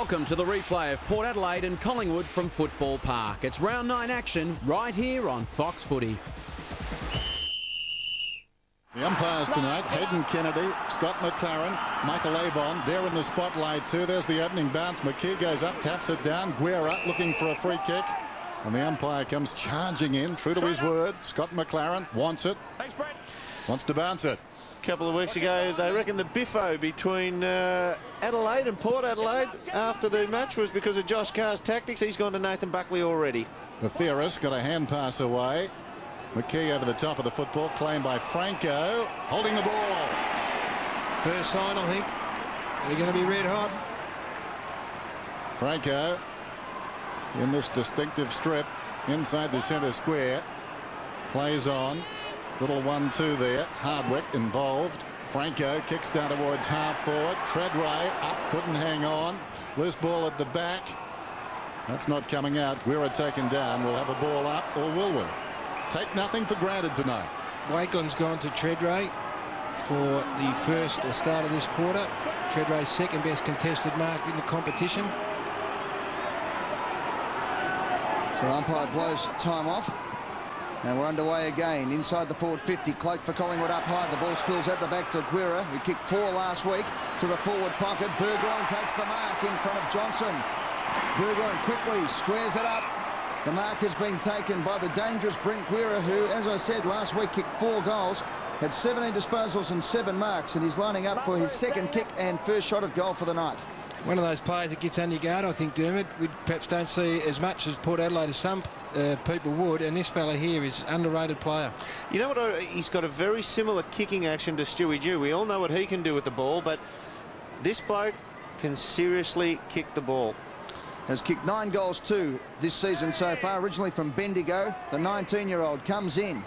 Welcome to the replay of Port Adelaide and Collingwood from Football Park. It's round 9 action right here on Fox Footy. The umpires tonight, Hayden Kennedy, Scott McLaren, Michael Avon, they're in the spotlight too. There's the opening bounce. McKee goes up, taps it down. Guerra looking for a free kick. And the umpire comes charging in, true to his word. Scott McLaren wants it. Thanks, Brett. Wants to bounce it. A couple of weeks ago, they reckon the biffo between Adelaide and Port Adelaide after the match was because of Josh Carr's tactics. He's gone to Nathan Buckley already. The theorist got a hand pass away. McKee over the top of the football, claimed by Franco, holding the ball. First sign, I think. They're going to be red hot. Franco in this distinctive strip inside the centre square. Plays on. Little 1-2 there. Hardwick involved. Franco kicks down towards half forward. Treadway up, couldn't hang on. Loose ball at the back. That's not coming out. Guerra taken down. We'll have a ball up, or will we? Take nothing for granted tonight. Wakeland's gone to Treadway for the first or start of this quarter. Treadway's second best contested mark in the competition. So umpire blows time off. And we're underway again inside the forward 50. Cloak for Collingwood up high. The ball spills at the back to Guerra, who kicked 4 last week, to the forward pocket. Burgoyne takes the mark in front of Johnson. Burgoyne quickly squares it up. The mark has been taken by the dangerous Brent Guerra, who, as I said, last week kicked 4 goals, had 17 disposals and 7 marks, and he's lining up for his second kick and first shot at goal for the night. One of those players that gets under your guard, I think, Dermot. We perhaps don't see as much as Port Adelaide as some people would, and this fella here is an underrated player. You know what? He's got a very similar kicking action to Stewie Dew. We all know what he can do with the ball, but this bloke can seriously kick the ball. Has kicked 9 goals too this season so far, originally from Bendigo. The 19-year-old comes in.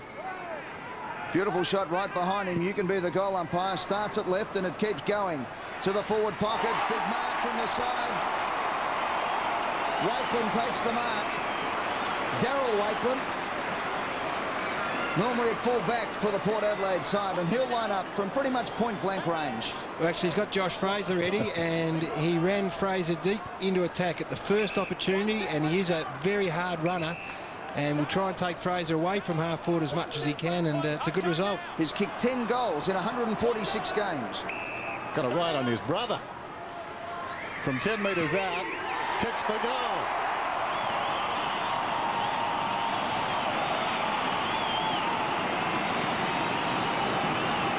Beautiful shot right behind him. You can be the goal umpire. Starts at left and it keeps going. To the forward pocket. Big mark from the side. Wakeland takes the mark. Daryl Wakeland. Normally at full back for the Port Adelaide side, and he'll line up from pretty much point-blank range. Well, actually, he's got Josh Fraser ready, and he ran Fraser deep into attack at the first opportunity, and he is a very hard runner, and we'll try and take Fraser away from half forward as much as he can, and it's a good result. He's kicked 10 goals in 146 games. Got a right on his brother. From 10 metres out, kicks the goal.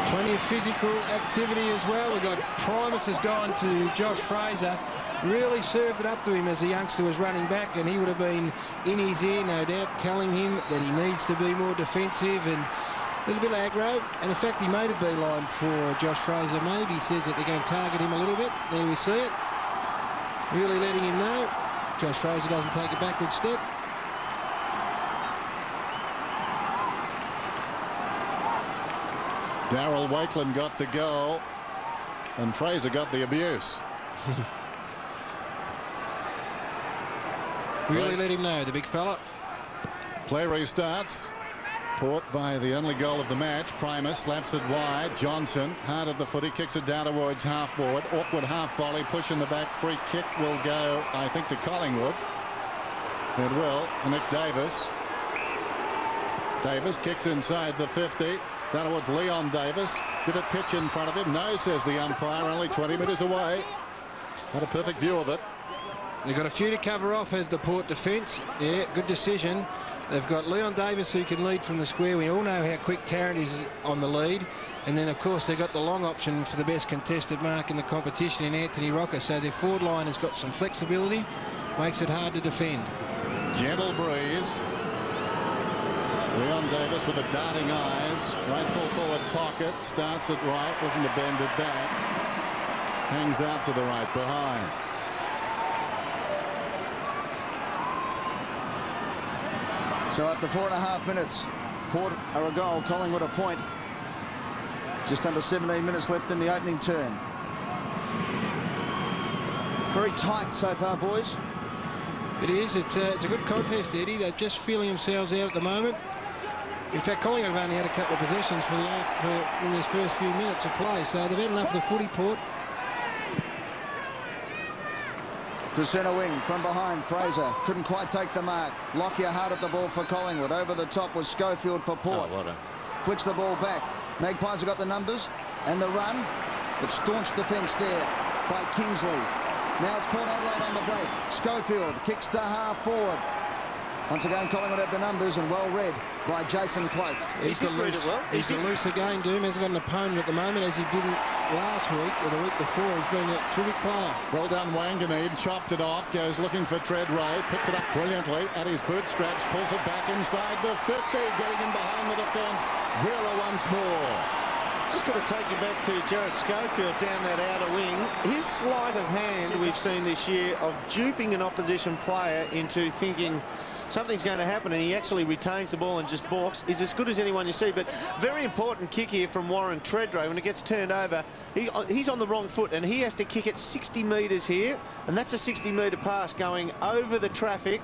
Plenty of physical activity as well. We've got Primus has gone to Josh Fraser. Really served it up to him as the youngster was running back, and he would have been in his ear, no doubt, telling him that he needs to be more defensive and a little bit aggro. And in fact, he made a beeline for Josh Fraser. Maybe he says that they're going to target him a little bit. There we see it. Really letting him know. Josh Fraser doesn't take a backward step. Daryl Wakeland got the goal, and Fraser got the abuse. Really let him know, the big fella. Play restarts. Port by the only goal of the match. Primus slaps it wide. Johnson hard at the footy, kicks it down towards half forward. Awkward half volley, push in the back. Free kick will go, I think, to Collingwood. It will. Nick Davis. Davis kicks inside the 50. Down towards Leon Davis. Did it pitch in front of him? No, says the umpire, only 20 metres away. Not a perfect view of it. They've got a few to cover off of the Port defence. Yeah, good decision. They've got Leon Davis who can lead from the square. We all know how quick Tarrant is on the lead. And then, of course, they've got the long option for the best contested mark in the competition in Anthony Rocker. So their forward line has got some flexibility. Makes it hard to defend. Gentle breeze. Leon Davis with the darting eyes. Right full forward pocket. Starts it right, looking to bend it back. Hangs out to the right behind. So after 4.5 minutes, Port are a goal, Collingwood a point. Just under 17 minutes left in the opening turn. Very tight so far, boys. It is. It's a good contest, Eddie. They're just feeling themselves out at the moment. In fact, Collingwood have only had a couple of possessions in this first few minutes of play, so they've had enough of the footy, Port. to centre wing from behind. Fraser couldn't quite take the mark. Lockyer hard at the ball for Collingwood. Over the top was Schofield for Port. Flicks the ball back. Magpies have got the numbers and the run, but staunch defence there by Kingsley. Now it's Port Adelaide on the break. Schofield kicks to half forward. Once again, Collingwood have the numbers, and well read by Jason Cloak. He's the loose again, Doom. Hasn't got an opponent at the moment, as he didn't last week or the week before. He's been a terrific player. Well done, Wanganeen. Chopped it off. Goes looking for Treadway. Picked it up brilliantly at his bootstraps. Pulls it back inside the 50. Getting in behind the defence. Guerra once more. Just got to take you back to Jared Schofield down that outer wing. His sleight of hand we've seen this year of duping an opposition player into thinking something's going to happen, and he actually retains the ball and just balks, is as good as anyone you see. But very important kick here from Warren Treadway. When it gets turned over, he's on the wrong foot, and he has to kick it 60 metres here, and that's a 60-metre pass going over the traffic.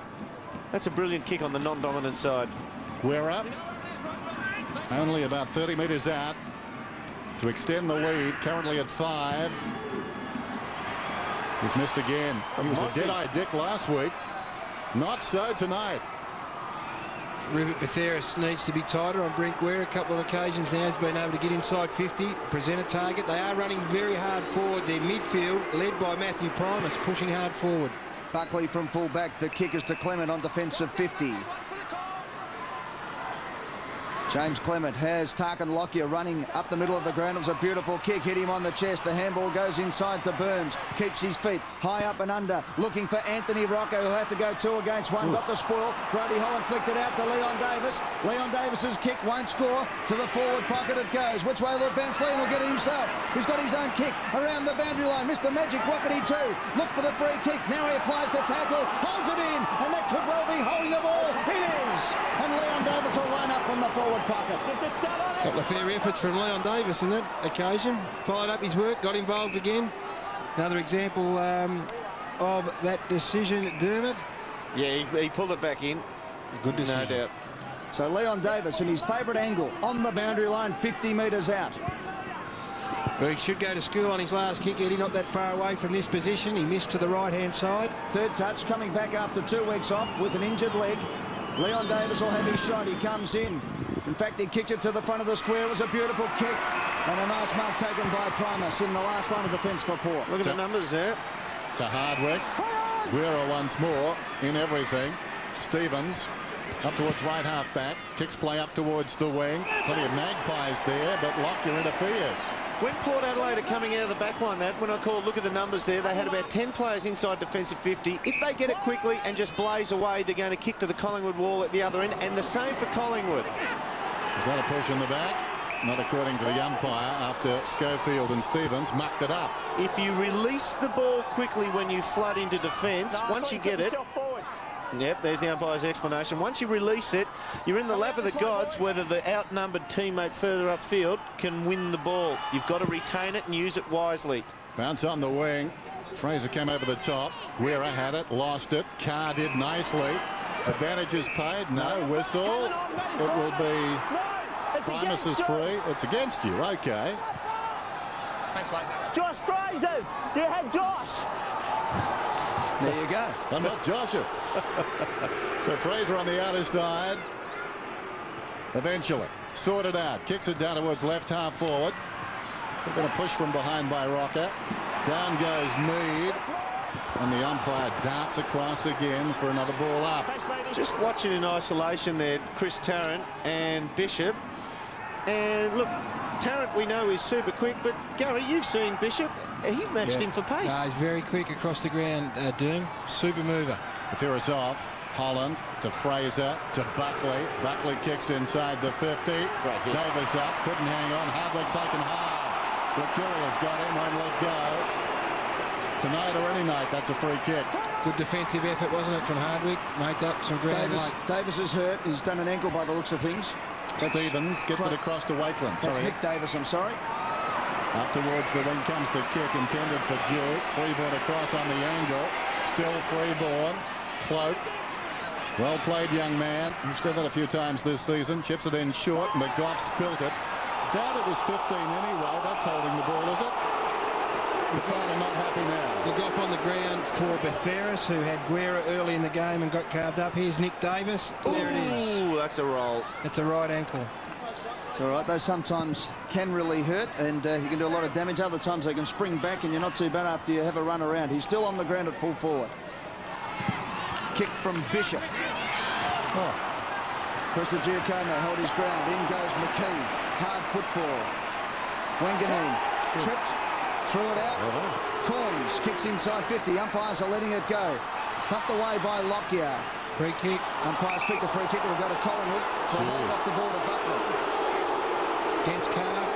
That's a brilliant kick on the non-dominant side. Guerra only about 30 metres out to extend the lead, currently at 5. He's missed again. He was a dead-eye Dick last week. Not so tonight. Rupert Betheris needs to be tighter on Brent Guerra. A couple of occasions now he's been able to get inside 50, present a target. They are running very hard forward. Their midfield, led by Matthew Primus, pushing hard forward. Buckley from full back. The kick is to Clement on defensive 50. James Clement has Tarkin Lockyer running up the middle of the ground. It was a beautiful kick, hit him on the chest. The handball goes inside to Burns, keeps his feet high up and under, looking for Anthony Rocco, who'll have to go 2 against 1. Got the spoil. Brody Holland flicked it out to Leon Davis. Leon Davis's kick won't score. To the forward pocket it goes. Which way will it bounce? Leon will get it himself. He's got his own kick around the boundary line. Mr. Magic, what can he do? Look for the free kick. Now he applies the tackle, holds it in, and that could well be holding the ball. It is! And Leon Davis will line up from the forward pocket. A couple of fair efforts from Leon Davis in that occasion. Followed up his work, got involved again. Another example of that decision, Dermot. Yeah, he pulled it back in. Good decision. No doubt. So Leon Davis in his favourite angle on the boundary line, 50 metres out. Well, he should go to school on his last kick, Eddie, not that far away from this position. He missed to the right-hand side. Third touch, coming back after 2 weeks off with an injured leg. Leon Davis will have his shot. He comes in. In fact, he kicked it to the front of the square. It was a beautiful kick. And a nice mark taken by Primus in the last line of defence for Port. Look at the numbers there. To Hardwick. Guerra once more in everything. Stevens up towards right half back. Kicks play up towards the wing. Plenty of Magpies there, but Lockyer interferes. When Port Adelaide are coming out of the back line, when I called, look at the numbers there, they had about 10 players inside defensive 50. If they get it quickly and just blaze away, they're going to kick to the Collingwood wall at the other end, and the same for Collingwood. Is that a push in the back? Not according to the umpire, after Schofield and Stevens mucked it up. If you release the ball quickly when you flood into defence, once you get it... Yep, there's the umpire's explanation. Once you release it, you're in the lap of the gods whether the outnumbered teammate further upfield can win the ball. You've got to retain it and use it wisely. Bounce on the wing. Fraser came over the top. Guerra had it, lost it. Carr did nicely. Advantages paid. No whistle. It will be Primus is free. It's against you. Okay. Thanks, mate. Josh Fraser's. You had Josh. There you go. I'm not Joshua. So Fraser on the outer side. Eventually sorted out. Kicks it down towards left half forward. They're going to push from behind by Rocker. Down goes Mead. And the umpire darts across again for another ball up. Just watching in isolation there, Chris Tarrant and Bishop. And look, Tarrant we know is super quick, but Gary, you've seen Bishop. He matched him for pace. He's very quick across the ground, Doom. Super mover. Betheris off. Holland to Fraser to Buckley. Buckley kicks inside the 50. Davis up. Couldn't hang on. Hardwick taken high. Mercurial's got him. Won't let go. Tonight or any night, that's a free kick. Good defensive effort, wasn't it, from Hardwick? Made up some ground. Davis is hurt. He's done an ankle by the looks of things. Stevens gets it across to Wakeland. That's Nick Davis, I'm sorry. Up towards the wing comes the kick intended for Duke. Freeborn across on the angle. Still Freeborn. Cloak. Well played, young man. We've said that a few times this season. Chips it in short. McGough spilt it. Doubt it was 15 anyway. That's holding the ball, is it? The crowd are not happy now. Look off on the ground for Betheris, who had Guerra early in the game and got carved up. Here's Nick Davis. There it is. Ooh, that's a roll. It's a right ankle. It's all right. Those sometimes can really hurt, and you can do a lot of damage. Other times they can spring back, and you're not too bad after you have a run around. He's still on the ground at full forward. Kick from Bishop. Oh. Giacomo held his ground. In goes McKee. Hard football. Wanganeen tripped, threw it out. Corns kicks inside 50. Umpires are letting it go. Thumped away by Lockyer. Free kick. Umpires pick the free kick. It'll go to Collingwood. So hold off the ball to Buckley. Against Carr.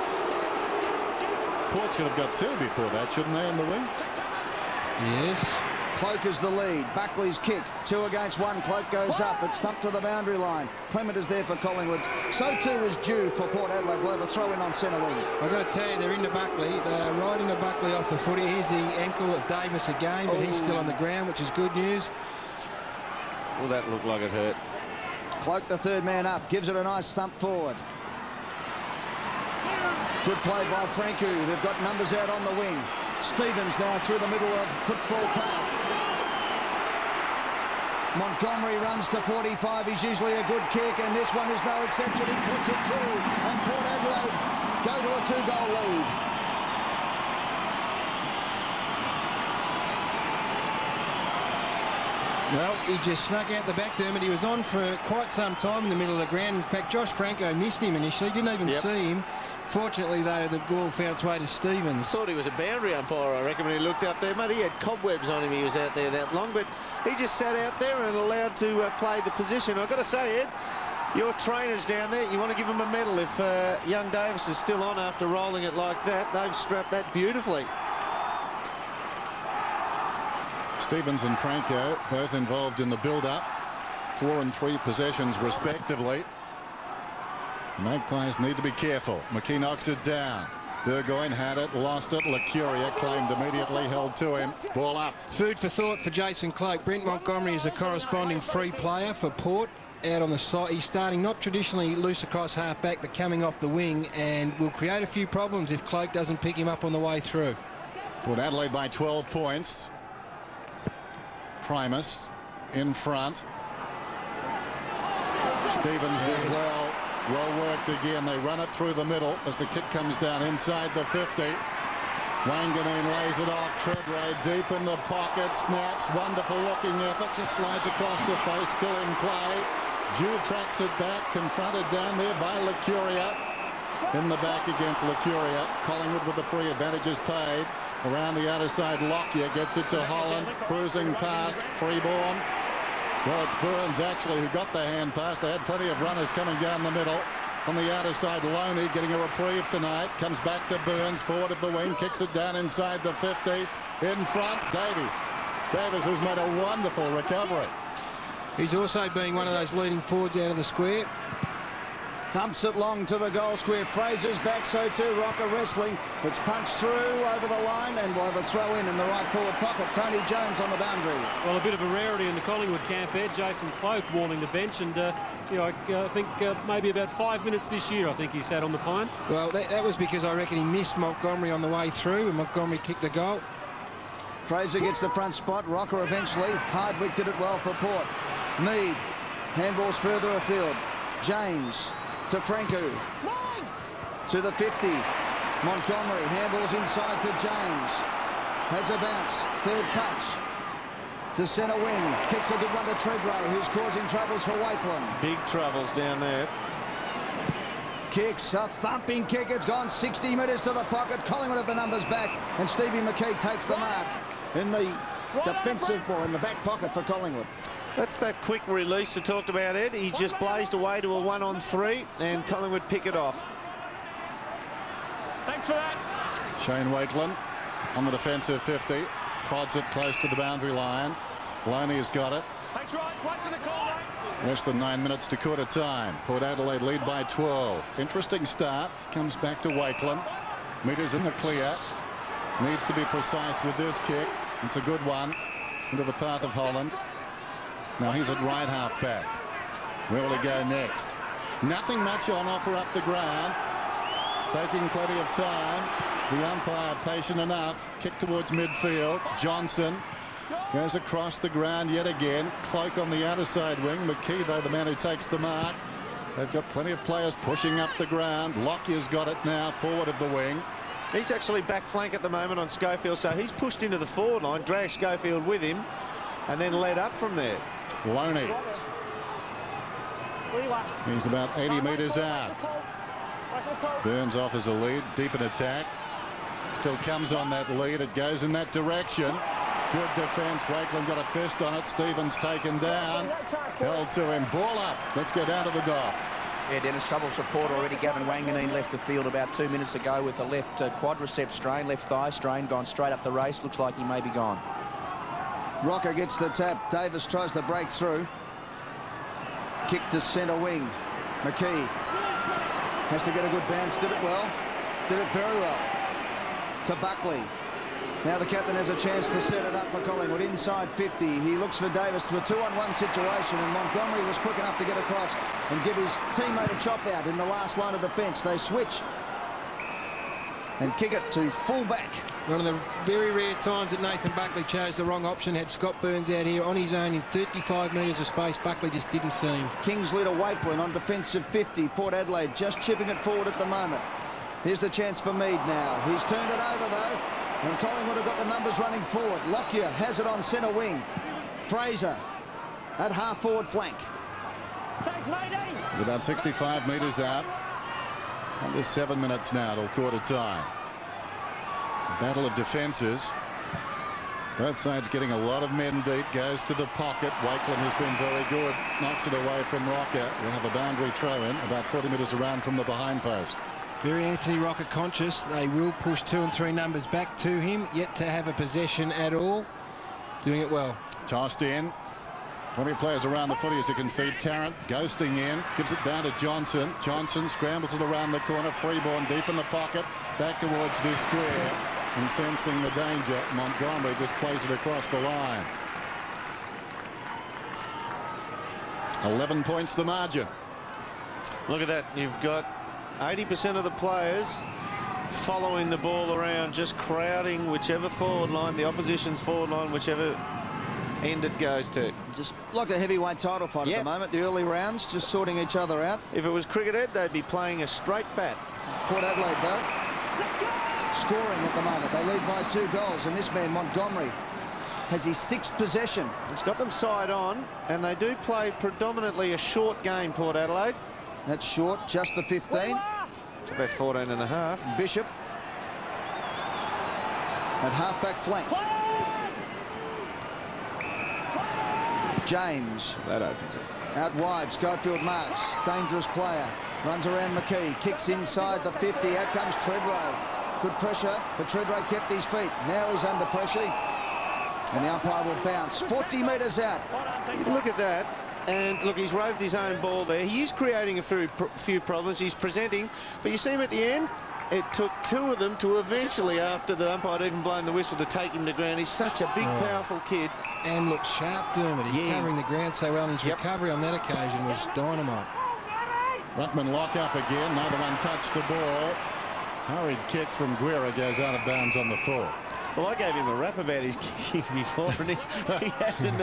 Port should have got 2 before that, shouldn't they, in the wing? Yes. Cloak is the lead. Buckley's kick. 2 against 1. Cloak goes up. It's thumped to the boundary line. Clement is there for Collingwood. So too is Dew for Port Adelaide. We'll have a throw in on centre wing. I've got to tell you, they're into Buckley. They're right into Buckley off the footy. Here's the ankle of Davis again, but he's still on the ground, which is good news. Well, that looked like it hurt. Cloak, the third man up. Gives it a nice thump forward. Good play by Franku. They've got numbers out on the wing. Stevens now through the middle of Football Park. Montgomery runs to 45. He's usually a good kick, and this one is no exception. He puts it through, and Port Adelaide go to a 2-goal lead. Well, he just snuck out the back, Dermot. He was on for quite some time in the middle of the ground. In fact, Josh Franco missed him initially. Didn't even see him. Fortunately, though, the ball found its way to Stevens. Thought he was a boundary umpire, I reckon, when he looked up there. Mate, he had cobwebs on him. He was out there that long, but he just sat out there and allowed to play the position. I've got to say, Ed, your trainers down there, you want to give them a medal. If young Davis is still on after rolling it like that, they've strapped that beautifully. Stevens and Franco both involved in the build-up. 4 and 3 possessions respectively. Magpies need to be careful. McKee knocks it down. Burgoyne had it, lost it. Licuria claimed immediately, held to him. Ball up. Food for thought for Jason Cloak. Brent Montgomery is a corresponding free player for Port. Out on the side, he's starting not traditionally loose across half-back, but coming off the wing, and will create a few problems if Cloak doesn't pick him up on the way through. Port Adelaide by 12 points. Primus in front. Stevens did well. Well worked again. They run it through the middle as the kick comes down inside the 50. Wanganeen lays it off. Treadway deep in the pocket. Snaps. Wonderful looking effort. Just slides across the face. Still in play. Dew tracks it back. Confronted down there by Licuria. In the back against Licuria. Collingwood with the free advantages paid. Around the outer side, Lockyer gets it to Holland. Cruising past. Freeborn. Well, it's Burns actually who got the hand pass. They had plenty of runners coming down the middle. On the outer side, Loney getting a reprieve tonight. Comes back to Burns, forward of the wing, kicks it down inside the 50. In front, Davies. Davis has made a wonderful recovery. He's also being one of those leading forwards out of the square. Thumps it long to the goal square. Fraser's back, so too. Rocker wrestling. It's punched through over the line, and we'll have a throw in the right forward pocket. Tony Jones on the boundary. Well, a bit of a rarity in the Collingwood camp, Ed. Jason Cloak warming the bench, and I think maybe about 5 minutes this year, I think he sat on the pine. Well, that was because I reckon he missed Montgomery on the way through, and Montgomery kicked the goal. Fraser gets the front spot. Rocker eventually. Hardwick did it well for Port. Mead. Handballs further afield. James to Franco. To the 50. Montgomery. Handballs inside to James. Has a bounce. Third touch. To centre wing. Kicks a good one to Treadway, who's causing troubles for Wakeland. Big troubles down there. Kicks, a thumping kick. It's gone 60 metres to the pocket. Collingwood have the numbers back, and Stevie McKee takes the mark in the defensive ball in the back pocket for Collingwood. That's that quick release I talked about, Ed. He just blazed away to a 1-on-3, and Collingwood pick it off. Thanks for that. Shane Wakeland on the defensive 50. Prods it close to the boundary line. Loney has got it. Thanks, Ryan. Wait for the call, mate. Less than 9 minutes to quarter time. Port Adelaide lead by 12. Interesting start. Comes back to Wakeland. Meters in the clear. Needs to be precise with this kick. It's a good one. Into the path of Holland. Now he's at right half back. Where will he go next? Nothing much on offer up the ground. Taking plenty of time. The umpire patient enough. Kick towards midfield. Johnson goes across the ground yet again. Cloak on the outer side wing. McKee, though, the man who takes the mark. They've got plenty of players pushing up the ground. Lockyer's got it now, forward of the wing. He's actually back flank at the moment on Schofield, so he's pushed into the forward line, dragged Schofield with him, and then led up from there. Loney. He's about 80 metres out. Burns offers a lead, deep in attack. Still comes on that lead. It goes in that direction. Good defence. Wakeland got a fist on it. Stevens taken down. Held to him. Ball up. Let's go down to the dock. Yeah, Dennis, trouble support already. Gavin Wanganeen left the field about 2 minutes ago with a left quadricep strain, left thigh strain, gone straight up the race. Looks like he may be gone. Rocker gets the tap. Davis tries to break through. Kick to centre wing. McKee has to get a good bounce. Did it well. Did it very well. To Buckley. Now the captain has a chance to set it up for Collingwood. Inside 50. He looks for Davis to a 2-on-1 situation, and Montgomery was quick enough to get across and give his teammate a chop out in the last line of defence. They switch and kick it to full back. One of the very rare times that Nathan Buckley chose the wrong option. Had Scott Burns out here on his own in 35 metres of space. Buckley just didn't see him. Kingsley to Wakeland on defensive 50. Port Adelaide just chipping it forward at the moment. Here's the chance for Mead now. He's turned it over though, and Collingwood have got the numbers running forward. Lockyer has it on centre wing. Fraser at half forward flank. It's about 65 metres out. Under 7 minutes now till quarter time. Battle of defences. Both sides getting a lot of men deep. Goes to the pocket. Wakeland has been very good. Knocks it away from Rocker. We'll have a boundary throw in about 40 metres around from the behind post. Very Anthony Rocker conscious. They will push 2 and 3 numbers back to him. Yet to have a possession at all. Doing it well. Tossed in. 20 players around the footy, as you can see. Tarrant ghosting in. Gives it down to Johnson. Johnson scrambles it around the corner. Freeborn deep in the pocket. Back towards this square. And sensing the danger, Montgomery just plays it across the line. 11 points the margin. Look at that. You've got 80% of the players following the ball around, just crowding whichever forward line, the opposition's forward line, whichever end it goes to. Just like a heavyweight title fight at the moment. The early rounds just sorting each other out. If it was cricket, Ed, they'd be playing a straight bat. Port Adelaide though scoring at the moment. They lead by 2 goals, and this man Montgomery has his 6th possession. It's got them side on, and they do play predominantly a short game, Port Adelaide. That's short, just the 15. It's about 14 and a half. Bishop at half-back flank. James. That opens it. Out wide, Schofield marks. Dangerous player. Runs around McKee. Kicks inside the 50. Out comes Treadway. Good pressure, but Treadway kept his feet. Now he's under pressure. And the umpire will bounce. 40 metres out. Look at that. And look, he's roved his own ball there. He is creating a few problems. He's presenting. But you see him at the end? It took 2 of them to eventually, after the umpire had even blown the whistle, to take him to ground. He's such a big, powerful kid. And look sharp, Dermot. He's covering the ground so well. And his recovery on that occasion was dynamite. Ruckman lock up again. Neither one touched the ball. Hurried kick from Guerra goes out of bounds on the full. Well, I gave him a rap about his kicking before, and he hasn't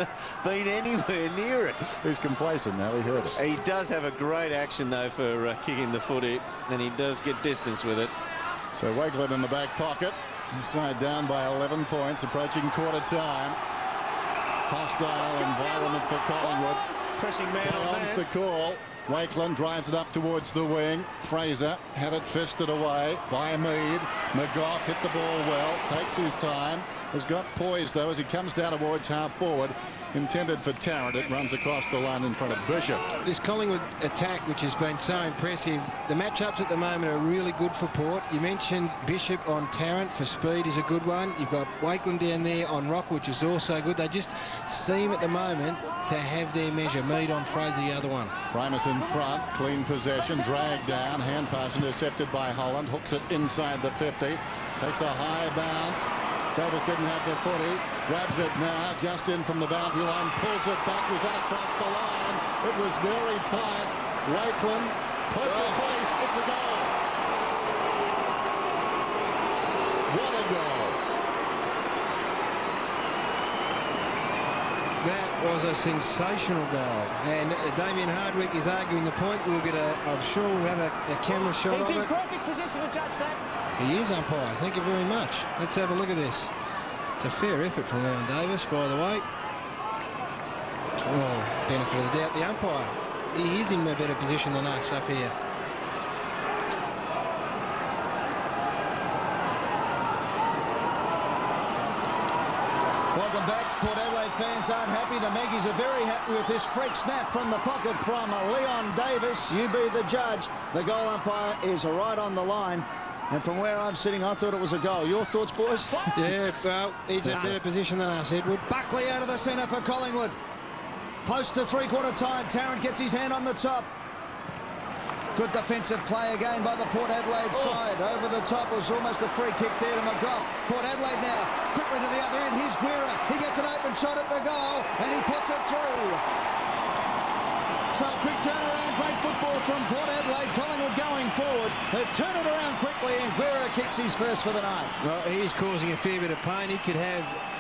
been anywhere near it. He's complacent now. He heard it. He does have a great action, though, for kicking the footy, and he does get distance with it. So Wakeland in the back pocket. Inside down by 11 points, approaching quarter time. Hostile environment for Collingwood. Pressing man on man. The call. Wakeland drives it up towards the wing. Fraser had it fisted away by Mead. McGough hit the ball well, takes his time, has got poise though as he comes down towards half forward. Intended for Tarrant, it runs across the line in front of Bishop. This Collingwood attack, which has been so impressive, the matchups at the moment are really good for Port. You mentioned Bishop on Tarrant for speed is a good one. You've got Wakeland down there on Rock, which is also good. They just seem at the moment to have their measure. Mead on Fraser, the other one. Primus in front, clean possession, dragged down, hand pass intercepted by Holland, hooks it inside the 50, takes a high bounce. Davis didn't have the footy, grabs it now, just in from the boundary line, pulls it back. Was that across the line? It was very tight. Wakeland put the face. It's a goal. another goal. That was a sensational goal. And Damien Hardwick is arguing the point. We'll get I'm sure we'll have a camera shot He's of in it. perfect position to judge that. He is, umpire. Thank you very much. Let's have a look at this. It's a fair effort from Leon Davis, by the way. Oh, benefit of the doubt, the umpire. He is in a better position than us up here. Welcome back. Port Adelaide fans aren't happy. The Maggies are very happy with this freak snap from the pocket from Leon Davis. You be the judge. The goal umpire is right on the line. And from where I'm sitting, I thought it was a goal. Your thoughts, boys? Yeah, well, he's in a better position than us, Edward. Buckley out of the centre for Collingwood. Close to three-quarter time. Tarrant gets his hand on the top. Good defensive play again by the Port Adelaide side. Over the top was almost a free kick there to McGough. Port Adelaide now quickly to the other end. Here's Guerra. He gets an open shot at the goal and he puts it through. So quick turnaround, great football from Port Adelaide. Collingwood going forward. They've turned it around quickly and Guerra kicks his first for the night. Well, he is causing a fair bit of pain. He could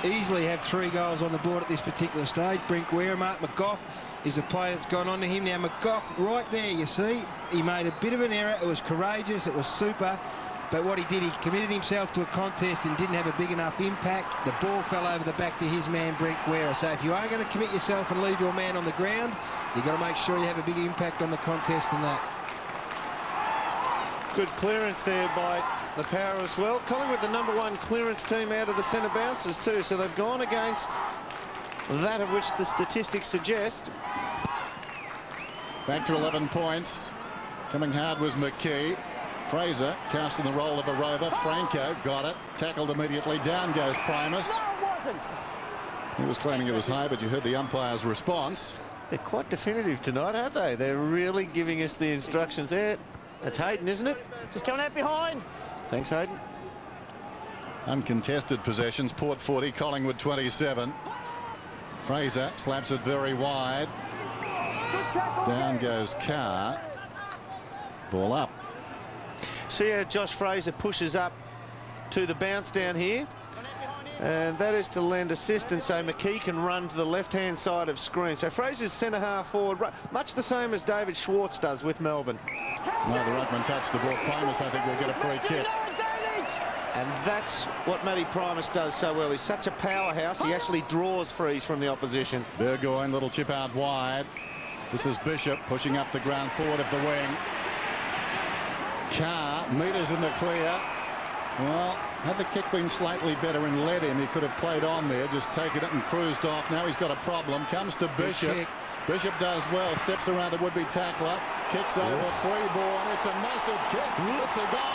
easily have 3 goals on the board at this particular stage. Brent Guerra, Mark McGough is the player that's gone on to him. Now McGough right there, you see, he made a bit of an error. It was courageous, it was super, but what he did, he committed himself to a contest and didn't have a big enough impact. The ball fell over the back to his man Brent Guerra. So if you are going to commit yourself and leave your man on the ground, you've got to make sure you have a big impact on the contest than that. Good clearance there by the Power as well. Collingwood, the #1 clearance team out of the centre bounces too, so they've gone against that of which the statistics suggest. Back to 11 points. Coming hard was McKee. Fraser cast in the role of a rover. Franco got it. Tackled immediately. Down goes Primus. No, it wasn't. He was claiming it was high, but you heard the umpire's response. They're quite definitive tonight, aren't they? They're really giving us the instructions there. That's Hayden, isn't it? Just coming out behind. Thanks, Hayden. Uncontested possessions. Port 40, Collingwood 27. Fraser slaps it very wide. Good tackle. Down goes Carr. Ball up. See how Josh Fraser pushes up to the bounce down here. And that is to lend assistance so McKee can run to the left-hand side of screen. So Fraser's centre-half forward, much the same as David Schwartz does with Melbourne. No, the ruckman touched the ball. Primus, I think, will get a free kick. And that's what Matty Primus does so well. He's such a powerhouse, he actually draws frees from the opposition. Burgoyne, little chip out wide. This is Bishop pushing up the ground forward of the wing. Carr, metres in the clear. Well, had the kick been slightly better and led him, he could have played on there, just taken it and cruised off. Now he's got a problem. Comes to Bishop. Bishop does well, steps around a would-be tackler, kicks over, free ball, and it's a massive kick. It's a goal.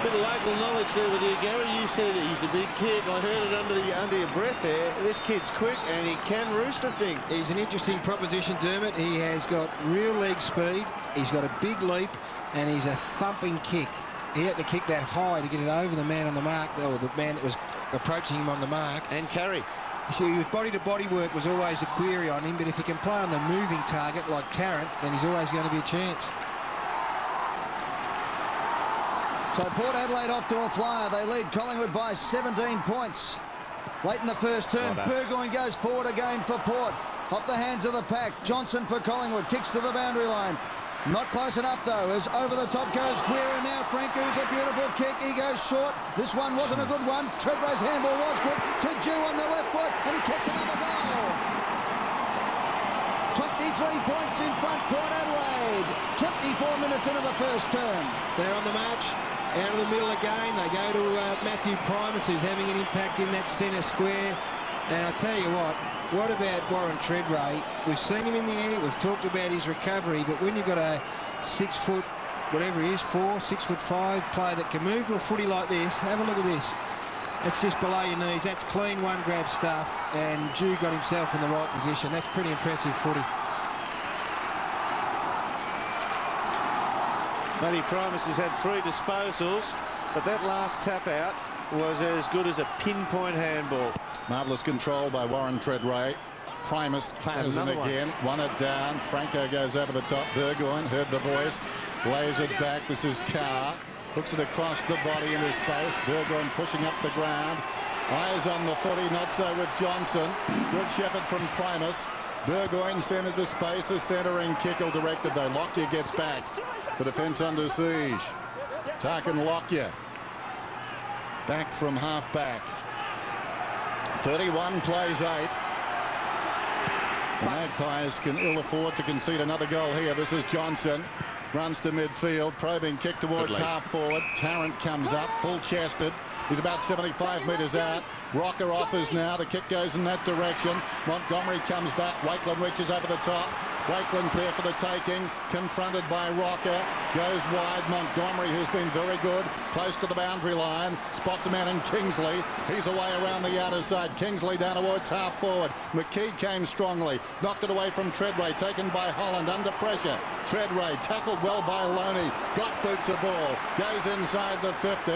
Bit of local knowledge there with you, Gary. You said he's a big kid. I heard it under your breath there. This kid's quick and he can roost a thing. He's an interesting proposition, Dermot. He has got real leg speed. He's got a big leap and he's a thumping kick. He had to kick that high to get it over the man on the mark, or the man that was approaching him on the mark. And carry. See, his body-to-body work was always a query on him, but if he can play on the moving target like Tarrant, then he's always going to be a chance. So Port Adelaide off to a flyer. They lead Collingwood by 17 points. Late in the first term, Burgoyne goes forward again for Port. Off the hands of the pack. Johnson for Collingwood. Kicks to the boundary line. Not close enough, though, as over the top goes Guerra. Now Franco's a beautiful kick. He goes short. This one wasn't a good one. Trevorrow's handball was good. To Jew on the left foot, and he kicks another goal. 23 points in front, Port Adelaide. 24 minutes into the first term. They're on the march. Out of the middle again, they go to Matthew Primus, who's having an impact in that centre square. And I tell you what about Warren Treadray? We've seen him in the air, we've talked about his recovery, but when you've got a 6 foot, whatever he is, 6'5" player that can move to a footy like this, have a look at this. It's just below your knees. That's clean one grab stuff, and Jew got himself in the right position. That's pretty impressive footy. Matty Primus has had 3 disposals, but that last tap out was as good as a pinpoint handball. Marvellous control by Warren Treadray. Primus clatters in Another one. again. Won it down. Franco goes over the top. Burgoyne heard the voice. Lays it back. This is Carr. Hooks it across the body into space. Burgoyne pushing up the ground. Eyes on the footy. Not so with Johnson. Good shepherd from Primus. Burgoyne sent into space. A centering kick directed though. Lockyer gets back. The defence under siege. Tarkin Lockyer. Back from half back. 31 plays 8. The Magpies can ill afford to concede another goal here. This is Johnson. Runs to midfield. Probing kick towards half forward. Tarrant comes up. Full-chested. He's about 75 metres out. Rocker offers now. The kick goes in that direction. Montgomery comes back. Wakeland reaches over the top. Wakeland's there for the taking. Confronted by Rocker. Goes wide. Montgomery, who's been very good. Close to the boundary line. Spots a man in Kingsley. He's away around the outer side. Kingsley down towards half forward. McKee came strongly. Knocked it away from Treadway. Taken by Holland under pressure. Treadway tackled well by Loney. Got boot to ball. Goes inside the 50.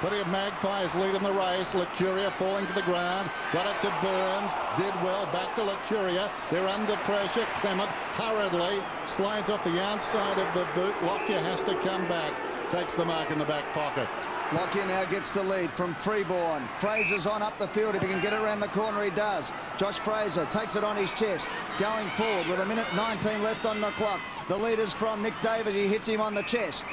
Plenty of Magpies lead in the race. Licuria falling to the ground. Got it to Burns. Did well. Back to Licuria. They're under pressure. Clement hurriedly slides off the outside of the boot. Lockyer has to come back. Takes the mark in the back pocket. Lockyer now gets the lead from Freeborn. Fraser's on up the field. If he can get it around the corner, he does. Josh Fraser takes it on his chest. Going forward with 1:19 left on the clock. The lead is from Nick Davis. He hits him on the chest.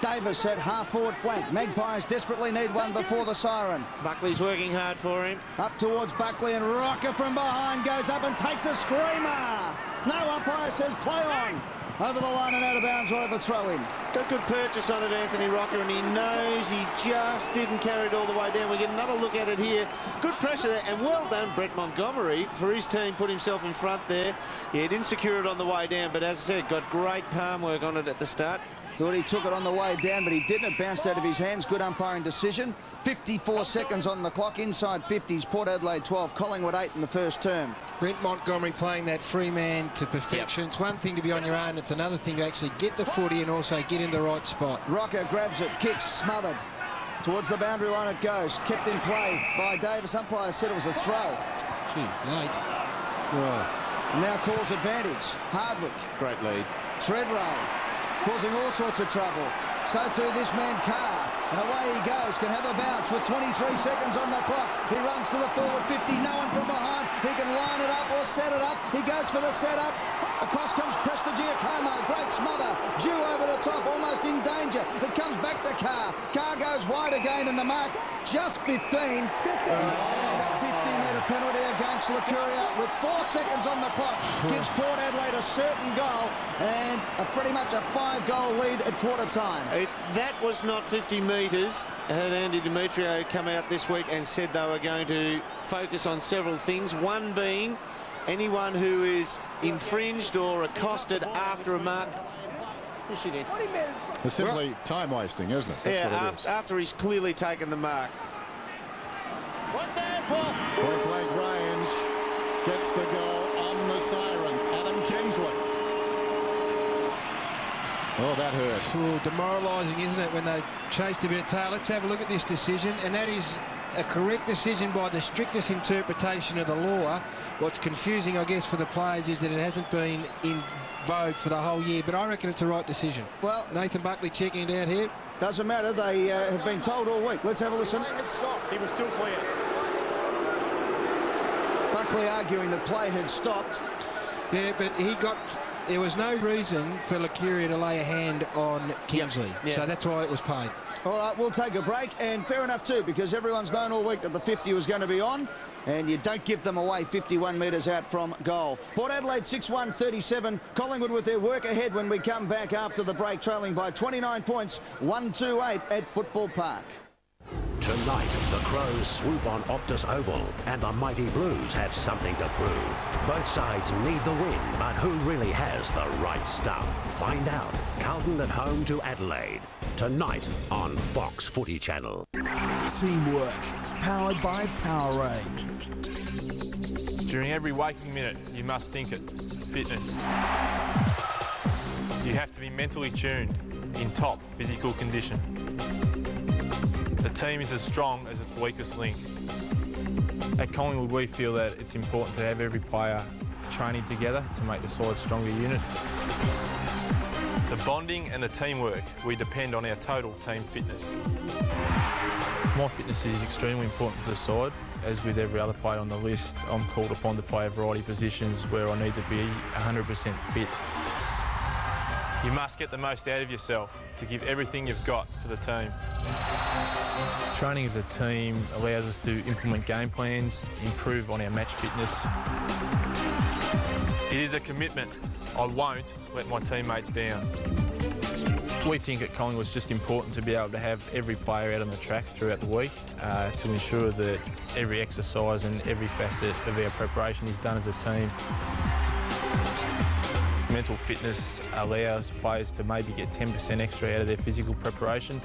Davis at half-forward flank. Magpies desperately need one before the siren. Buckley's working hard for him. Up towards Buckley, and Rocker from behind goes up and takes a screamer. No umpire says play on. Over the line and out of bounds, we'll have a throw-in. Got good purchase on it, Anthony Rocker, and he knows he just didn't carry it all the way down. We get another look at it here. Good pressure there, and well done, Brett Montgomery, for his team, put himself in front there. Yeah, he didn't secure it on the way down, but as I said, got great palm work on it at the start. Thought he took it on the way down, but he didn't. It bounced out of his hands. Good umpiring decision. 54 seconds on the clock. Inside 50s. Port Adelaide 12. Collingwood 8 in the first term. Brent Montgomery playing that free man to perfection. It's one thing to be on your own. It's another thing to actually get the footy and also get in the right spot. Rocker grabs it. Kicks. Smothered. Towards the boundary line it goes. Kept in play by Davis. Umpire said it was a throw. Gee, late. Right. Now calls advantage. Hardwick. Great lead. Treadway. Causing all sorts of trouble. So too this man Carr. And away he goes. Can have a bounce with 23 seconds on the clock. He runs to the forward 50. No one from behind. He can line it up or set it up. He goes for the setup. Across comes Prestigiacomo. Great smother. Due over the top. Almost in danger. It comes back to Carr. Carr goes wide again, and the mark just 15. 15-metre penalty against Licuria with 4 seconds on the clock. Gives Port Adelaide a certain goal and pretty much a 5-goal lead at quarter time. That was not 50 metres. Heard Andy Demetrio come out this week and said they were going to focus on several things. One being anyone who is infringed or accosted after a mark. It's simply time wasting, isn't it? That's what it is. After he's clearly taken the mark. Point blank range. Gets the goal on the siren. Adam Kingsley. Oh, that hurts. Ooh, demoralising, isn't it, when they chased a bit of tail. Let's have a look at this decision, and that is a correct decision by the strictest interpretation of the law. What's confusing, I guess, for the players is that it hasn't been in vogue for the whole year, but I reckon it's the right decision. Well, Nathan Buckley checking it out here. Doesn't matter. They have been told all week. Let's have a listen. He was still clear. Buckley arguing that play had stopped. Yeah, but there was no reason for Licuria to lay a hand on Kingsley. Yep. So that's why it was paid. All right, we'll take a break, and fair enough too, because everyone's known all week that the 50 was going to be on, and you don't give them away 51 metres out from goal. Port Adelaide 6-1-37. Collingwood with their work ahead when we come back after the break, trailing by 29 points, 1-2-8 at Football Park. Tonight, the Crows swoop on Optus Oval, and the Mighty Blues have something to prove. Both sides need the win, but who really has the right stuff? Find out. Carlton at home to Adelaide. Tonight on Fox Footy Channel. Teamwork, powered by Powerade. During every waking minute, you must think it. Fitness. You have to be mentally tuned, in top physical condition. The team is as strong as its weakest link. At Collingwood, we feel that it's important to have every player training together to make the side a stronger unit. The bonding and the teamwork, we depend on our total team fitness. My fitness is extremely important to the side. As with every other player on the list, I'm called upon to play a variety of positions where I need to be 100% fit. You must get the most out of yourself to give everything you've got for the team. Training as a team allows us to implement game plans, improve on our match fitness. It is a commitment. I won't let my teammates down. We think at Collingwood it's just important to be able to have every player out on the track throughout the week to ensure that every exercise and every facet of our preparation is done as a team. Mental fitness allows players to maybe get 10% extra out of their physical preparation.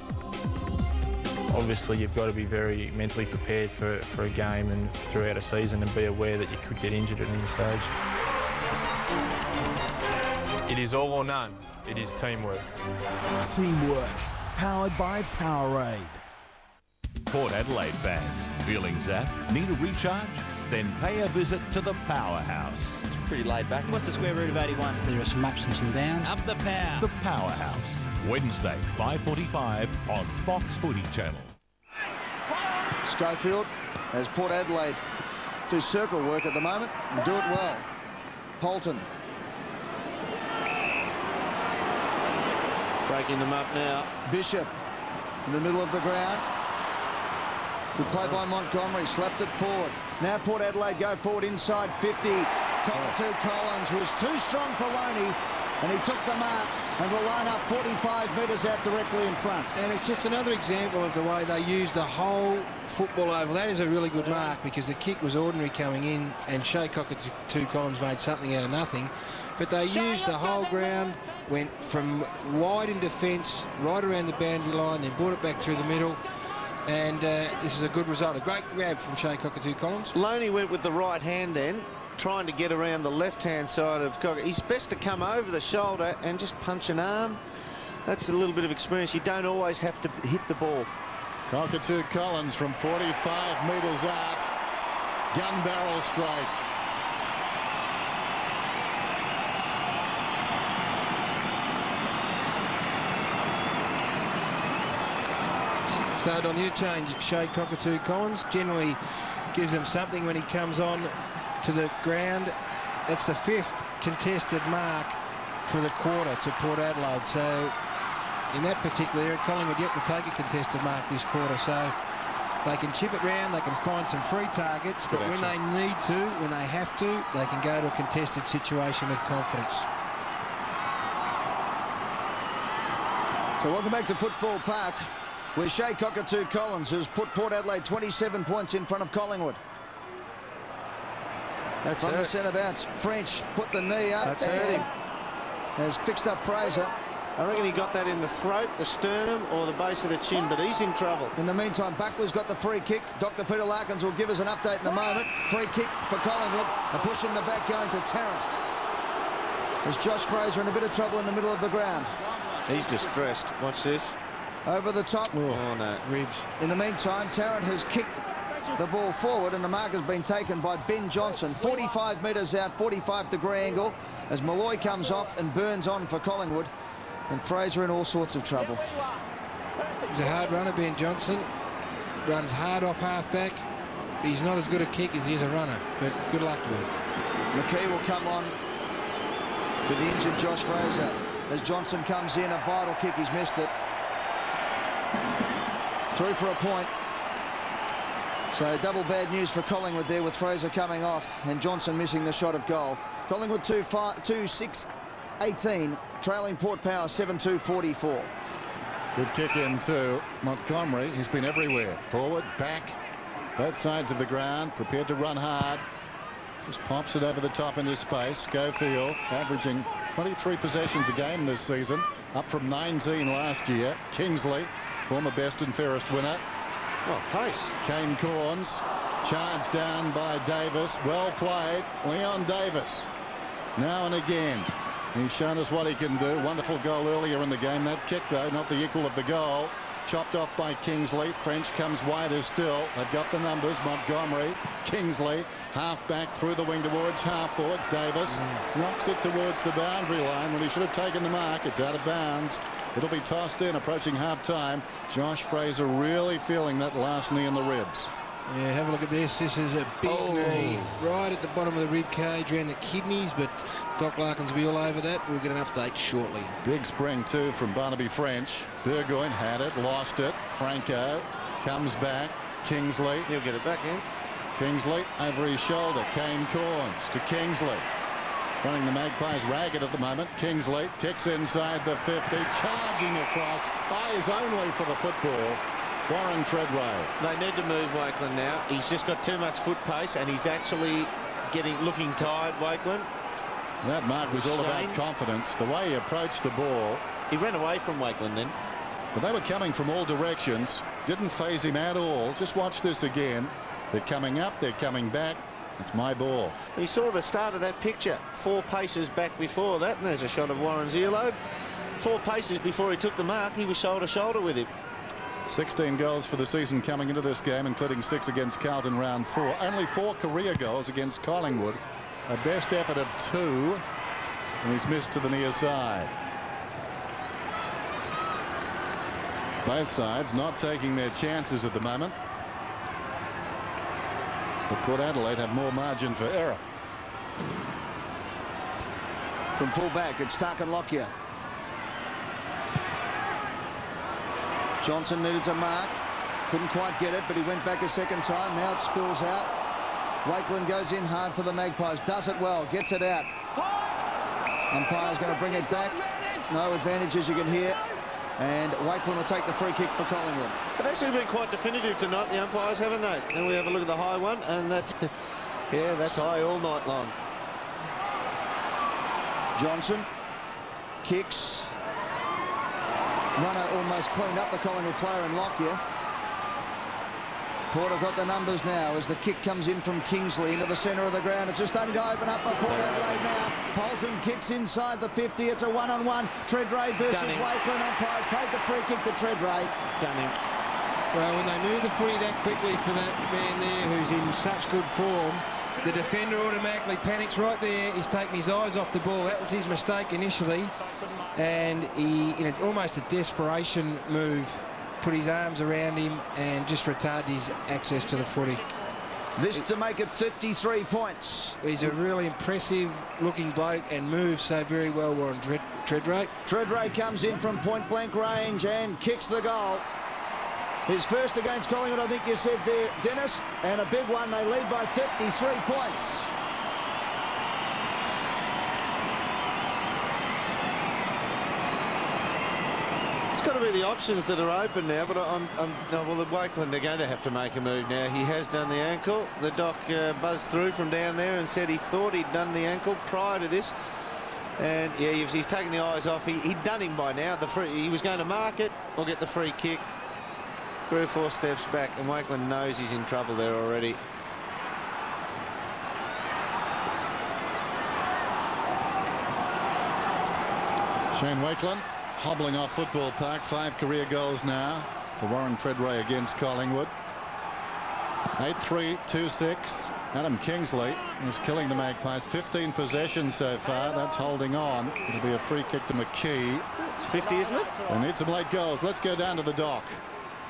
Obviously, you've got to be very mentally prepared for a game and throughout a season and be aware that you could get injured at any stage. It is all or none. It is teamwork. Teamwork, powered by Powerade. Port Adelaide fans, feeling zapped? Need a recharge? Then pay a visit to the Powerhouse. It's pretty laid back. What's the square root of 81? There are some ups and some downs. Up the power. The Powerhouse, Wednesday, 5:45 on Fox Footy Channel. Schofield has Port Adelaide do circle work at the moment and do it well. Polton. Breaking them up now. Bishop in the middle of the ground. Good play by Montgomery, slapped it forward. Now Port Adelaide go forward inside 50. Cockatoo Collins was too strong for Loney, and he took the mark and will line up 45 metres out directly in front. And it's just another example of the way they use the whole football oval. That is a really good mark because the kick was ordinary coming in and Shea Cockatoo Collins made something out of nothing. But they used the whole ground, went from wide in defence, right around the boundary line, then brought it back through the middle. And this is a good result. A great grab from Shea Cockatoo Collins. Loney went with the right hand then, trying to get around the left-hand side of Cockatoo. He's best to come over the shoulder and just punch an arm. That's a little bit of experience. You don't always have to hit the ball. Cockatoo Collins from 45 metres out. Gun barrel straight. Started on interchange, Shea Cockatoo Collins. Generally gives them something when he comes on to the ground. That's the 5th contested mark for the quarter to Port Adelaide. So in that particular area, Collingwood yet to take a contested mark this quarter. So they can chip it round, they can find some free targets, but when they need to, when they have to, they can go to a contested situation with confidence. So welcome back to Football Park, where Shea Cockatoo Collins has put Port Adelaide 27 points in front of Collingwood. That's from the centre bounce. French put the knee up. That's hurt him. Has fixed up Fraser. I reckon he got that in the throat, the sternum, or the base of the chin, but he's in trouble. In the meantime, Buckley's got the free kick. Dr. Peter Larkins will give us an update in a moment. Free kick for Collingwood. A push in the back going to Tarrant. There's Josh Fraser in a bit of trouble in the middle of the ground. He's distressed. Watch this. Over the top. Oh, no. Ribs. In the meantime, Tarrant has kicked the ball forward and the mark has been taken by Ben Johnson. 45 metres out, 45-degree angle as Malloy comes off and burns on for Collingwood. And Fraser in all sorts of trouble. He's a hard runner, Ben Johnson. Runs hard off half-back. He's not as good a kick as he is a runner, but good luck to him. McKee will come on for the injured Josh Fraser. As Johnson comes in, a vital kick, he's missed it. Through for a point. So double bad news for Collingwood there with Fraser coming off and Johnson missing the shot at goal. Collingwood 2-6-18, trailing Port Power 7-2-44. Good kick in to Montgomery. He's been everywhere. Forward, back, both sides of the ground, prepared to run hard. Just pops it over the top into space. Schofield averaging 23 possessions a game this season, up from 19 last year. Kingsley, former best and fairest winner. Well, pace. Kane Corns, charged down by Davis. Well played, Leon Davis. Now and again, he's shown us what he can do. Wonderful goal earlier in the game. That kick, though, not the equal of the goal. chopped off by Kingsley. French comes wider still. They've got the numbers. Montgomery, Kingsley, half back through the wing towards half forward. Davis knocks it towards the boundary line when he should have taken the mark. It's out of bounds. It'll be tossed in approaching half time. Josh Fraser really feeling that last knee in the ribs. Yeah, have a look at this. This is a big knee right at the bottom of the rib cage around the kidneys, but Doc Larkins will be all over that. We'll get an update shortly. Big spring too from Barnaby French. Burgoyne had it, lost it. Franco comes back. Kingsley. He'll get it back in. Kingsley over his shoulder. Kane Corns to Kingsley. Running the Magpies ragged at the moment. Kingsley kicks inside the 50, charging across. Eyes only for the football. Warren Treadway. They need to move Wakeland now. He's just got too much foot pace and he's actually looking tired, Wakeland. That mark was all about confidence. The way he approached the ball. He ran away from Wakeland then. But they were coming from all directions. Didn't phase him at all. Just watch this again. They're coming up. They're coming back. It's my ball. He saw the start of that picture. 4 paces back before that. And there's a shot of Warren's earlobe. 4 paces before he took the mark. He was shoulder to shoulder with him. 16 goals for the season coming into this game, including 6 against Carlton round 4. Only 4 career goals against Collingwood. A best effort of 2. And he's missed to the near side. Both sides not taking their chances at the moment. But Port Adelaide have more margin for error. From full back, it's Tarkin Lockyer. Johnson needed to mark. Couldn't quite get it, but he went back a second time. Now it spills out. Wakeland goes in hard for the Magpies. Does it well. Gets it out. Umpire's going to bring it back. No advantage, as you can hear. And Wakeland will take the free kick for Collingwood. They've actually been quite definitive tonight, the umpires, haven't they? And we have a look at the high one, and that's, yeah, that's high all night long. Johnson kicks. Runner almost cleaned up the Collingwood player in Lockyer. Port have got the numbers now as the kick comes in from Kingsley into the centre of the ground. It's just starting to open up for Port Adelaide now. Bolton kicks inside the 50. It's a one-on-one. Treadray versus Wakeland. Umpires paid the free kick to Treadray. Done him. Well, when they move the footy that quickly for that man there who's in such good form, the defender automatically panics right there. He's taken his eyes off the ball. That was his mistake initially. And he, in almost a desperation move, put his arms around him and just retarded his access to the footy. This to make it 33 points. He's a really impressive looking bloke and moves so very well, Warren Treadray. Treadray comes in from point blank range and kicks the goal. His first against Collingwood, I think you said there, Dennis, and a big one. They lead by 33 points. It's got to be the options that are open now, but well, the Wakeland, they're going to have to make a move now. He has done the ankle. The doc buzzed through from down there and said he thought he'd done the ankle prior to this. And yeah, he's taken the eyes off. He'd done him by now. He was going to mark it or get the free kick. 3 or 4 steps back, and Wakeland knows he's in trouble there already. Shane Wakeland hobbling off Football Park. 5 career goals now for Warren Treadway against Collingwood. 8-3, 2-6. Adam Kingsley is killing the Magpies. 15 possessions so far. That's holding on. It'll be a free kick to McKee. It's 50, isn't it? They need some late goals. Let's go down to the dock.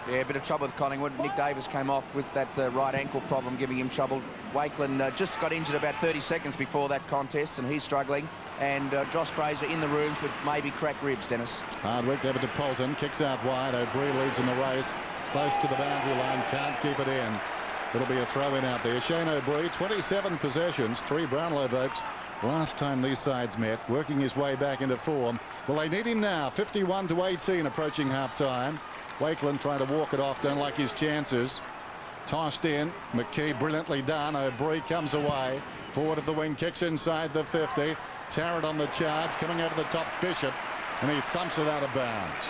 Yeah, a bit of trouble with Collingwood. Nick Davis came off with that right ankle problem, giving him trouble. Wakeland just got injured about 30 seconds before that contest, and he's struggling. And Josh Fraser in the rooms with maybe cracked ribs, Dennis. Hardwick over to Polton. Kicks out wide. O'Brien leads in the race. Close to the boundary line. Can't keep it in. It'll be a throw-in out there. Shane O'Brien, 27 possessions, 3 Brownlow votes. Last time these sides met, working his way back into form. Well, they need him now. 51-18 approaching half-time. Wakeland trying to walk it off, don't like his chances. Tossed in, McKee brilliantly done. O'Brien comes away. Forward of the wing, kicks inside the 50. Tarrant on the charge, coming over the top, Bishop, and he thumps it out of bounds.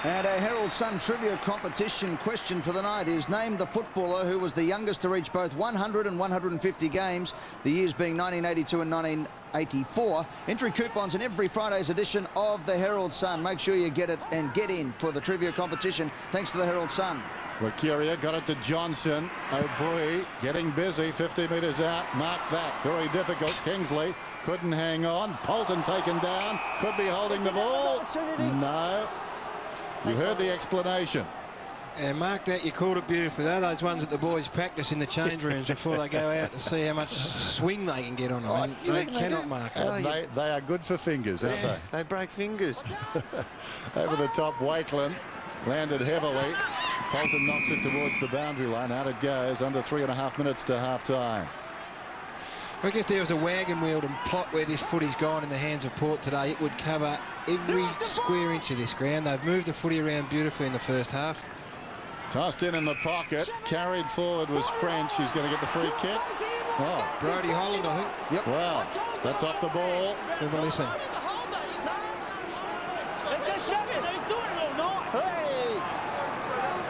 And our Herald Sun trivia competition question for the night is: name the footballer who was the youngest to reach both 100 and 150 games, the years being 1982 and 1984. Entry coupons in every Friday's edition of the Herald Sun. Make sure you get it and get in for the trivia competition thanks to the Herald Sun. Lucuria got it to Johnson. O'Brien getting busy, 50 metres out. Mark that. Very difficult. Kingsley couldn't hang on. Polton taken down. Could be holding the ball. No. You heard the explanation. And mark that, you called it beautifully. They're those ones that the boys practice in the change rooms before they go out to see how much swing they can get on them. And they cannot mark it. They are good for fingers, aren't they? They break fingers. Over the top, Wakeland landed heavily. Polton knocks it towards the boundary line. Out it goes, under 3.5 minutes to half-time. I reckon if there was a wagon wheel and plot where this footy's gone in the hands of Port today, it would cover every square inch of this ground. They've moved the footy around beautifully in the first half. Tossed in the pocket, carried forward was French. He's going to get the free kick. Oh, Brody Holland, I think. Yep. Well, that's off the ball. Have a listen. Just shove it. They're doing it all night. Hey!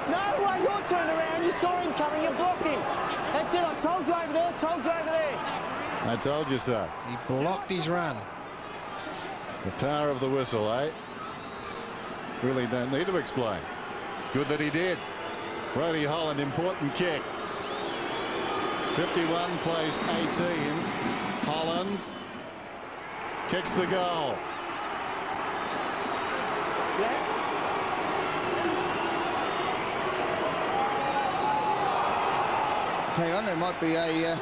No way, you're turned around. You saw him coming. You blocked him. That's it. I told you over there. Told you over there. I told you so. He blocked his run. The power of the whistle, eh? Really don't need to explain. Good that he did. Brody Holland, important kick. 51 plays 18. Holland kicks the goal. Hang on, there might be a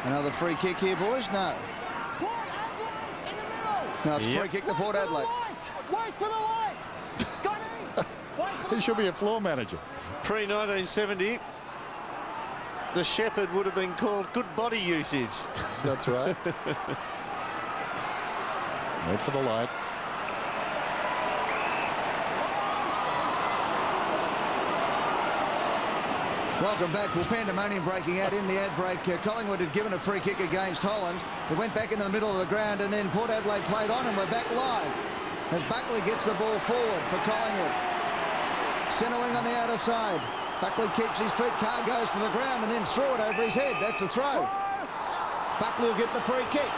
another free kick here, boys. No. No, it's free kick to Port Adelaide. Wait for the light. Scotty. He should be a floor manager. Pre-1970, the Shepherd would have been called good body usage. That's right. Wait for the light. Welcome back. Well, pandemonium breaking out in the ad break. Collingwood had given a free kick against Holland. It went back into the middle of the ground, and then Port Adelaide played on, and we're back live as Buckley gets the ball forward for Collingwood. Centre wing on the outer side. Buckley keeps his feet. Carr goes to the ground and then threw it over his head. That's a throw. Buckley will get the free kick.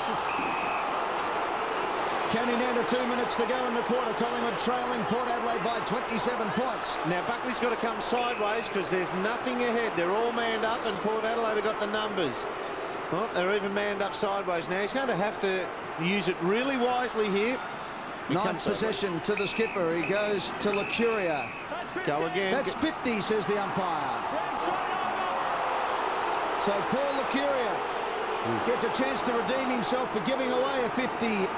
Counting down to 2 minutes to go in the quarter. Collingwood trailing Port Adelaide by 27 points. Now, Buckley's got to come sideways because there's nothing ahead. They're all manned up, and Port Adelaide have got the numbers. Well, they're even manned up sideways now. He's going to have to use it really wisely here. Ninth possession to the skipper. He goes to Lucuria. Go again. That's 50, says the umpire. So Paul Lucuria gets a chance to redeem himself for giving away a 50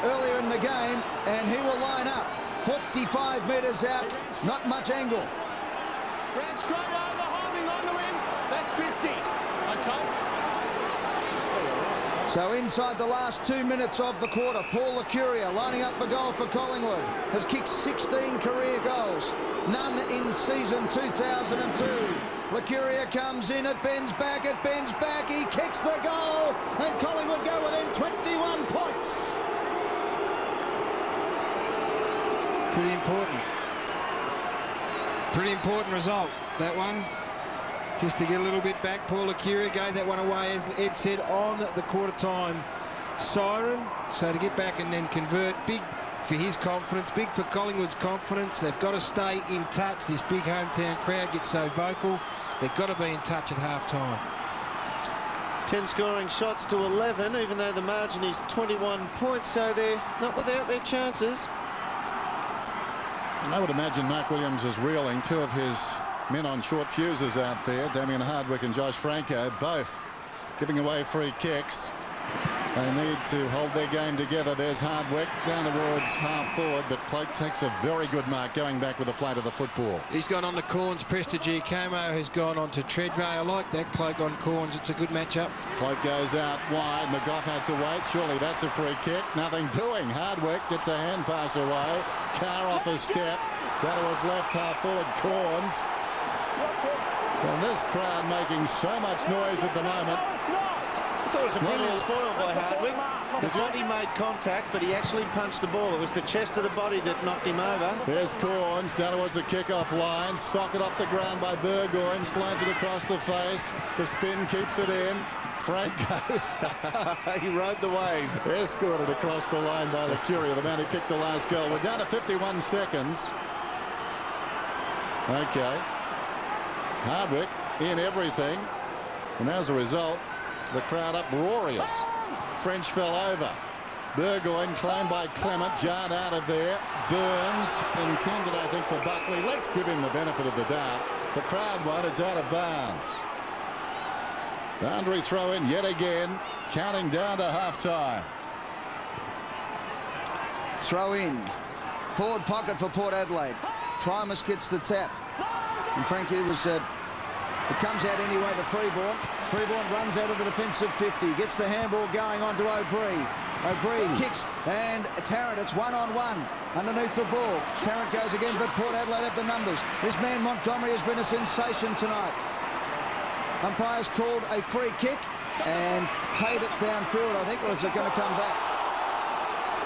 earlier in the game, and he will line up 45 metres out. Not much angle. Ran straight over, holding on to him. That's 50. Okay. So inside the last 2 minutes of the quarter, Paul Lucuria lining up for goal for Collingwood. Has kicked 16 career goals, none in season 2002. Lucuria comes in, it bends back, he kicks the goal, and Collingwood go within 21 points. Pretty important. Pretty important result, that one. Just to get a little bit back, Paul Lucuria gave that one away, as Ed said, on the quarter-time siren. So to get back and then convert, big for his confidence, big for Collingwood's confidence. They've got to stay in touch. This big hometown crowd gets so vocal. They've got to be in touch at half-time. 10 scoring shots to 11, even though the margin is 21 points, so they're not without their chances. I would imagine Mark Williams is reeling. Two of his men on short fuses out there, Damien Hardwick and Josh Franco, both giving away free kicks. They need to hold their game together. There's Hardwick down towards half forward, but Cloak takes a very good mark going back with the flight of the football. He's gone on to Corns. Prestige Como has gone on to Treadray. I like that. Cloak on Corns. It's a good matchup. Cloak goes out wide. McGough had to wait. Surely that's a free kick. Nothing doing. Hardwick gets a hand pass away. Carr off a step. Down towards left half forward. Corns. And this crowd making so much noise at the moment. I thought it was a brilliant spoil by Hardwick. The body made contact, but he actually punched the ball. It was the chest of the body that knocked him over. There's Corns down towards the kick-off line. Socket off the ground by Burgoyne. Slides it across the face. The spin keeps it in. Franco. He rode the wave. Escorted across the line by the Curie, the man who kicked the last goal. We're down to 51 seconds. Okay. Hardwick in everything. And as a result, the crowd uproarious. French fell over. Burgoyne claimed by Clement. Jarred out of there. Burns intended, I think, for Buckley. Let's give him the benefit of the doubt. The crowd won't. It's out of bounds. Boundary throw in yet again. Counting down to half-time. Throw in. Forward pocket for Port Adelaide. Primus gets the tap. And Frankie was... it comes out anyway to Freeborn. Freeborn runs out of the defensive 50. Gets the handball going on to O'Brien. O'Brien kicks and Tarrant. It's one-on-one underneath the ball. Tarrant goes again, but Port Adelaide have the numbers. This man Montgomery has been a sensation tonight. Umpire's called a free kick and paid it downfield, I think, or is it going to come back?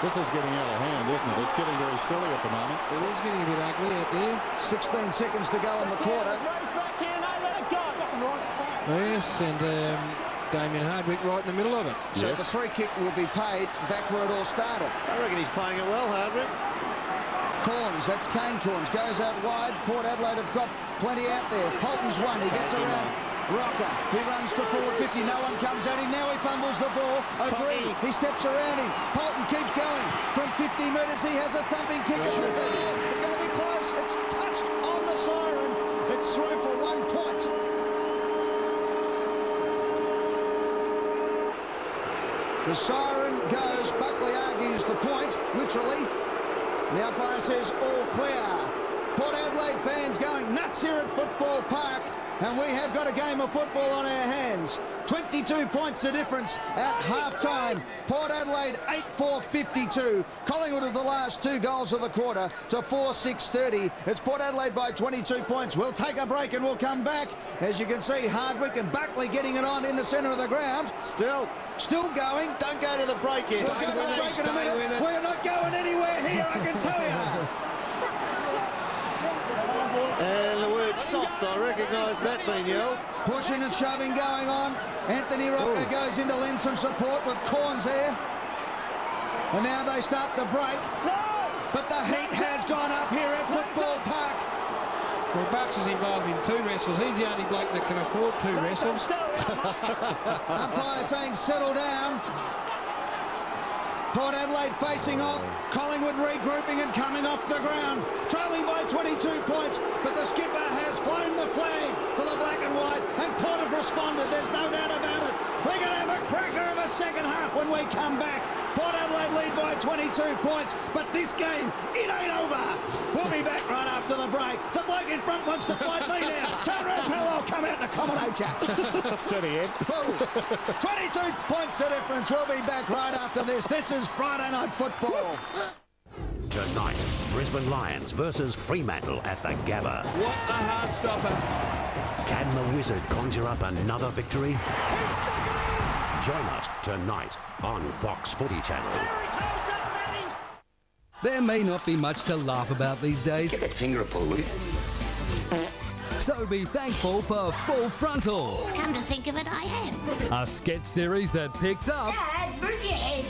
This is getting out of hand, isn't it? It's getting very silly at the moment. It is getting a bit ugly out there. 16 seconds to go in the quarter. Yes, and Damien Hardwick right in the middle of it. So the free kick will be paid back where it all started. I reckon he's playing it well, Hardwick. Corns, that's Kane Corns, goes out wide. Port Adelaide have got plenty out there. Polton's one, he gets around Rocker. He runs to forward 50, no one comes at him. Now he fumbles the ball. O'Brien, he steps around him. Polton keeps going. From 50 metres, he has a thumping kick at the goal. It's going to be close. It's touched on the siren. It's through for 1 point. The siren goes. Buckley argues the point, literally. The umpire says all clear. Port Adelaide fans going nuts here at Football Park, and we have got a game of football on our hands. 22 points the difference at half-time. Port Adelaide 8-4-52. Collingwood are the last 2 goals of the quarter to 4-6-30. It's Port Adelaide by 22 points. We'll take a break and we'll come back. As you can see, Hardwick and Buckley getting it on in the centre of the ground. Still going. Don't go to the break yet. We'll go to the break in a minute. We're not going anywhere here, I can tell you. And the word soft, I recognise that being yelled. Pushing and shoving going on. Anthony Rocker goes in to lend some support with Corns there. And now they start to break. But the heat has gone up here at Football Park. Well, Bucks is involved in 2 wrestles. He's the only bloke that can afford 2 wrestles. Umpire saying settle down. Port Adelaide facing off. Collingwood regrouping and coming off the ground. Trailing by 22 points, but the skipper has flown the flag for the black and white, and Port have responded. There's no doubt about it. We're going to have a cracker of a second half when we come back. Port Adelaide lead by 22 points, but this game, it ain't over. We'll be back right after the break. The bloke in front wants to fight me now. Turn around, pal, I'll come out and accommodate you. Steady, Ed. 22 points the difference. We'll be back right after this. This is Friday Night Football. Tonight, Brisbane Lions versus Fremantle at the Gabba. What a hard stopper. Can the Wizard conjure up another victory? Join us tonight on Fox Footy Channel. There may not be much to laugh about these days. Get that finger up, will you? So be thankful for Full Frontal. Come to think of it, I am. A sketch series that picks up Dad, move your head.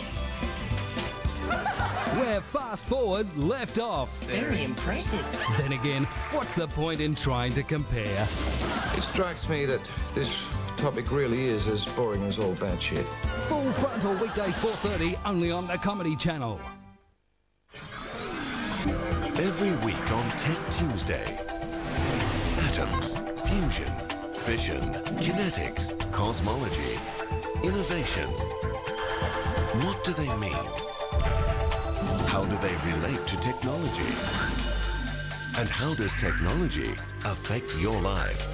where Fast Forward left off. Very impressive. Then again, what's the point in trying to compare? It strikes me that this topic really is as boring as all bad shit. Full Frontal weekdays 4:30 only on the Comedy Channel. Every week on Tech Tuesday. Atoms, fusion, fission, kinetics, cosmology, innovation. What do they mean? How do they relate to technology? And how does technology affect your life?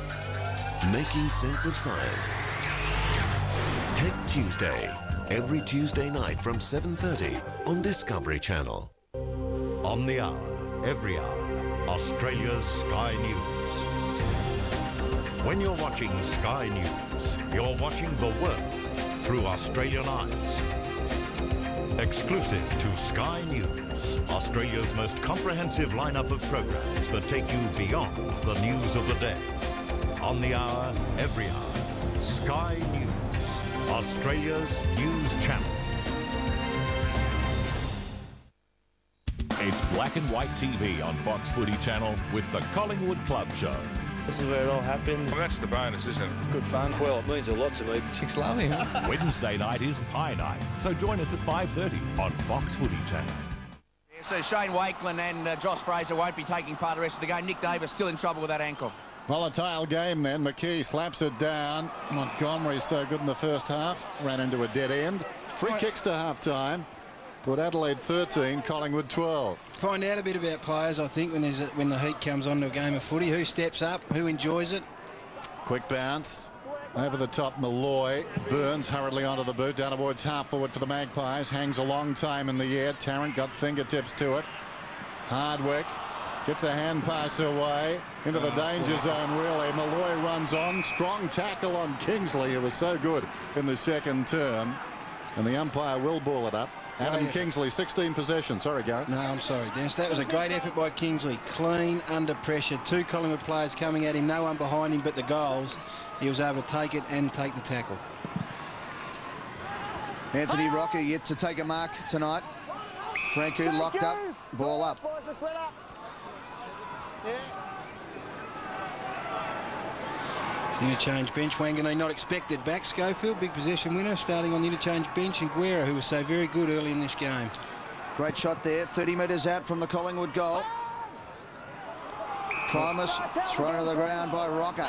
Making sense of science. Tech Tuesday, every Tuesday night from 7:30 on Discovery Channel. On the hour, every hour, Australia's Sky News. When you're watching Sky News, you're watching the world through Australian eyes. Exclusive to Sky News, Australia's most comprehensive lineup of programs that take you beyond the news of the day. On the hour, every hour. Sky News, Australia's news channel. It's black and white TV on Fox Footy Channel with the Collingwood Club Show. This is where it all happens. Well, that's the bonus, isn't it? It's good fun. Well, it means a lot to me. Chicks love him. Wednesday night is Pie Night, so join us at 5:30 on Fox Footy Channel. Yeah, so Shane Wakelin and Josh Fraser won't be taking part the rest of the game. Nick Davis still in trouble with that ankle. Volatile game then. McKee slaps it down. Montgomery so good in the first half. Ran into a dead end. Free kicks to half-time. Put Adelaide 13, Collingwood 12. Find out a bit about players, I think, when the heat comes onto a game of footy. Who steps up, who enjoys it. Quick bounce. Over the top, Malloy. Burns hurriedly onto the boot. Down towards half forward for the Magpies. Hangs a long time in the air. Tarrant got fingertips to it. Hardwick gets a hand pass away. Into the danger zone, really. Malloy runs on. Strong tackle on Kingsley, who was so good in the second term. And the umpire will ball it up. Adam Kingsley, 16 possessions. Sorry, Garrett. No, I'm sorry, Dennis. That was a great effort by Kingsley. Clean, under pressure. Two Collingwood players coming at him. No one behind him but the goals. He was able to take it and take the tackle. Anthony Rocker yet to take a mark tonight. Franco locked up. Ball up. Boys, let's let up. Yeah. Interchange bench. Wanganeen not expected back. Schofield, big possession winner, starting on the interchange bench. And Guerra, who was so very good early in this game. Great shot there. 30 metres out from the Collingwood goal. Primus thrown to the ground by Rocker.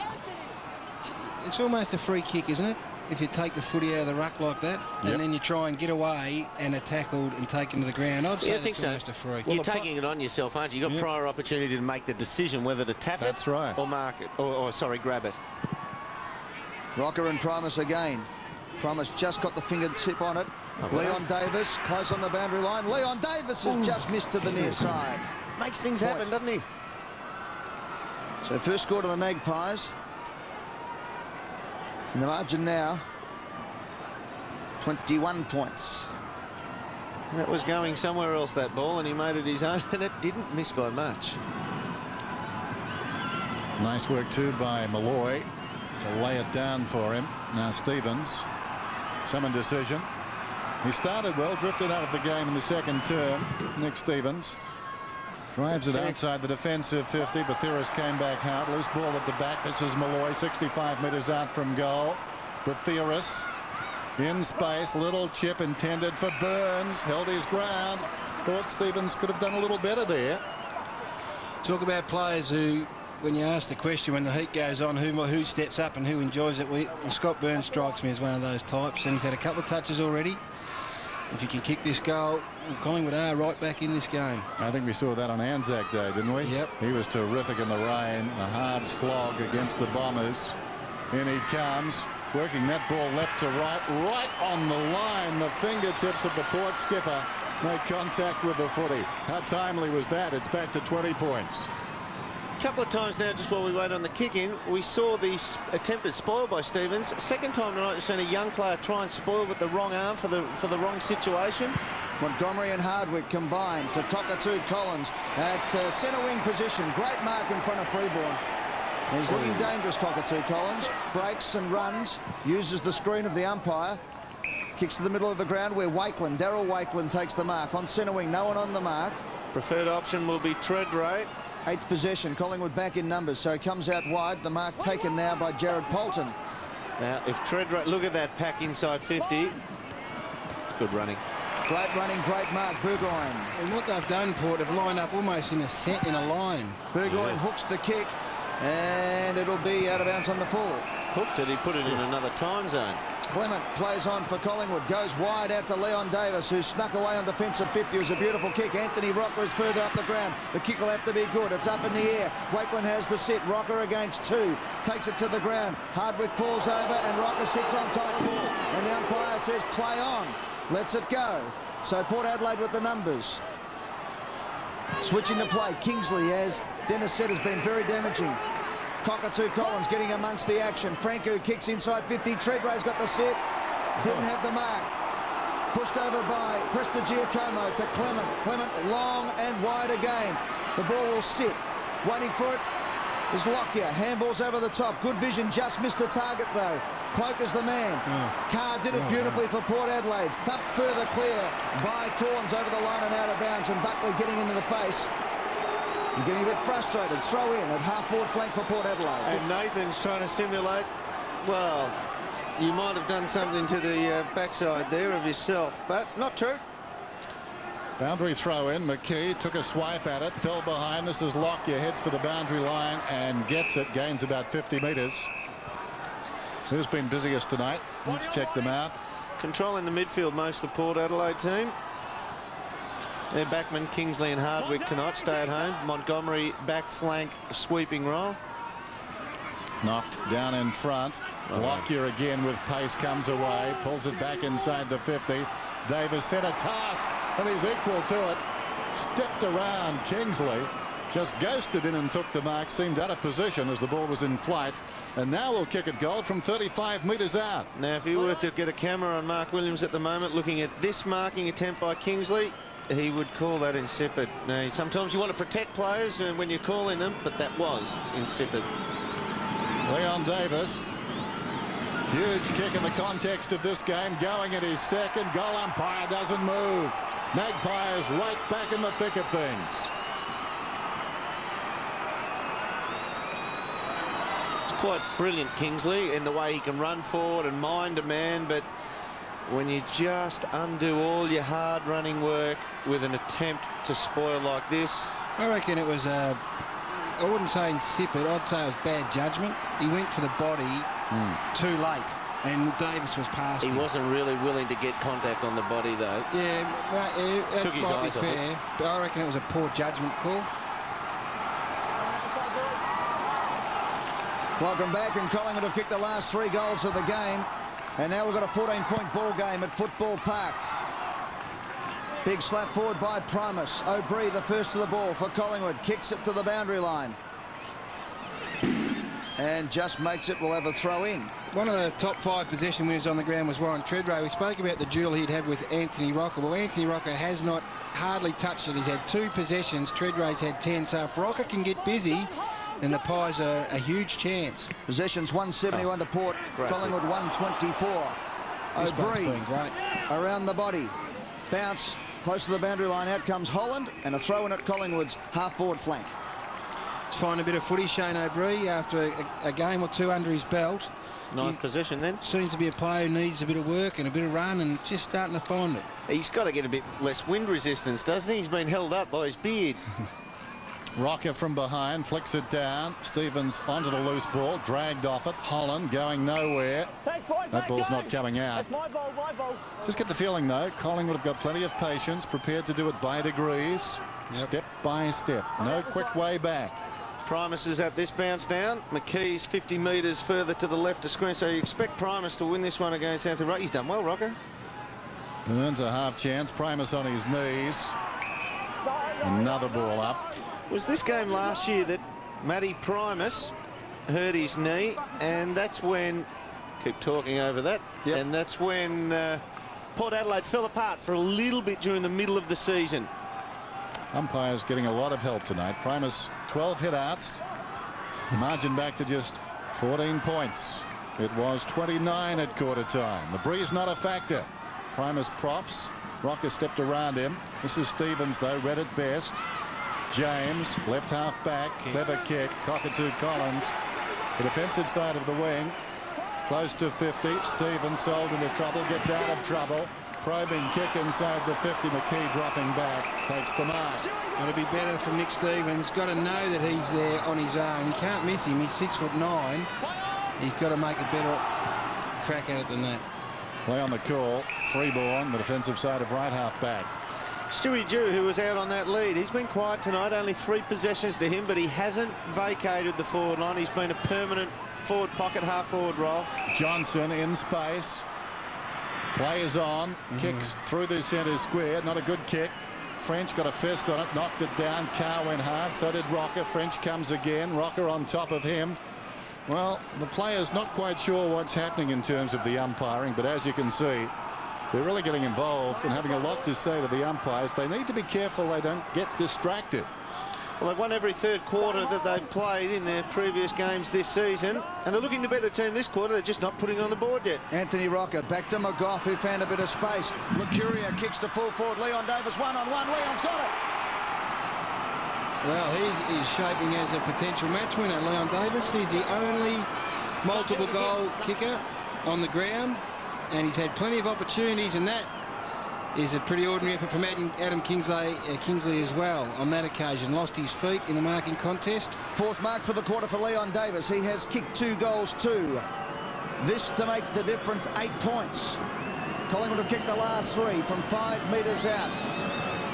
It's almost a free kick, isn't it? If you take the footy out of the ruck like that, and then you try and get away and are tackled and taken to the ground. I'd say I think so. Almost a free. You're taking it on yourself, aren't you? You've got prior opportunity to make the decision whether to tap That's it right. or mark it, or sorry, grab it. Rocker and Primus again. Primus just got the fingertip on it. Leon Davis close on the boundary line. Leon Davis has just missed to the near side. Makes things happen, doesn't he? So first score to the Magpies. And the margin now, 21 points. That was going somewhere else, that ball, and he made it his own, and it didn't miss by much. Nice work too by Malloy to lay it down for him. Now Stevens, some indecision. He started well, drifted out of the game in the second term. Nick Stevens drives it outside the defensive 50. Bathiris came back hard. Loose ball at the back. This is Malloy, 65 metres out from goal. Bathiris in space. Little chip intended for Burns. Held his ground. Thought Stevens could have done a little better there. Talk about players who, when you ask the question when the heat goes on, who steps up and who enjoys it. Well, Scott Burns strikes me as one of those types, and he's had a couple of touches already. If you can kick this goal, Collingwood are right back in this game. I think we saw that on Anzac Day, didn't we? Yep. He was terrific in the rain. A hard slog against the Bombers. In he comes, working that ball left to right, right on the line. The fingertips of the port skipper make contact with the footy. How timely was that? It's back to 20 points. A couple of times now, just while we wait on the kick-in, we saw the attempted spoil by Stevens. Second time tonight, we've seen a young player try and spoil with the wrong arm for the wrong situation. Montgomery and Hardwick combined to Cockatoo Collins at centre wing position. Great mark in front of Freeborn. He's looking dangerous, Cockatoo Collins. Breaks and runs, uses the screen of the umpire. Kicks to the middle of the ground where Darryl Wakelin takes the mark. On centre wing, no one on the mark. Preferred option will be Treadrate. 8th possession, Collingwood back in numbers, so he comes out wide. The mark taken now by Jared Polton. Now, if Treadrate, look at that pack inside 50. Good running. Great running, great mark, Burgoyne. And what they've done, Port, have lined up almost in a line. Burgoyne hooks the kick, and it'll be out of bounds on the full. Hooked it, he put it in another time zone. Clement plays on for Collingwood, goes wide out to Leon Davis, who snuck away on defensive 50. It was a beautiful kick. Anthony Rocker is further up the ground. The kick will have to be good. It's up in the air. Wakelin has the sit. Rocker against two. Takes it to the ground. Hardwick falls over and Rocker sits on tight ball. And the umpire says play on. Lets it go. So Port Adelaide with the numbers. Switching to play. Kingsley, as Dennis said, has been very damaging. Cockatoo Collins getting amongst the action. Franco kicks inside 50. Treadrate's got the set. Didn't have the mark. Pushed over by Prestigiacomo to Clement. Clement long and wide again. The ball will sit. Waiting for it is Lockyer. Handballs over the top. Good vision. Just missed the target though. Cloak is the man. Carr did it beautifully for Port Adelaide. Thumped further clear by Corns over the line and out of bounds, and Buckley getting into the face. And getting a bit frustrated. Throw in at half-forward flank for Port Adelaide. And Nathan's trying to simulate, well, you might have done something to the backside there of yourself, but not true. Boundary throw in. McKee took a swipe at it, fell behind. This is Lockyer, heads for the boundary line and gets it. Gains about 50 metres. Who's been busiest tonight? Let's check them out. Controlling the midfield, most of the Port Adelaide team. Their backmen, Kingsley and Hardwick tonight, stay at home. Montgomery back flank sweeping role. Knocked down in front. Lockyer again with pace comes away, pulls it back inside the 50. Davis set a task and he's equal to it. Stepped around Kingsley, just ghosted in and took the mark, seemed out of position as the ball was in flight, and now we'll kick it goal from 35 metres out. Now if you were to get a camera on Mark Williams at the moment looking at this marking attempt by Kingsley, he would call that insipid. Now sometimes you want to protect players when you're calling them, but that was insipid. Leon Davis, huge kick in the context of this game, going at his second. Goal umpire doesn't move. Magpies right back in the thick of things. It's quite brilliant, Kingsley, in the way he can run forward and mind a man, but when you just undo all your hard running work with an attempt to spoil like this. I reckon it was I wouldn't say insipid, I'd say it was bad judgment. He went for the body too late, and Davis was past him. He wasn't really willing to get contact on the body, though. Yeah, that Took his might be eyes off fair, it. but I reckon it was a poor judgment call. Welcome back, and Collingwood have kicked the last 3 goals of the game, and now we've got a 14-point ball game at Football Park. Big slap forward by Primus. O'Brien, the first to the ball for Collingwood, kicks it to the boundary line and just makes it. We'll have a throw in. One of the top 5 possession winners on the ground was Warren Treadray. We spoke about the duel he'd have with Anthony Rocker. Well, Anthony Rocker has not hardly touched it. He's had 2 possessions. Treadray's had 10. So if Rocker can get busy, then the Pies are a huge chance. Possessions 171 to Port. Collingwood 124. O'Brien great around the body. Bounce close to the boundary line. Out comes Holland, and a throw in at Collingwood's half-forward flank. Let's find a bit of footy, Shane O'Brien, after a game or 2 under his belt. Nice possession then. Seems to be a player who needs a bit of work and a bit of run, and just starting to find it. He's got to get a bit less wind resistance, doesn't he? He's been held up by his beard. Rocker from behind, flicks it down. Stevens onto the loose ball, dragged off it. Holland going nowhere. Thanks, boys, that ball's not coming out. That's my ball, my ball. Just get the feeling, though, Collingwood have got plenty of patience, prepared to do it by degrees, step by step. No quick way back. Primus is at this bounce down. McKee's 50 metres further to the left of screen, so you expect Primus to win this one against Anthony Rocker. He's done well, Rocker. Earns a half chance. Primus on his knees. Another ball up. Was this game last year that Matty Primus hurt his knee, and that's when, keep talking over that, and that's when Port Adelaide fell apart for a little bit during the middle of the season. Umpires getting a lot of help tonight. Primus 12 hit outs. Margin back to just 14 points. It was 29 at quarter time. The breeze not a factor. Primus props. Rocker stepped around him. This is Stevens, though, read it best. James, left half back, clever kick. Cockatoo Collins, the defensive side of the wing, close to 50. Stevens sold into trouble, gets out of trouble. Probing kick inside the 50. McKee dropping back, takes the mark. It'll be better from Nick Stevens. Got to know that he's there on his own. You can't miss him. He's 6'9". He's got to make a better crack at it than that. Play on the call. Freeborn, the defensive side of right half back. Stewie Dew, who was out on that lead, he's been quiet tonight, only 3 possessions to him, but he hasn't vacated the forward line. He's been a permanent forward pocket, half-forward role. Johnson in space. Play is on. Kicks through the centre square. Not a good kick. French got a fist on it, knocked it down. Carr went hard, so did Rocker. French comes again. Rocker on top of him. Well, the players not quite sure what's happening in terms of the umpiring, but as you can see, they're really getting involved and having a lot to say to the umpires. They need to be careful they don't get distracted. Well, they've won every third quarter that they've played in their previous games this season, and they're looking to beat the team this quarter. They're just not putting it on the board yet. Anthony Rocker back to McGough, who found a bit of space. Lucuria kicks to full forward. Leon Davis one-on-one. Leon's got it. Well, he's shaping as a potential match winner, Leon Davis. He's the only multiple goal kicker on the ground, and he's had plenty of opportunities, and that is a pretty ordinary effort from Adam Kingsley as well on that occasion. Lost his feet in the marking contest. Fourth mark for the quarter for Leon Davis. He has kicked 2 goals too. This to make the difference 8 points. Collingwood have kicked the last 3 from 5 metres out.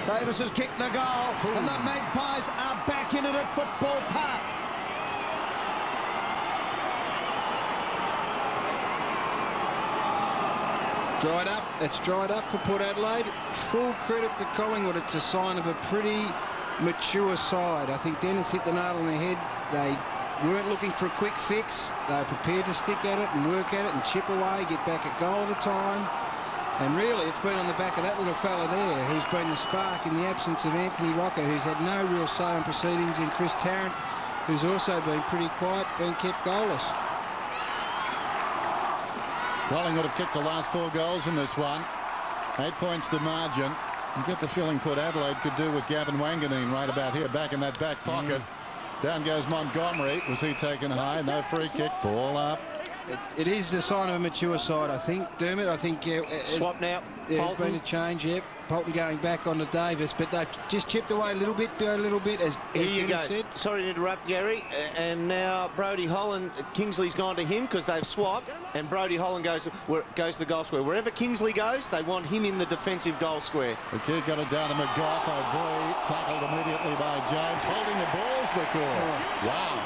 Davis has kicked the goal, and the Magpies are back in it at Football Park. Dried up. It's dried up for Port Adelaide. Full credit to Collingwood. It's a sign of a pretty mature side. I think Dennis hit the nail on the head. They weren't looking for a quick fix. They were prepared to stick at it and work at it and chip away, get back a goal at a time. And really, it's been on the back of that little fella there who's been the spark in the absence of Anthony Rocker, who's had no real say on proceedings, and Chris Tarrant, who's also been pretty quiet, been kept goalless. Collingwood have kicked the last 4 goals in this one. 8 points the margin. You get the feeling Port Adelaide could do with Gavin Wanganeen right about here, back in that back pocket. Down goes Montgomery. Was he taken high? No free kick. Ball up. It is the sign of a mature side, I think, Dermot. I think swap now. There's been a change, yep. Polton going back on to Davis, but they've just chipped away a little bit, as Dennis said. Sorry to interrupt, Gary. And now Brodie Holland, Kingsley's gone to him because they've swapped, and Brodie Holland goes to the goal square. Wherever Kingsley goes, they want him in the defensive goal square. The kid got it down to McGough. O'Brien tackled immediately by James. Holding the ball's the call. Wow.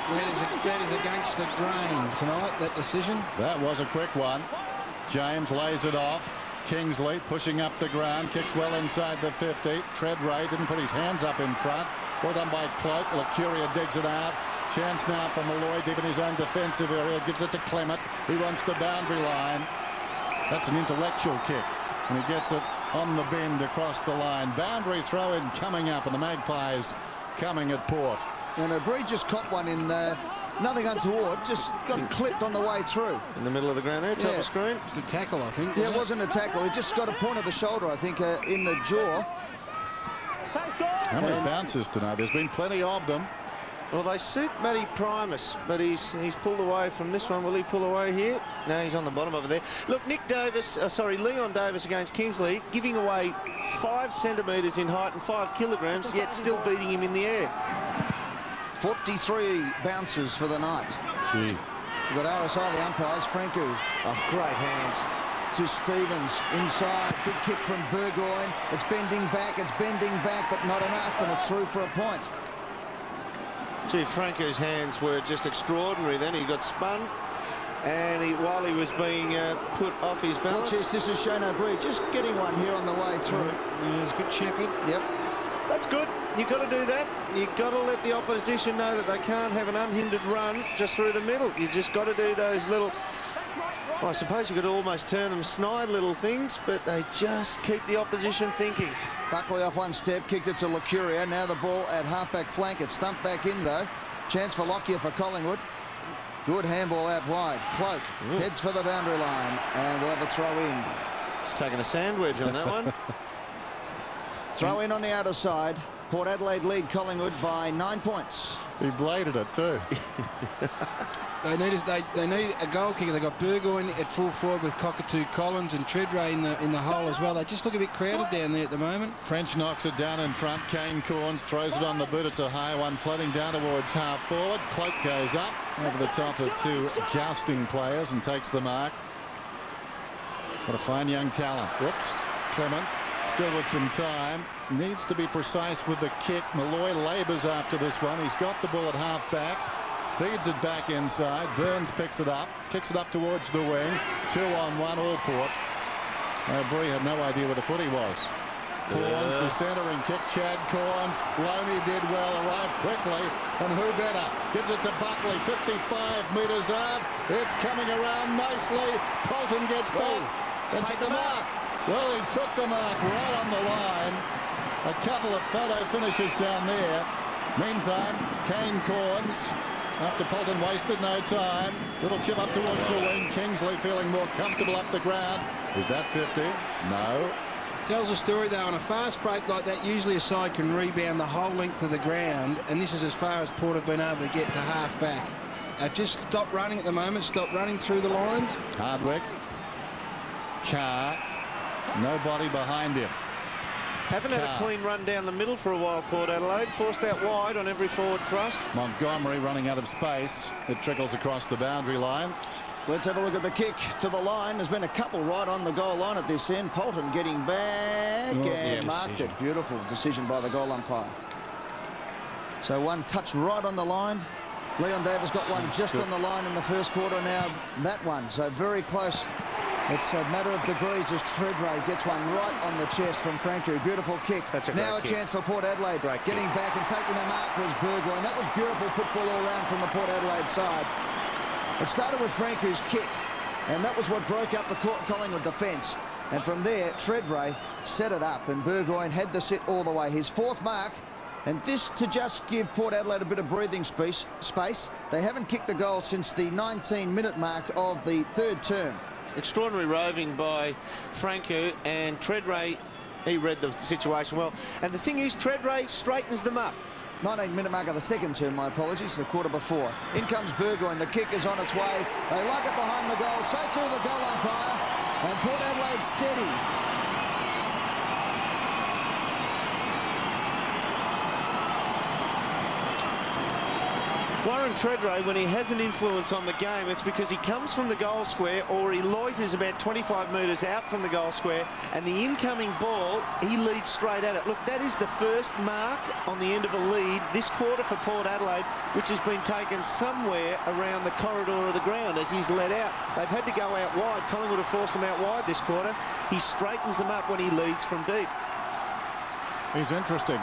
That is against the grain tonight, that decision. That was a quick one. James lays it off. Kingsley pushing up the ground, kicks well inside the 50. Treadray didn't put his hands up in front. Well done by Cloak. Lucuria digs it out. Chance now for Malloy deep in his own defensive area. Gives it to Clement. He wants the boundary line. That's an intellectual kick. And he gets it on the bend across the line. Boundary throw-in coming up, and the Magpies coming at Port. And O'Brien just caught one in nothing untoward, just got clipped on the way through. In the middle of the ground there, top of screen. It's a tackle, I think. Yeah, it wasn't a tackle. It just got a point of the shoulder, I think, in the jaw. How many bounces tonight? There's been plenty of them. Well, they suit Matty Primus, but he's pulled away from this one. Will he pull away here? No, he's on the bottom over there. Look, Leon Davis against Kingsley, giving away 5 centimetres in height and 5 kilograms, yet still beating him in the air. 43 bounces for the night. Gee. We've got RSI, the umpires. Franco. Oh, great hands. To Stevens. Inside. Big kick from Burgoyne. It's bending back, but not enough, and it's through for a point. Gee, Franco's hands were just extraordinary then. He got spun, and while he was being put off his balance. Watch this is Shane O'Brien just getting one here on the way through. Yeah, it's good shepherd. Yep. That's good. You've got to do that. You've got to let the opposition know that they can't have an unhindered run just through the middle. You just got to do those little, well, I suppose you could almost turn them snide little things, but they just keep the opposition thinking. Buckley off one step, kicked it to Lucuria. Now the ball at halfback flank. It's thumped back in, though. Chance for Lockyer for Collingwood. Good handball out wide. Cloak heads for the boundary line, and we'll have a throw in. He's taking a sandwich on that one. Throw in on the outer side. Port Adelaide lead Collingwood by 9 points. He bladed it too. They need a goal kicker. They got Burgoyne at full forward with Cockatoo Collins and Treadray in the hole as well. They just look a bit crowded down there at the moment. French knocks it down in front. Kane Corns throws it on the boot. It's a high one floating down towards half forward. Cloak goes up over the top of 2 jousting players and takes the mark. What a fine young talent. Whoops. Clement still with some time. Needs to be precise with the kick. Malloy labours after this one. He's got the ball at half back. Feeds it back inside. Burns picks it up. Kicks it up towards the wing. 2-on-1 all Port. O'Brien had no idea where the footy was. Corns, the centering kick. Chad Corns. Loney did well, arrived quickly. And who better? Gives it to Buckley. 55 metres out. It's coming around nicely. Polton gets back and took the mark. Well, he took the mark right on the line. A couple of photo finishes down there. Meantime, Kane Corns, after Polton wasted no time. Little chip up towards the wing. Kingsley feeling more comfortable up the ground. Is that 50? No. Tells a story, though, on a fast break like that, usually a side can rebound the whole length of the ground, and this is as far as Port have been able to get to half back. They've just stopped running at the moment, stopped running through the lines. Hardwick. Carr. Nobody behind him. Haven't had a clean run down the middle for a while, Port Adelaide. Forced out wide on every forward thrust. Montgomery running out of space. It trickles across the boundary line. Let's have a look at the kick to the line. There's been a couple right on the goal line at this end. Polton getting back and marked it. Beautiful decision by the goal umpire. So one touch right on the line. Leon Davis got one just on the line in the first quarter. Now that one. So very close. It's a matter of degrees as Treadray gets one right on the chest from Franco. Beautiful kick. Now a chance for Port Adelaide. Getting back and taking the mark was Burgoyne. That was beautiful football all round from the Port Adelaide side. It started with Franco's kick, and that was what broke up the Collingwood defence. And from there, Treadray set it up, and Burgoyne had to sit all the way. His fourth mark, and this to just give Port Adelaide a bit of breathing space. They haven't kicked a goal since the 19-minute mark of the third term. Extraordinary roving by Franco, and Treadray, he read the situation well. And the thing is, Treadray straightens them up. 19-minute mark of the second term, my apologies, the quarter before. In comes Burgoyne, the kick is on its way. They like it behind the goal, so too the goal umpire. And Port Adelaide steady. Warren Treadray, when he has an influence on the game, it's because he comes from the goal square or he loiters about 25 metres out from the goal square, and the incoming ball, he leads straight at it. Look, that is the first mark on the end of a lead this quarter for Port Adelaide, which has been taken somewhere around the corridor of the ground as he's let out. They've had to go out wide. Collingwood have forced them out wide this quarter. He straightens them up when he leads from deep. He's interesting.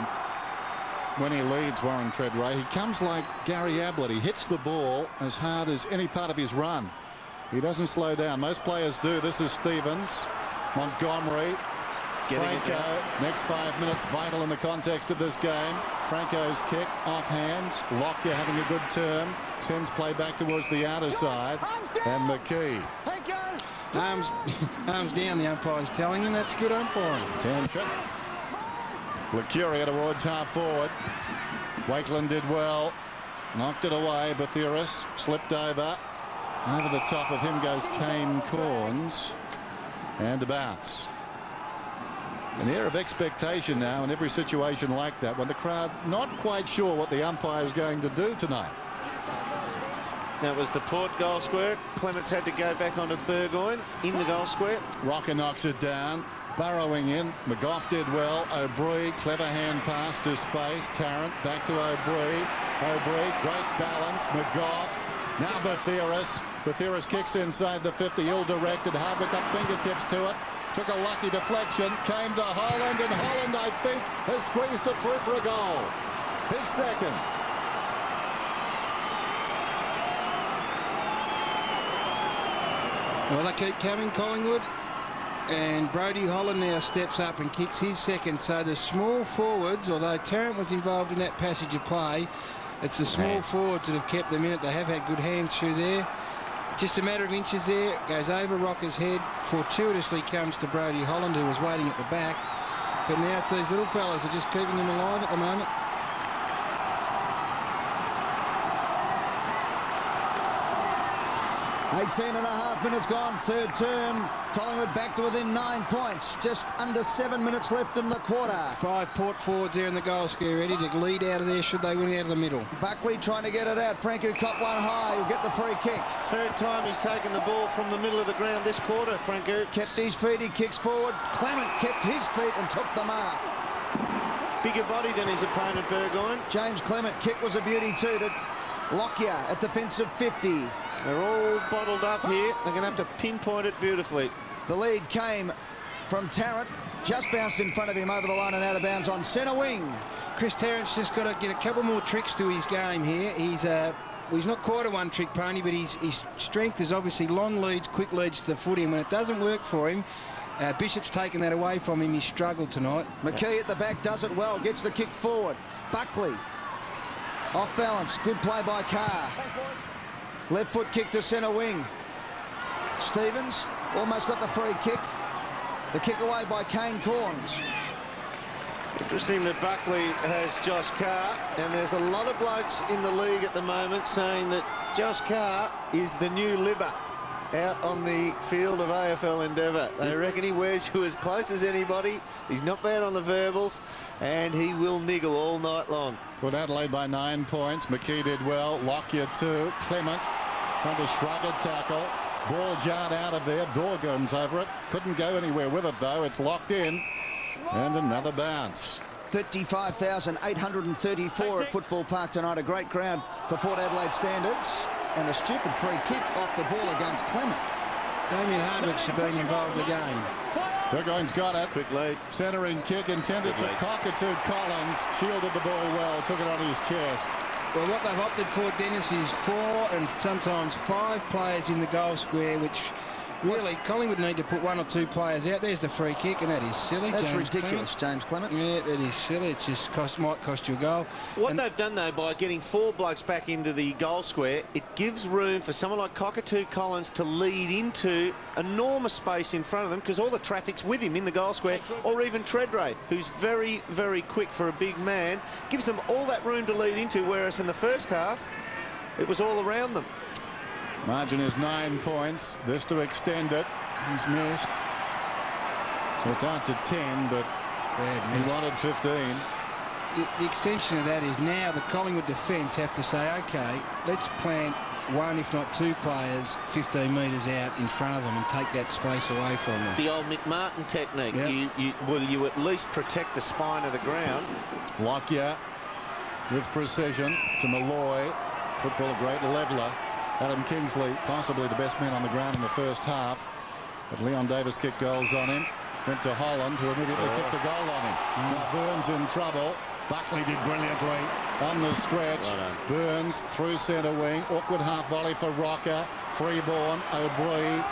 When he leads, Warren Treadray, he comes like Gary Ablett. He hits the ball as hard as any part of his run. He doesn't slow down. Most players do. This is Stevens, Montgomery, Franco. Next 5 minutes vital in the context of this game. Franco's kick off hands. Lockyer having a good turn. Sends play back towards the outer side. And McKee. Arms down, the umpire's telling him. That's good umpiring. Attention. Lucuria towards half forward. Wakeland did well. Knocked it away. Bathiris slipped over. Over the top of him goes Kane Corns. And a bounce. An air of expectation now in every situation like that, when the crowd not quite sure what the umpire is going to do tonight. That was the Port goal square. Clements had to go back onto Burgoyne in the goal square. Rocker knocks it down. Burrowing in. McGough did well. O'Brien, clever hand pass to space. Tarrant back to O'Brien. O'Brien, great balance. McGough. Now Bathiris. Bathiris kicks inside the 50. Ill-directed. Hardwick got fingertips to it. Took a lucky deflection. Came to Holland. And Holland, I think, has squeezed it through for a goal. His second. Well, they keep coming, Collingwood. And Brodie Holland now steps up and kicks his second. So the small forwards, although Tarrant was involved in that passage of play, it's the small forwards that have kept them in it. They have had good hands through there. Just a matter of inches there. Goes over Rocker's head. Fortuitously comes to Brodie Holland, who was waiting at the back. But now it's these little fellas that are just keeping him alive at the moment. 18.5 minutes gone, third term. Collingwood back to within 9 points. Just under 7 minutes left in the quarter. 5 Port forwards there in the goal square, ready to lead out of there should they win out of the middle. Buckley trying to get it out. Franco caught one high. He'll get the free kick. Third time he's taken the ball from the middle of the ground this quarter, Franco. Kept his feet, he kicks forward. Clement kept his feet and took the mark. Bigger body than his opponent, Burgoyne. James Clement, kick was a beauty too. To Lockyer at defensive 50. They're all bottled up here. They're going to have to pinpoint it beautifully. The lead came from Tarrant. Just bounced in front of him over the line and out of bounds on centre wing. Chris Tarrant's just got to get a couple more tricks to his game here. He's not quite a one-trick pony, but his strength is obviously long leads, quick leads to the footy. And when it doesn't work for him, Bishop's taken that away from him. He struggled tonight. McKee at the back does it well. Gets the kick forward. Buckley off balance. Good play by Carr. Left foot kick to centre wing. Stevens almost got the free kick. The kick away by Kane Corns. Interesting that Buckley has Josh Carr, and there's a lot of blokes in the league at the moment saying that Josh Carr is the new Libba out on the field of AFL Endeavour. They reckon he wears you as close as anybody. He's not bad on the verbals, and he will niggle all night long. Put Adelaide by 9 points. McKee did well. Lockyer 2. Clement trying to shrug a tackle. Ball jarred out of there. Dorgan's over it. Couldn't go anywhere with it, though. It's locked in. And another bounce. 35,834 at Football Park tonight. A great crowd for Port Adelaide standards. And a stupid free kick off the ball against Clement. Damien Hardwick's been involved in the game. Burgoyne's got it. Quick lead. Centering kick intended for Cockatoo. Collins shielded the ball well. Took it on his chest. Well, what they've opted for, Dennis, is 4 and sometimes 5 players in the goal square, which really Collingwood need to put 1 or 2 players out. There's the free kick, and that is silly. That's ridiculous, James Clement. Yeah, it is silly. It just might cost you a goal. What they've done, though, by getting 4 blokes back into the goal square, it gives room for someone like Cockatoo Collins to lead into enormous space in front of them, because all the traffic's with him in the goal square, or even Treadray, who's very, very quick for a big man, gives them all that room to lead into, whereas in the first half, it was all around them. Margin is 9 points. This to extend it. He's missed. So it's out to 10, but he wanted 15. The extension of that is now the Collingwood defence have to say, OK, let's plant 1, if not 2 players 15 metres out in front of them and take that space away from them. The old McMartin technique. Yep. Will you at least protect the spine of the ground? Lockyer with precision to Malloy. Football a great leveller. Adam Kingsley, possibly the best man on the ground in the first half. But Leon Davis kicked goals on him. Went to Holland, who immediately kicked a goal on him. Now Burns in trouble. Buckley did brilliantly on the stretch. Burns through centre wing. Awkward half volley for Rocker. Freeborn, O'Brien.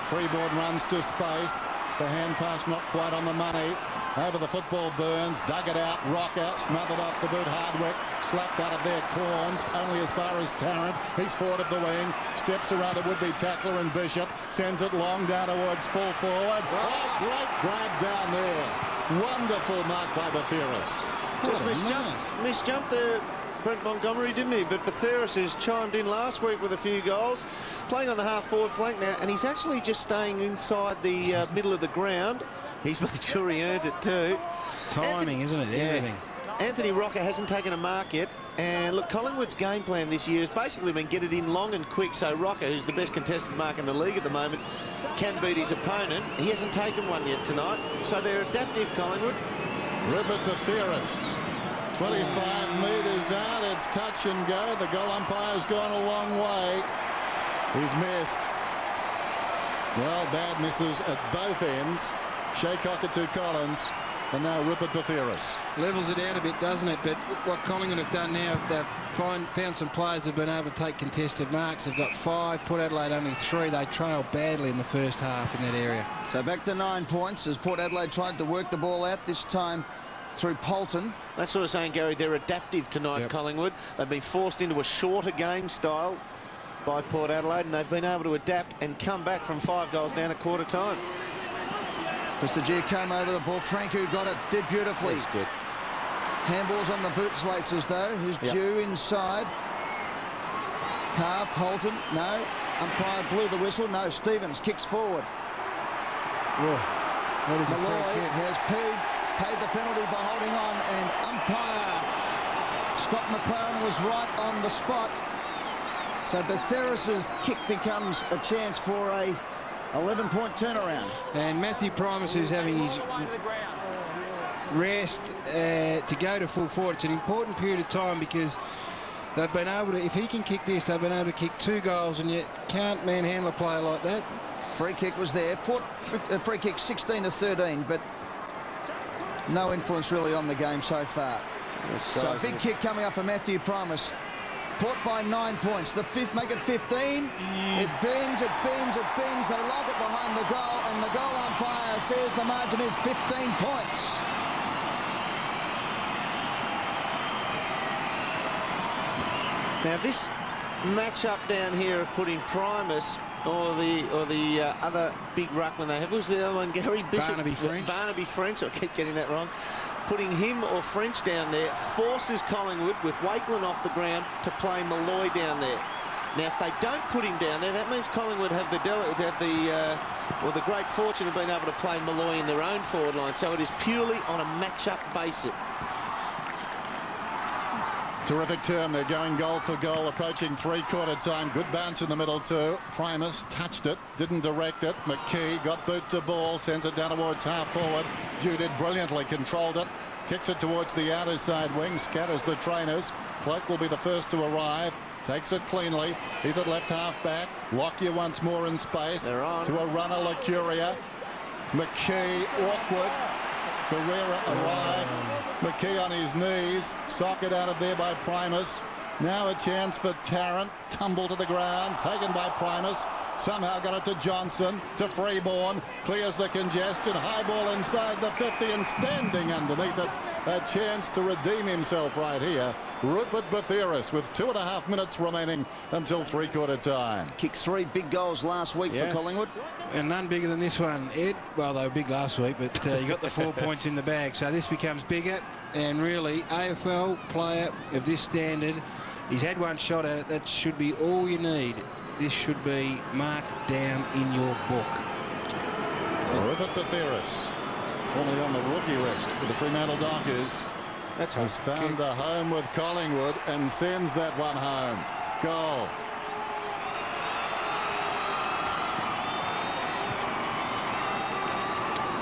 Freeborn runs to space. The hand pass not quite on the money. Over the football, Burns dug it out. Rocker smothered off the boot. Hardwick slapped out of there. Corns only as far as Tarrant. He's forward of the wing. Steps around a would-be tackler and Bishop. Sends it long down towards full forward. Oh, great grab down there. Wonderful mark by Batheris. Just misjumped there, Brent Montgomery, didn't he? But Batheris has chimed in last week with a few goals, playing on the half-forward flank now, and he's actually just staying inside the middle of the ground. He's made sure he earned it too. Timing, isn't it? Everything. Anthony Rocker hasn't taken a mark yet. And look, Collingwood's game plan this year has basically been get it in long and quick, so Rocker, who's the best contested mark in the league at the moment, can beat his opponent. He hasn't taken one yet tonight, so they're adaptive, Collingwood. Rupert Batheris, 25 metres out. It's touch and go. The goal umpire's gone a long way. He's missed. Well, bad misses at both ends. Shea Cockatoo Collins and now Rupert Batheris. Levels it out a bit, doesn't it? But what Collingwood have done now, if they've found some players that have been able to take contested marks. They've got 5, Port Adelaide only 3. They trailed badly in the first half in that area. So back to 9 points as Port Adelaide tried to work the ball out, this time through Polton. That's what I was saying, Gary. They're adaptive tonight, Collingwood. They've been forced into a shorter game style by Port Adelaide, and they've been able to adapt and come back from 5 goals down at quarter time. Mr. G came over the ball. Franco got it, did beautifully. That's good. Handballs on the boots, Laters, though. Who's due inside? Carr, Polton, no. Umpire blew the whistle, no. Stevens kicks forward. Malloy has paid the penalty by holding on, and umpire Scott McLaren was right on the spot. So Batheris's kick becomes a chance for a 11-point turnaround. And Matthew Primus, who's having his rest to go to full forward. It's an important period of time because they've been able to, if he can kick this, they've been able to kick 2 goals, and yet can't manhandle a player like that. Free kick was there. Port free kick 16-13, but no influence really on the game so far. So a big kick coming up for Matthew Primus. Port by 9 points. The fifth, make it 15. It bends, it bends, it bends. They lock it behind the goal, and the goal umpire says the margin is 15 points. Now this match-up down here of putting Primus or the other big ruckman they have. Who's the other one? Gary Bishop. Barnaby French. Barnaby French. I keep getting that wrong. Putting him or French down there forces Collingwood with Wakelin off the ground to play Malloy down there. Now, if they don't put him down there, that means Collingwood have the great fortune of being able to play Malloy in their own forward line. So it is purely on a match-up basis. Terrific term. They're going goal for goal, approaching three-quarter time. Good bounce in the middle too. Primus touched it, didn't direct it. McKee got boot to ball, sends it down towards half forward. Dew did brilliantly, controlled it, kicks it towards the outer side wing, scatters the trainers. Cloak will be the first to arrive, takes it cleanly. He's at left half back. Lockyer once more in space to a runner, Lacuria. McKee awkward. Guerrera arrived. McKee on his knees. Socket out of there by Primus. Now a chance for Tarrant. Tumble to the ground. Taken by Primus. Somehow got it to Johnson. To Freeborn. Clears the congestion. High ball inside the 50 and standing underneath it. A chance to redeem himself right here. Rupert Batheris with 2.5 minutes remaining until three-quarter time. Kicked 3 big goals last week for Collingwood. And none bigger than this one, Ed. Well, they were big last week, but you got the 4 points in the bag. So this becomes bigger. And really, AFL player of this standard, he's had one shot at it. That should be all you need. This should be marked down in your book. Rupert Batheris, formerly on the rookie list with the Fremantle Dockers, has found a home with Collingwood and sends that one home. Goal.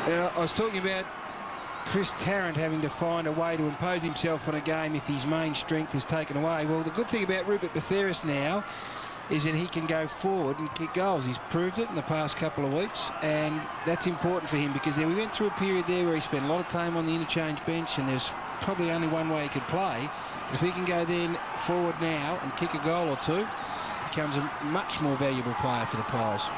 I was talking about Chris Tarrant having to find a way to impose himself on a game if his main strength is taken away. Well, the good thing about Rupert Batheris now is that he can go forward and kick goals. He's proved it in the past couple of weeks, and that's important for him because we went through a period there where he spent a lot of time on the interchange bench, and there's probably only one way he could play. But if he can go then forward now and kick a goal or two, becomes a much more valuable player for the Pies.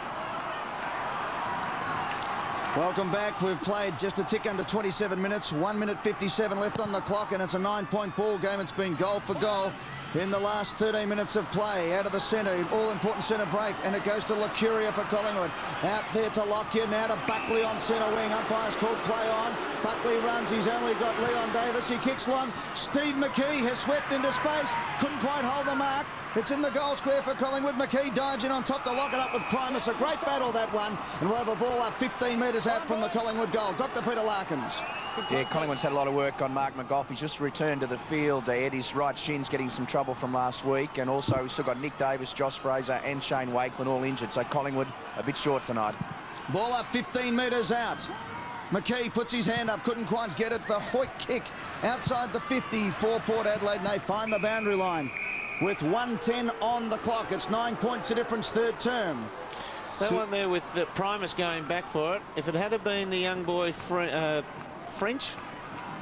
Welcome back. We've played just a tick under 27 minutes. 1 minute 57 left on the clock, and it's a 9-point ball game. It's been goal for goal in the last 13 minutes of play. Out of the centre, all-important centre break, and it goes to Lacuria for Collingwood. Out there to Lockyer, now to Buckley on centre wing. Umpire's called play on. Buckley runs. He's only got Leon Davis. He kicks long. Steve McKee has swept into space. Couldn't quite hold the mark. It's in the goal square for Collingwood. McKee dives in on top to lock it up with Primus. A great battle, that one. And we'll have a ball up 15 metres out from the Collingwood goal. Dr. Peter Larkins. Yeah, Collingwood's had a lot of work on Mark McGough. He's just returned to the field. His right shin's getting some trouble from last week. And also we've still got Nick Davis, Josh Fraser and Shane Wakelin all injured. So Collingwood a bit short tonight. Ball up 15 metres out. McKee puts his hand up, couldn't quite get it. The Hoyt kick outside the 50 for Port Adelaide, and they find the boundary line with 1:10 on the clock. It's 9 points the difference, third term. That one there with the Primus going back for it. If it had been the young boy French,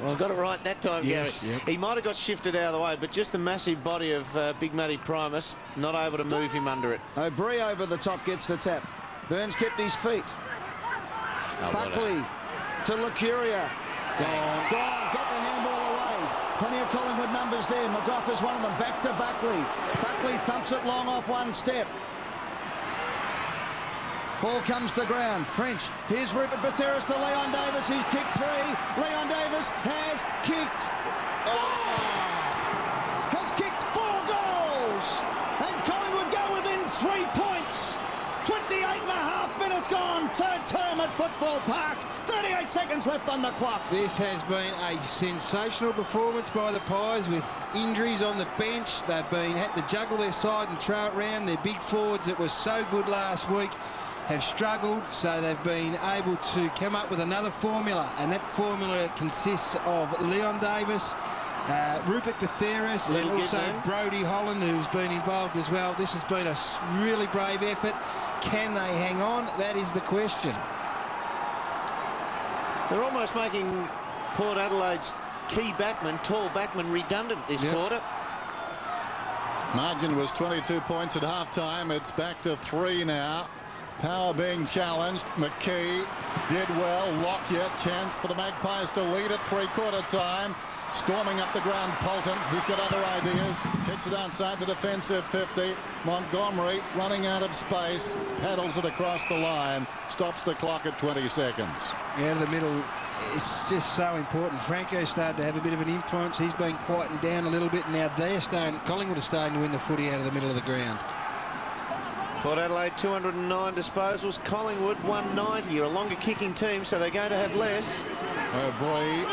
well, I got it right that time, yes, Gary. Yep. He might have got shifted out of the way, but just the massive body of Big Matty Primus, not able to move him under it. O'Brien over the top gets the tap. Burns kept his feet. Buckley to Lacuria. Gone. Got the handball away. Plenty of Collingwood numbers there. McGough is one of them. Back to Buckley. Buckley thumps it long off one step. Ball comes to ground. French. Here's Rupert Batheris to Leon Davis. He's kicked 3. Leon Davis has kicked 4 goals. And Collingwood go within 3 points. 28.5 minutes gone. Third term at Football Park. 38 seconds left on the clock. This has been a sensational performance by the Pies with injuries on the bench. They've had to juggle their side and throw it round. Their big forwards that were so good last week have struggled, so they've been able to come up with another formula, and that formula consists of Leon Davis, Rupert Betheris and also Brodie Holland, who's been involved as well. This has been a really brave effort. Can they hang on? That is the question. They're almost making Port Adelaide's key backman, tall backman, redundant this quarter. Margin was 22 points at half-time. It's back to 3 now. Power being challenged. McKee did well. Lockyer, chance for the Magpies to lead at three-quarter time. Storming up the ground, Polton. He's got other ideas. Kicks it outside the defensive 50. Montgomery running out of space. Paddles it across the line. Stops the clock at 20 seconds. Out of the middle, it's just so important. Franco's started to have a bit of an influence. He's been quietened down a little bit. Now Collingwood are starting to win the footy out of the middle of the ground. Port Adelaide 209 disposals. Collingwood 190. A longer kicking team, so they're going to have less. O'Brien,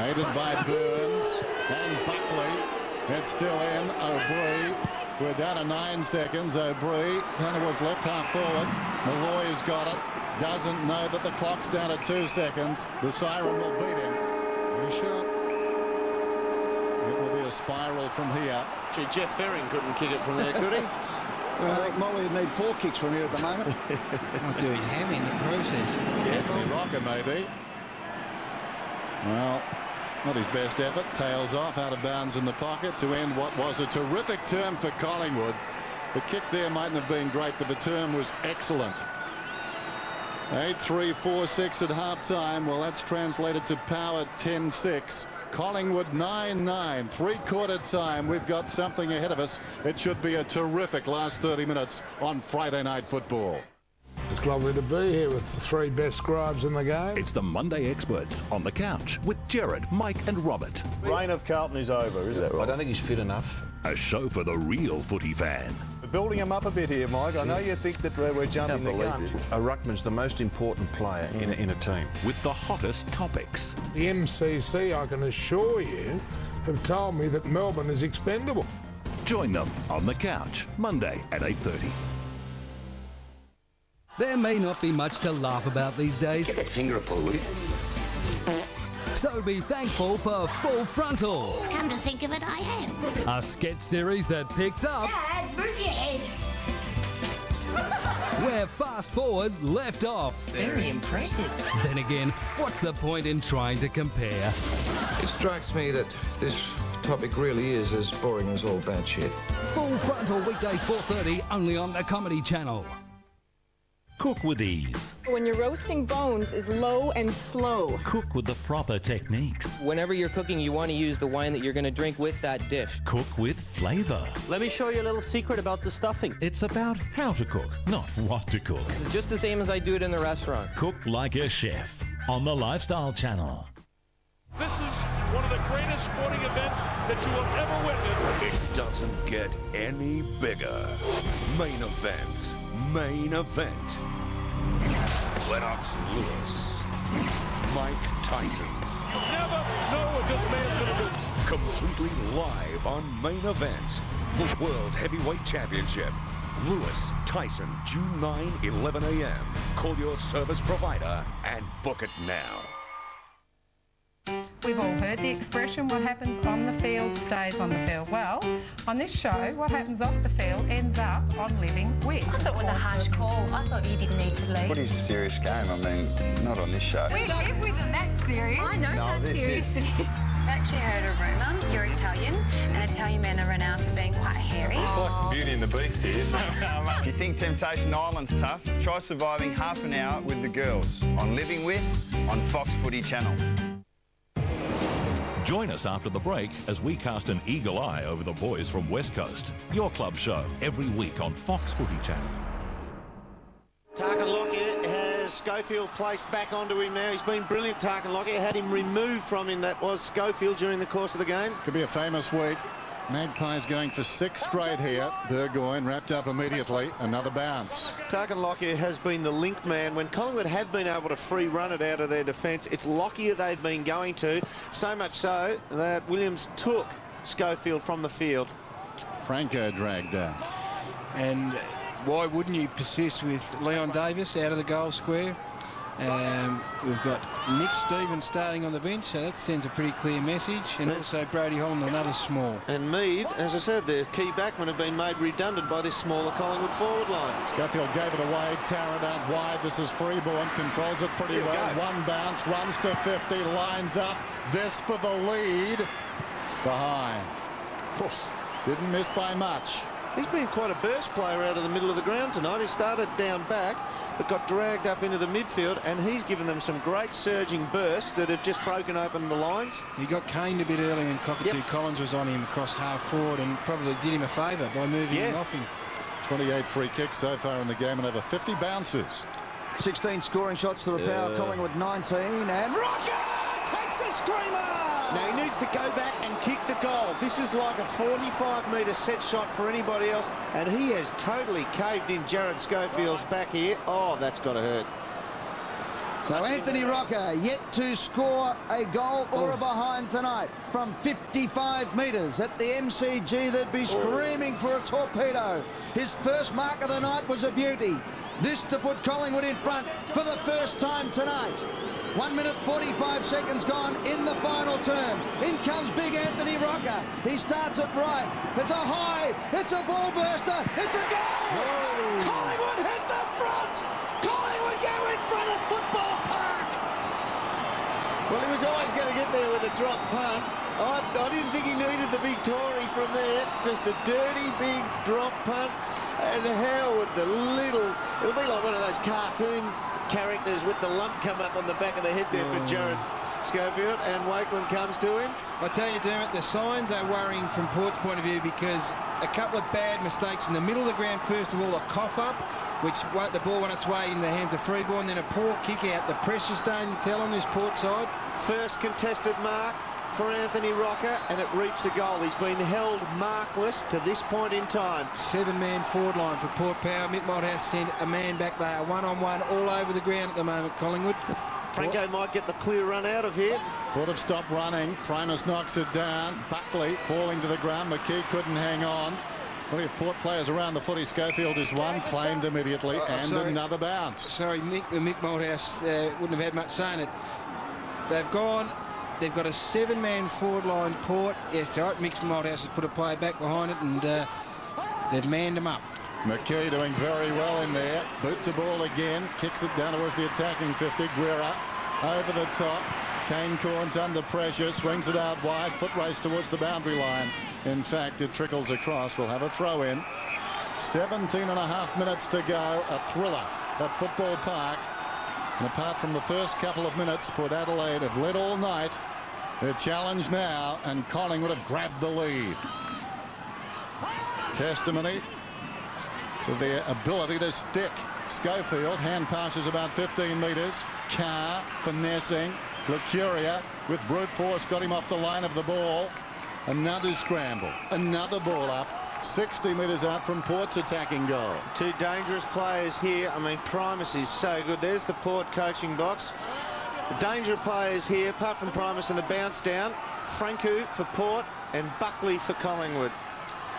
aided by Burns and Buckley. It's still in. O'Brien. We're down to 9 seconds. O'Brien down towards left half forward. Malloy's got it. Doesn't know that the clock's down at 2 seconds. The siren will beat him. Very short. It will be a spiral from here. Gee, Jeff Ferring couldn't kick it from there, could he? Well, I think Molly would need 4 kicks from here at the moment. Might do his hammy in the process. Anthony Rocker, maybe. Well, not his best effort. Tails off, out of bounds in the pocket to end what was a terrific term for Collingwood. The kick there mightn't have been great, but the term was excellent. 8-3-4-6 at half-time. Well, that's translated to power 10-6. Collingwood 9-9, three-quarter time. We've got something ahead of us. It should be a terrific last 30 minutes on Friday Night Football. It's lovely to be here with the 3 best scribes in the game. It's the Monday Experts on the couch with Jared, Mike and Robert. Reign of Carlton is over, is it? I don't think he's fit enough. A show for the real footy fan. We're building him up a bit here, Mike. I know you think that we're jumping the gun. A ruckman's the most important player in a team. With the hottest topics. The MCC, I can assure you, have told me that Melbourne is expendable. Join them on the couch, Monday at 8:30. There may not be much to laugh about these days. Get that finger up, will you? So be thankful for Full Frontal. Come to think of it, I am. A sketch series that picks up Dad, move your head. where Fast Forward left off. Very impressive. Then again, what's the point in trying to compare? It strikes me that this topic really is as boring as all bad shit. Full Frontal weekdays 4:30 only on the Comedy Channel. Cook with ease. When you're roasting bones is low and slow. Cook with the proper techniques. Whenever you're cooking, you want to use the wine that you're going to drink with that dish. Cook with flavour. Let me show you a little secret about the stuffing. It's about how to cook, not what to cook. This is just the same as I do it in the restaurant. Cook like a chef on the Lifestyle Channel. This is one of the greatest sporting events that you will ever witness. It doesn't get any bigger. Main event. Main event. Lennox Lewis. Mike Tyson. You never know what this man's going to do. Completely live on Main Event. The World Heavyweight Championship. Lewis, Tyson, June 9, 11 a.m. Call your service provider and book it now. We've all heard the expression, what happens on the field stays on the field. Well, on this show, what happens off the field ends up on Living With. I thought it was a harsh call. I thought you didn't need to leave. Footy's a serious game. I mean, not on this show. We live with them, that's serious. I know No, that's this serious. is- I've actually heard a rumour you're Italian, and Italian men are renowned for being quite hairy. It's like Beauty and the Beast here. If you think Temptation Island's tough, try surviving half an hour with the girls on Living With on Fox Footy Channel. Join us after the break as we cast an eagle eye over the boys from West Coast. Your club show every week on Fox Footy Channel. Tarkin Lockyer has Schofield placed back onto him now. He's been brilliant, Tarkin Lockyer. Had him removed from him. That was Schofield during the course of the game. Could be a famous week. Magpies going for 6 straight here. Burgoyne wrapped up immediately. Another bounce. Tarkin Lockyer has been the link man. When Collingwood have been able to free run it out of their defence, it's Lockyer they've been going to. So much so that Williams took Schofield from the field. Franco dragged down. And why wouldn't you persist with Leon Davis out of the goal square? We've got Nick Stevens starting on the bench, so that sends a pretty clear message. And also Brody Holland, another small. And Mead, as I said, the key backmen have been made redundant by this smaller Collingwood forward line. Schofield gave it away. Tarrant out wide. This is Freeborn. Controls it pretty well. One bounce. Runs to 50. Lines up. This for the lead. Behind. Didn't miss by much. He's been quite a burst player out of the middle of the ground tonight. He started down back, but got dragged up into the midfield, and he's given them some great surging bursts that have just broken open the lines. He got caned a bit earlier when Cockatoo Collins was on him across half forward, and probably did him a favour by moving him off him. 28 free kicks so far in the game and over 50 bounces. 16 scoring shots to the power. Collingwood 19, and Rocker takes a screamer! Now he needs to go back and kick the goal. This is like a 45-metre set shot for anybody else, and he has totally caved in Jared Schofield's back here. Oh, that's got to hurt. So Anthony Rocker yet to score a goal or a behind tonight from 55 metres. At the MCG, they'd be screaming for a torpedo. His first mark of the night was a beauty. This to put Collingwood in front for the first time tonight. 1 minute 45 seconds gone in the final term. In comes big Anthony Rocker. He starts it right. It's a high. It's a ball burster. It's a goal. Collingwood hit the front. Collingwood go in front at Football Park. Well, he was always going to get there with a drop punt. I didn't think he needed the big Tory from there. Just a dirty big drop punt. And how with the little... It'll be like one of those cartoon characters with the lump come up on the back of the head there for Jared Schofield, and Wakeland comes to him. I tell you, Dermot, the signs are worrying from Port's point of view, because a couple of bad mistakes in the middle of the ground. First of all, a cough up, which the ball went its way in the hands of Freeborn, then a poor kick out. The pressure's starting to tell on this Port side. First contested mark for Anthony Rocker, and it reaps a goal. He's been held markless to this point in time. 7-man forward line for Port Power. Mick Malthouse sent a man back there, one-on-one all over the ground at the moment, Collingwood. Franco might get the clear run out of here. Port have stopped running. Primus knocks it down. Buckley falling to the ground. McKee couldn't hang on. Well, if Port players around the footy, Schofield is one, claimed immediately, and another bounce. Sorry, Mick Malthouse wouldn't have had much saying it. They've gone... They've got a 7-man forward line, Port. Yes, right. Mick Malthouse has put a player back behind it, and they've manned them up. McKee doing very well in there. Boot to ball again. Kicks it down towards the attacking 50. Guerra over the top. Kane Corns under pressure. Swings it out wide. Foot race towards the boundary line. In fact, it trickles across. We'll have a throw in. 17.5 minutes to go. A thriller at Football Park. And apart from the first couple of minutes, Port Adelaide have led all night. Their challenge now, and Collingwood have grabbed the lead. Testimony to their ability to stick. Schofield, hand passes about 15 metres. Carr finessing. Lucuria with brute force got him off the line of the ball. Another scramble. Another ball up. 60 metres out from Port's attacking goal. Two dangerous players here. I mean, Primus is so good. There's the Port coaching box. The danger players here, apart from Primus and the bounce down, Franco for Port and Buckley for Collingwood.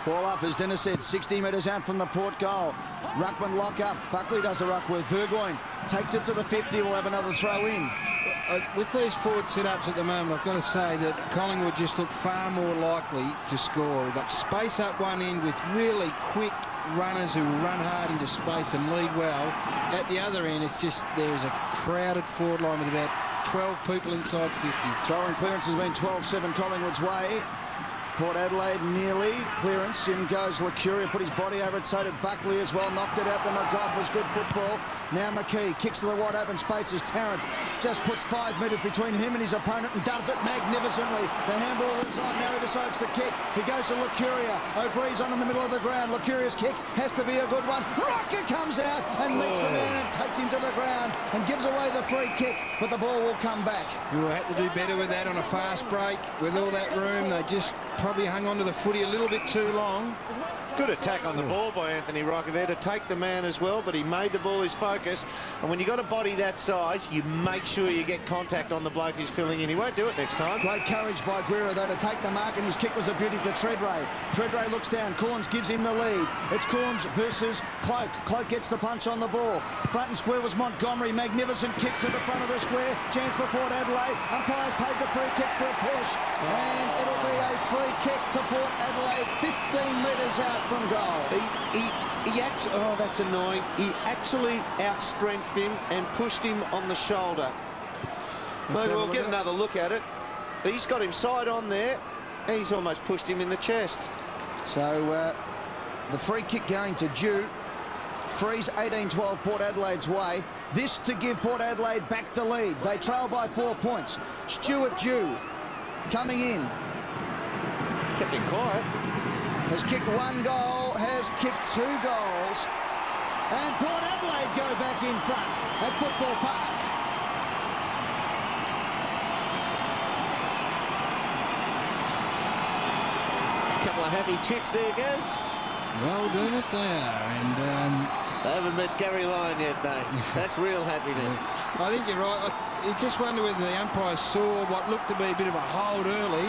Ball up, as Dennis said, 60 metres out from the Port goal. Ruckman lock up. Buckley does a ruck with Burgoyne. Takes it to the 50. We'll have another throw in. With these forward sit-ups at the moment, I've got to say that Collingwood just look far more likely to score. We've got space up one end with really quick runners who run hard into space and lead well. At the other end, it's just there's a crowded forward line with about 12 people inside 50. Throwing clearance has been 12-7 Collingwood's way. Port Adelaide nearly. Clearance. In goes Lucuria. Put his body over it. So did Buckley as well. Knocked it out to McGough. Was good football. Now McKee kicks to the wide open spaces. Tarrant just puts 5 metres between him and his opponent and does it magnificently. The handball is on. Now he decides to kick. He goes to Lucuria. O'Bree's on in the middle of the ground. Lucuria's kick has to be a good one. Rocker comes out and meets the man and takes him to the ground and gives away the free kick. But the ball will come back. You will have to do better with that on a fast break. With all that room, they just probably hung on to the footy a little bit too long. Good attack on the ball by Anthony Rocker there to take the man as well, but he made the ball his focus. And when you've got a body that size, you make sure you get contact on the bloke who's filling in. He won't do it next time. Great courage by Guerra, though, to take the mark, and his kick was a beauty to Treadray. Treadray looks down. Corns gives him the lead. It's Corns versus Cloak. Cloak gets the punch on the ball. Front and square was Montgomery. Magnificent kick to the front of the square. Chance for Port Adelaide. Umpires paid the free kick for a push. And it'll be a free kick to Port Adelaide, 15 metres out from goal. He actually, oh, that's annoying. He actually outstrengthed him and pushed him on the shoulder. But we'll get another look at it. He's got him side on there. He's almost pushed him in the chest. So the free kick going to Dew. Frees 18-12 Port Adelaide's way. This to give Port Adelaide back the lead. They trail by 4 points. Stuart Dew coming in. Kept him quiet. Has kicked 1 goal, has kicked 2 goals. And Port Adelaide go back in front at Football Park. A couple of happy chicks there, Gaz. Well done it there. And they haven't met Gary Lyon yet, though. That's real happiness. I think you're right. You just wonder whether the umpires saw what looked to be a bit of a hold early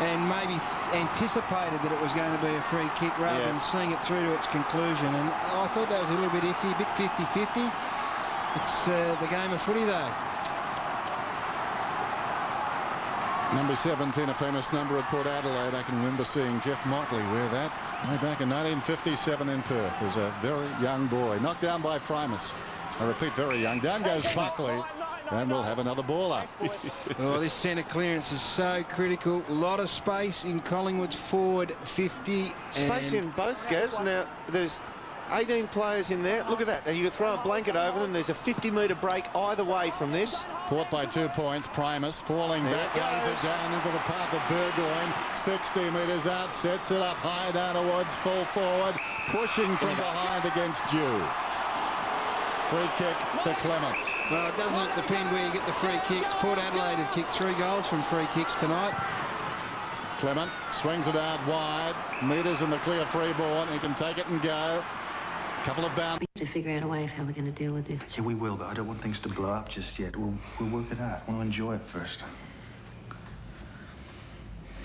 and maybe anticipated that it was going to be a free kick rather than seeing it through to its conclusion. And I thought that was a little bit iffy, a bit 50-50. It's the game of footy, though. Number 17, a famous number at Port Adelaide. I can remember seeing Jeff Motley wear that way back in 1957 in Perth as a very young boy. Knocked down by Primus. I repeat, very young. Down goes Buckley. And we'll have another ball up. Oh, this centre clearance is so critical. A lot of space in Collingwood's forward 50. Space in both, Gaz. Now, there's 18 players in there. Look at that. And you can throw a blanket over them. There's a 50-metre break either way from this. Port by 2 points. Primus falling back, lays it down into the path of Burgoyne. 60 metres out, sets it up high down towards full forward. Pushing from behind against Dew. Free kick to Clement. Well, it doesn't depend where you get the free kicks. Port Adelaide have kicked 3 goals from free kicks tonight. Clement swings it out wide. Metres in the clear free ball. He can take it and go. Couple of bounds. To figure out a way of how we're going to deal with this. Yeah, we will, but I don't want things to blow up just yet. We'll work it out. I want to enjoy it first.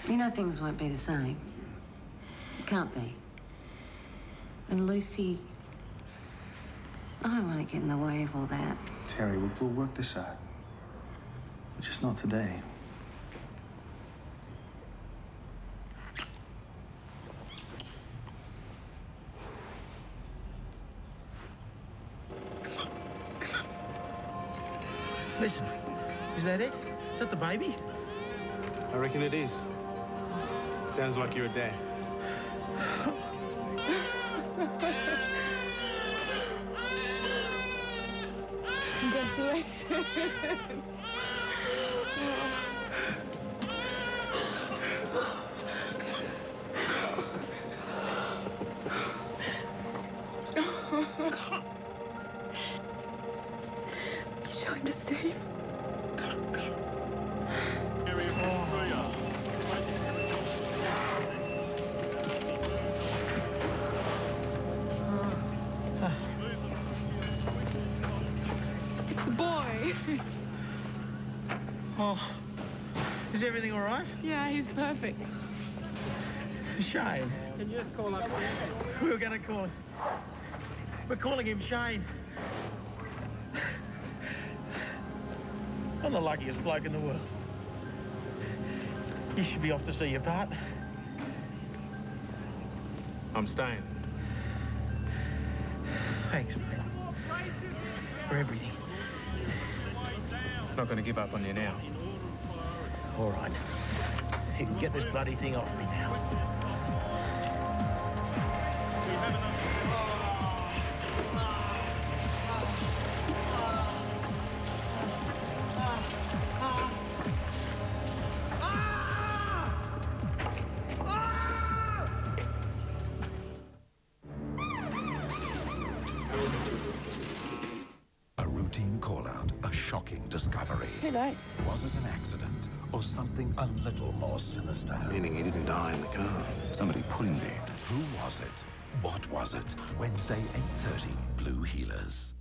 You know things won't be the same. It can't be. And Lucy, I don't want to get in the way of all that. Terry, we'll work this out. But just not today. Listen, is that it? Is that the baby? I reckon it is. Sounds like you're a dad. Congratulations. Show him to Steve. It's a boy. Oh, is everything all right? Yeah, he's perfect. Shane. Can you just call up? We were going to call him. We're calling him Shane. I'm the luckiest bloke in the world. You should be off to see your part. I'm staying. Thanks, mate. For everything. Not going to give up on you now. All right. You can get this bloody thing off me now. call-out, a shocking discovery. Too late. Was it an accident or something a little more sinister? Meaning he didn't die in the car. Somebody put him there. Who was it? What was it? Wednesday, 8:30, Blue Healers.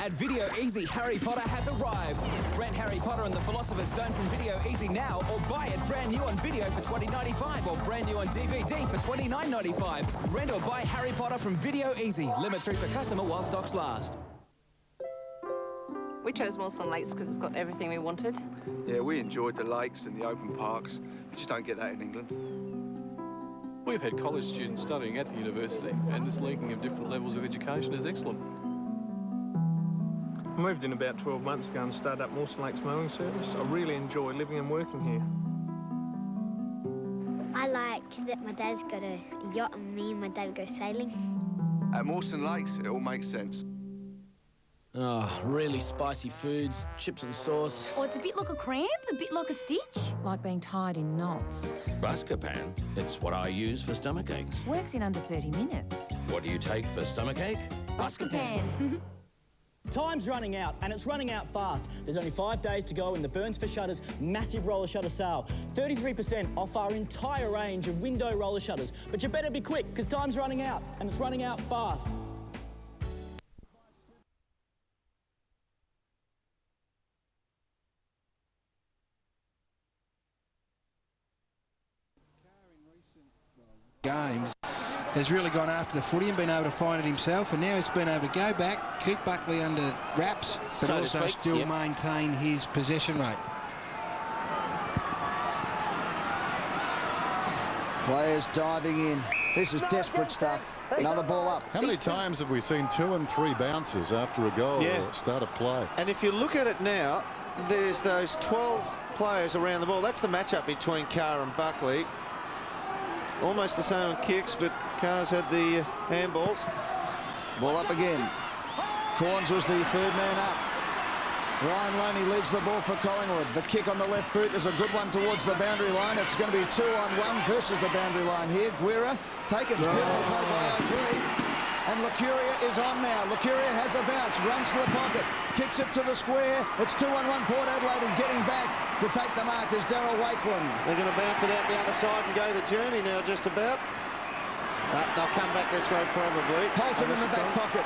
At Video Easy, Harry Potter has arrived. Rent Harry Potter and the Philosopher's Stone from Video Easy now, or buy it brand new on video for $20.95, or brand new on DVD for $29.95. Rent or buy Harry Potter from Video Easy. Limit 3 per customer while stocks last. We chose Mawson Lakes because it's got everything we wanted. Yeah, we enjoyed the lakes and the open parks. We just don't get that in England. We've had college students studying at the university, and this linking of different levels of education is excellent. I moved in about 12 months ago and started up Mawson Lakes Mowing Service. I really enjoy living and working here. I like that my dad's got a yacht and me and my dad go sailing. At Mawson Lakes, it all makes sense. Oh, really spicy foods, chips and sauce. Oh, it's a bit like a cramp, a bit like a stitch. Like being tied in knots. Buscopan. It's what I use for stomach aches. Works in under 30 minutes. What do you take for stomach ache? Buscopan. Time's running out, and it's running out fast. There's only 5 days to go in the Burns for Shutters massive roller shutter sale. 33% off our entire range of window roller shutters. But you better be quick, because time's running out, and it's running out fast. Games has really gone after the footy and been able to find it himself, and now he's been able to go back, keep Buckley under wraps, but So to also speak, still yep. maintain his possession rate. Players diving in. This is desperate stuff. Another ball up. How many times have we seen 2 and 3 bounces after a goal Yeah. or start of play? And if you look at it now, there's those 12 players around the ball. That's the matchup between Carr and Buckley. Almost the same on kicks, but Carr's had the handballs. Ball up again. Corns was the third man up. Ryan Loney leads the ball for Collingwood. The kick on the left boot is a good one towards the boundary line. It's going to be 2-on-1 versus the boundary line here. Guerra taken. Beautiful play by O'Gree. And Lucuria is on now. Lucuria has a bounce, runs to the pocket, kicks it to the square. It's 2-on-1 Port Adelaide, and getting back to take the mark is Darryl Wakeland. They're going to bounce it out the other side and go the journey now, just about. They'll come back this way probably. Holton in the back pocket.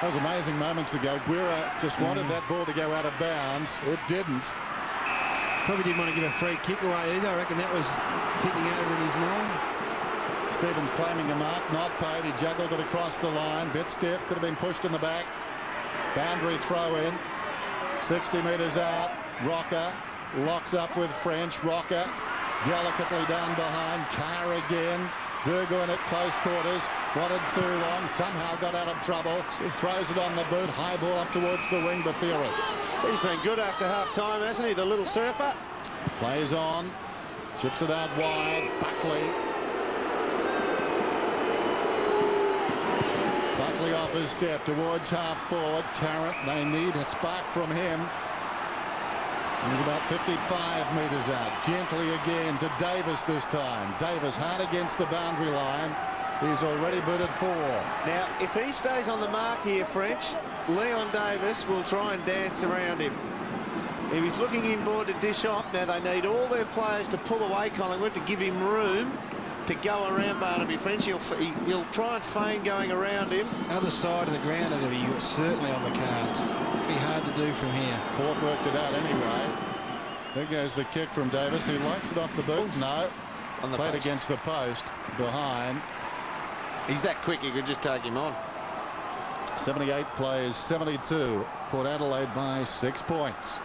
That was amazing moments ago. Guerra just wanted that ball to go out of bounds. It didn't. Probably didn't want to give a free kick away either. I reckon that was ticking over in his mind. Stevens claiming a mark, not paid. He juggled it across the line. Bit stiff, could have been pushed in the back. Boundary throw in. 60 metres out. Rocker locks up with French. Rocker delicately down behind. Carr again. Burgoyne at close quarters. Wanted too long. Somehow got out of trouble. Throws it on the boot. High ball up towards the wing. Batheris. He's been good after half-time, hasn't he, the little surfer? Plays on. Chips it out wide. Buckley. Buckley off his step towards half forward. Tarrant, they need a spark from him. He's about 55 metres out. Gently again to Davis this time. Davis hard against the boundary line. He's already booted 4. Now, if he stays on the mark here, French, Leon Davis will try and dance around him. If he's looking inboard to dish off, now they need all their players to pull away Collingwood to give him room to go around Barnaby French. He'll try and feign going around him. Other side of the ground, it'll be certainly on the cards. It'll be hard to do from here. Port worked it out anyway. There goes the kick from Davis. He likes it off the boot. No. On the played post. against the post. Behind. He's that quick, you could just take him on. 78 plays, 72. Port Adelaide by 6 points.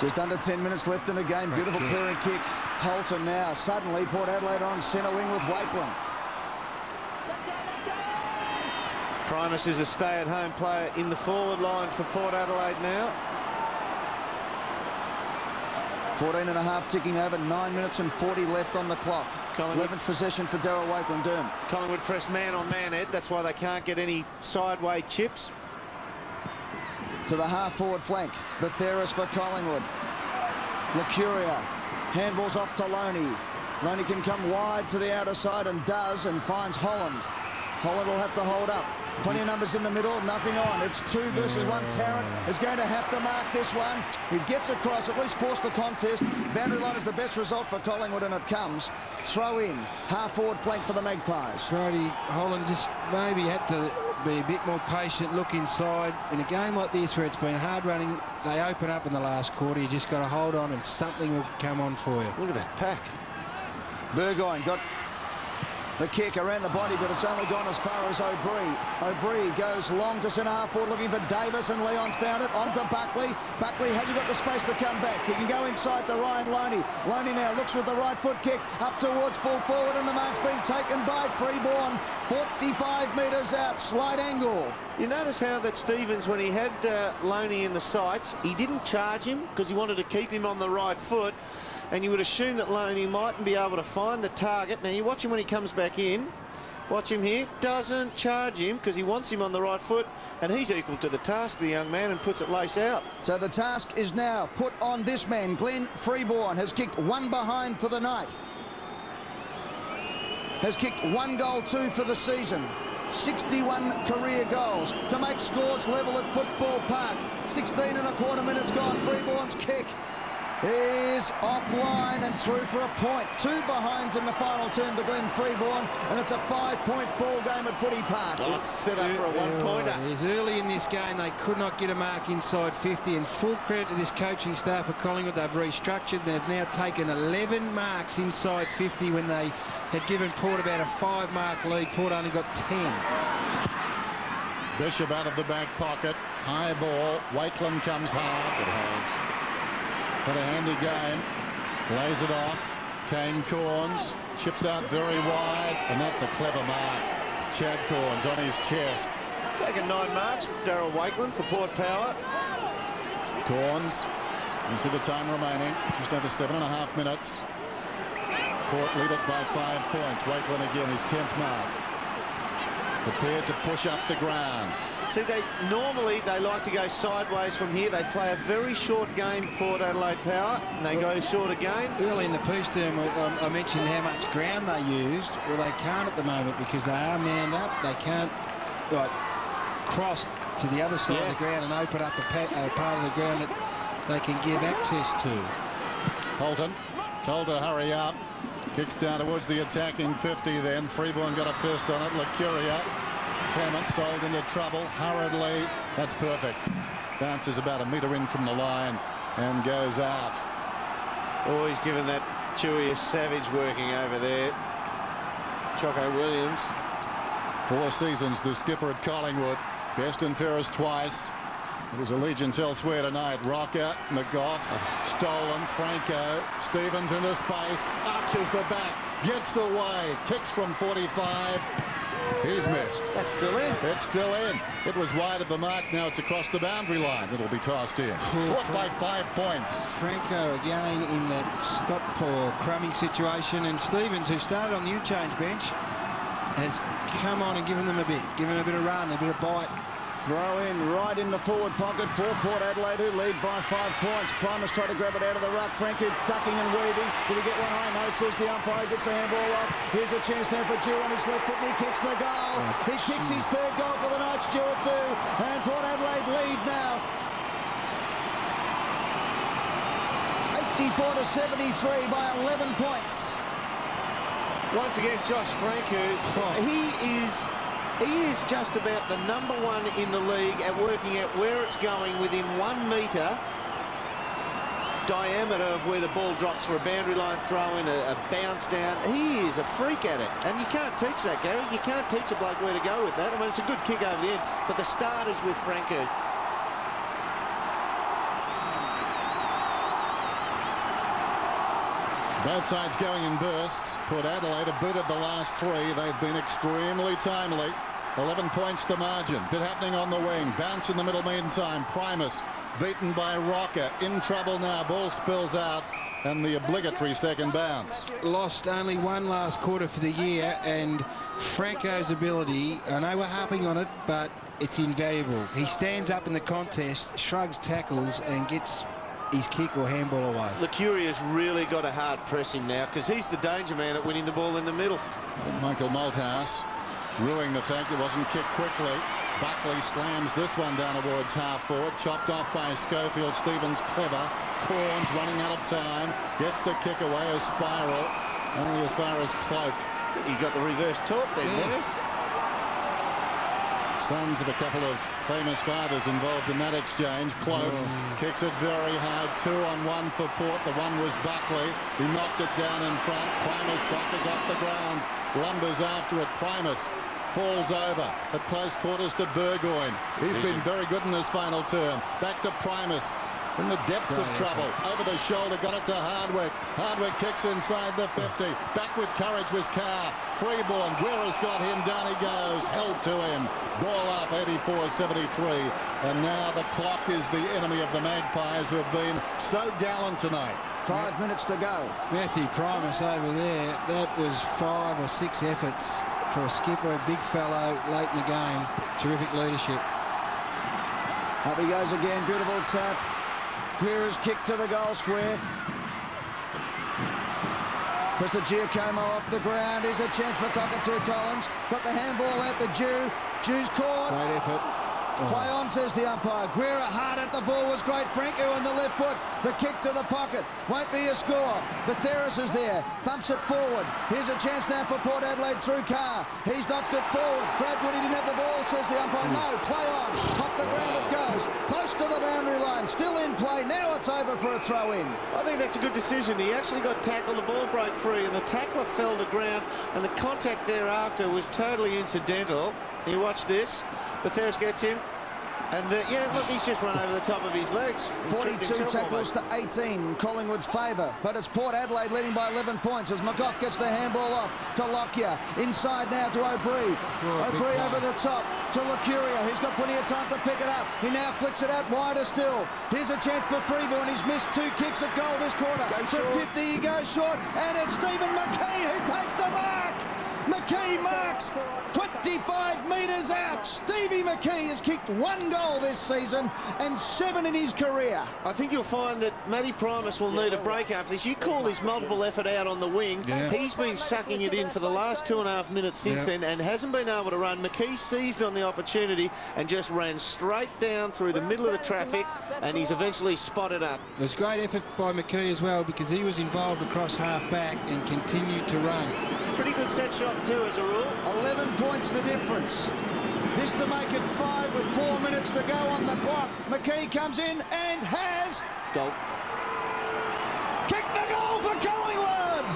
Just under 10 minutes left in the game. Beautiful clearing kick. Holton now. Suddenly, Port Adelaide on centre wing with Wakeland. Primus is a stay-at-home player in the forward line for Port Adelaide now. 14 and a half ticking over. 9 minutes and 40 left on the clock. 11th possession for Darryl Wakeland. Durham. Collingwood press man on man, Ed. That's why they can't get any sideway chips. To the half-forward flank. Batheris for Collingwood. Lucuria. Handballs off to Loney. Loney can come wide to the outer side and does, and finds Holland. Holland will have to hold up. Plenty of numbers in the middle, nothing on. It's 2 versus 1. Tarrant is going to have to mark this one. He gets across, at least force the contest. Boundary line is the best result for Collingwood, and it comes. Throw in, half-forward flank for the Magpies. Brody Holland just maybe had to be a bit more patient, look inside. In a game like this where it's been hard running, they open up in the last quarter. You just got to hold on and something will come on for you. Look at that pack. Burgoyne got the kick around the body, but it's only gone as far as O'Brien. O'Brien goes long to centre half forward looking for Davis, and Leon's found it. On to Buckley. Buckley hasn't got the space to come back. He can go inside to Ryan Loney. Loney now looks with the right foot kick up towards full forward, and the mark's been taken by Freeborn. 45 metres out, slight angle. You notice how that Stevens, when he had Loney in the sights, he didn't charge him because he wanted to keep him on the right foot. And you would assume that Loney mightn't be able to find the target. Now, you watch him when he comes back in. Watch him here. Doesn't charge him because he wants him on the right foot. And he's equal to the task, the young man, and puts it lace out. So the task is now put on this man. Glenn Freeborn has kicked 1 behind for the night. Has kicked 1 goal, 2 for the season. 61 career goals to make scores level at Football Park. 16.25 minutes gone. Freeborn's kick is offline and through for a point. 2 behinds in the final term to Glenn Freeborn, and it's a 5-point ball game at Footy Park. Well, it's set up for a 1-pointer. It's early in this game they could not get a mark inside 50, and full credit to this coaching staff of Collingwood. They've restructured. They've now taken 11 marks inside 50 when they had given Port about a 5-mark lead. Port only got 10. Bishop out of the back pocket. High ball. Waitland comes hard. Good hands. What a handy game. Lays it off. Kane Corns chips out very wide, and that's a clever mark. Chad Corns on his chest. Taking 9 marks. Darryl Wakeland for Port Power. Corns into the time remaining. Just over 7.5 minutes. Port lead it by 5 points. Wakeland again, his 10th mark. Prepared to push up the ground. See, they like to go sideways from here. They play a very short game, Port Adelaide Power, and they go short again. Early in the piece term, I mentioned how much ground they used. Well, they can't at the moment because they are manned up. They can't cross to the other side of the ground and open up a part of the ground that they can give access to. Polton told to hurry up. Kicks down towards the attacking 50 then. Freeborn got a first on it. Lacuria. Clement sold into trouble hurriedly. That's perfect. Bounces about a metre in from the line and goes out. Oh, he's given that Chewy a savage working over there. Choco Williams. 4 seasons, the skipper at Collingwood. Best and fairest twice. His allegiance elsewhere tonight. Rocker, McGough, stolen. Franco, Stevens into space. Arches the back, gets away, kicks from 45. He's missed. That's still in. It's still in. It was wide of the mark. Now it's across the boundary line. It'll be tossed in. Put by 5 points. Franco again in that stop for crumbing situation, and Stevens, who started on the interchange bench, has come on and given them a bit of run, a bit of bite. Throw in right in the forward pocket for Port Adelaide, who lead by 5 points. Primus tried to grab it out of the ruck. Franco ducking and weaving. Did he get one high? No, says the umpire. Gets the handball off. Here's a chance now for Dew on his left foot, and he kicks the goal. He kicks his 3rd goal for the night, Stuart Dew. And Port Adelaide lead now. 84 to 73 by 11 points. Once again, Josh Franco, he is just about the #1 in the league at working out where it's going within 1 metre diameter of where the ball drops for a boundary line throw in, a bounce down. He is a freak at it, and you can't teach that, Gary. You can't teach a bloke where to go with that. I mean, it's a good kick over the end, but the start is with Franco. Both sides going in bursts. Port Adelaide have booted the last 3. They've been extremely timely. 11 points the margin. Bit happening on the wing. Bounce in the middle meantime. Primus beaten by Rocker. In trouble now. Ball spills out. And the obligatory second bounce. Lost only 1 last quarter for the year, and Franco's ability, I know we're harping on it, but it's invaluable. He stands up in the contest, shrugs tackles, and gets his kick or handball away. Lacuria's really got a hard press him now because he's the danger man at winning the ball in the middle. I think Michael Malthouse ruining the fact it wasn't kicked quickly. Buckley slams this one down towards half forward. Chopped off by Schofield. Stevens clever. Corns running out of time. Gets the kick away. A spiral. Only as far as Cloak. You got the reverse torque then, Dennis. Sons of a couple of famous fathers involved in that exchange. Cloak kicks it very high. 2-on-1 for Port. The one was Buckley. He knocked it down in front. Primus suckers off the ground. Lumbers after it. Primus falls over at close quarters to Burgoyne. He's been very good in his final term. Back to Primus. In the depths of trouble. Over the shoulder, got it to Hardwick. Hardwick kicks inside the 50. Back with courage was Carr. Freeborn. Guerra's got him. Down he goes. Held to him. Ball up, 84-73. And now the clock is the enemy of the Magpies, who have been so gallant tonight. 5 minutes to go. Matthew Primus over there. That was 5 or 6 efforts for a skipper, a big fellow late in the game. Terrific leadership. Up he goes again. Beautiful tap. Guerra's kick to the goal square. Mr. Giacomo off the ground. Here's a chance for Cockatoo Collins. Got the handball out to Jew. Jew's caught. Great effort. Play on, says the umpire. Guerra hard at the ball was great. Franco on the left foot. The kick to the pocket. Won't be a score. Batheris is there. Thumps it forward. Here's a chance now for Port Adelaide through Carr. He's knocked it forward. Bradwood, he didn't have the ball, says the umpire. No, play on. Up the ground it goes. Close to the boundary line. Still in play. Now it's over for a throw in. I think that's a good decision. He actually got tackled. The ball broke free and the tackler fell to ground, and the contact thereafter was totally incidental. You watch this. Batheris gets him. And yeah, look, he's just run over the top of his legs. 42 tackles to 18 in Collingwood's favour. But it's Port Adelaide leading by 11 points as McGough gets the handball off to Lockyer. Inside now to O'Brien. O'Brien over the top to Lucuria. He's got plenty of time to pick it up. He now flicks it out wider still. Here's a chance for Freeborn. He's missed 2 kicks at goal this quarter. From 50 he goes short. And it's Stephen McKee who takes the mark. McKee marks 25 metres out. Stevie McKee has kicked 1 goal this season and 7 in his career. I think you'll find that Matty Primus will need a break after this. You call his multiple effort out on the wing. Yeah. He's been sucking it in for the last 2.5 minutes since then and hasn't been able to run. McKee seized on the opportunity and just ran straight down through the middle of the traffic, and he's eventually spotted up. It was great effort by McKee as well, because he was involved across half back and continued to run. It's a pretty good set shot too, as a rule. 11 points the difference. This to make it 5 with 4 minutes to go on the clock. McKee comes in and has goal. Kicked the goal for Collingwood.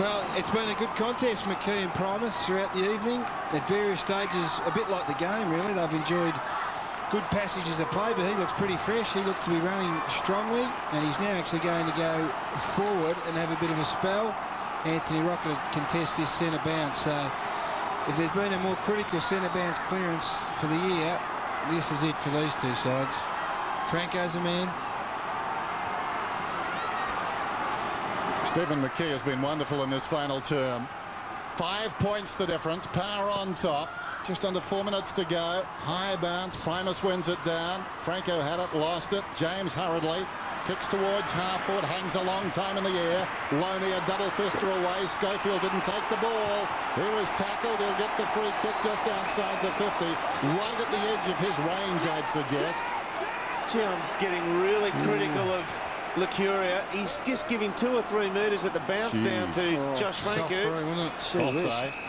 Well, it's been a good contest, McKee and Primus, throughout the evening. At various stages, a bit like the game, really. They've enjoyed good passages of play, but he looks pretty fresh. He looks to be running strongly, and he's now actually going to go forward and have a bit of a spell. Anthony Rock will contest this centre bounce. So if there's been a more critical centre bounce clearance for the year, this is it for these two sides. Franco's a man. Stephen McKee has been wonderful in this final term. 5 points the difference. Power on top. Just under 4 minutes to go. High bounce. Primus wins it down. Franco had it, lost it. James hurriedly kicks towards half forward, hangs a long time in the air. Loney a double fister away. Schofield didn't take the ball. He was tackled. He'll get the free kick just outside the 50. Right at the edge of his range, I'd suggest. Gee, I'm getting really critical of Lucuria. He's just giving 2 or 3 metres at the bounce down to Josh Franco.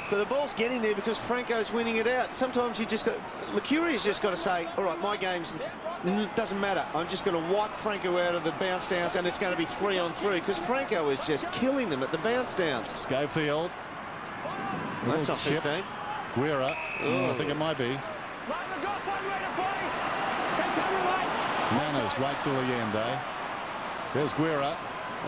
But the ball's getting there because Franco's winning it out. Sometimes you just got... Lucuria's just got to say, all right, my game's... doesn't matter. I'm just going to wipe Franco out of the bounce downs, and it's going to be 3-on-3 because Franco is just killing them at the bounce downs. Schofield. That's not 15. Guerra. I think it might be. Manners right till the end, eh? There's Guerra.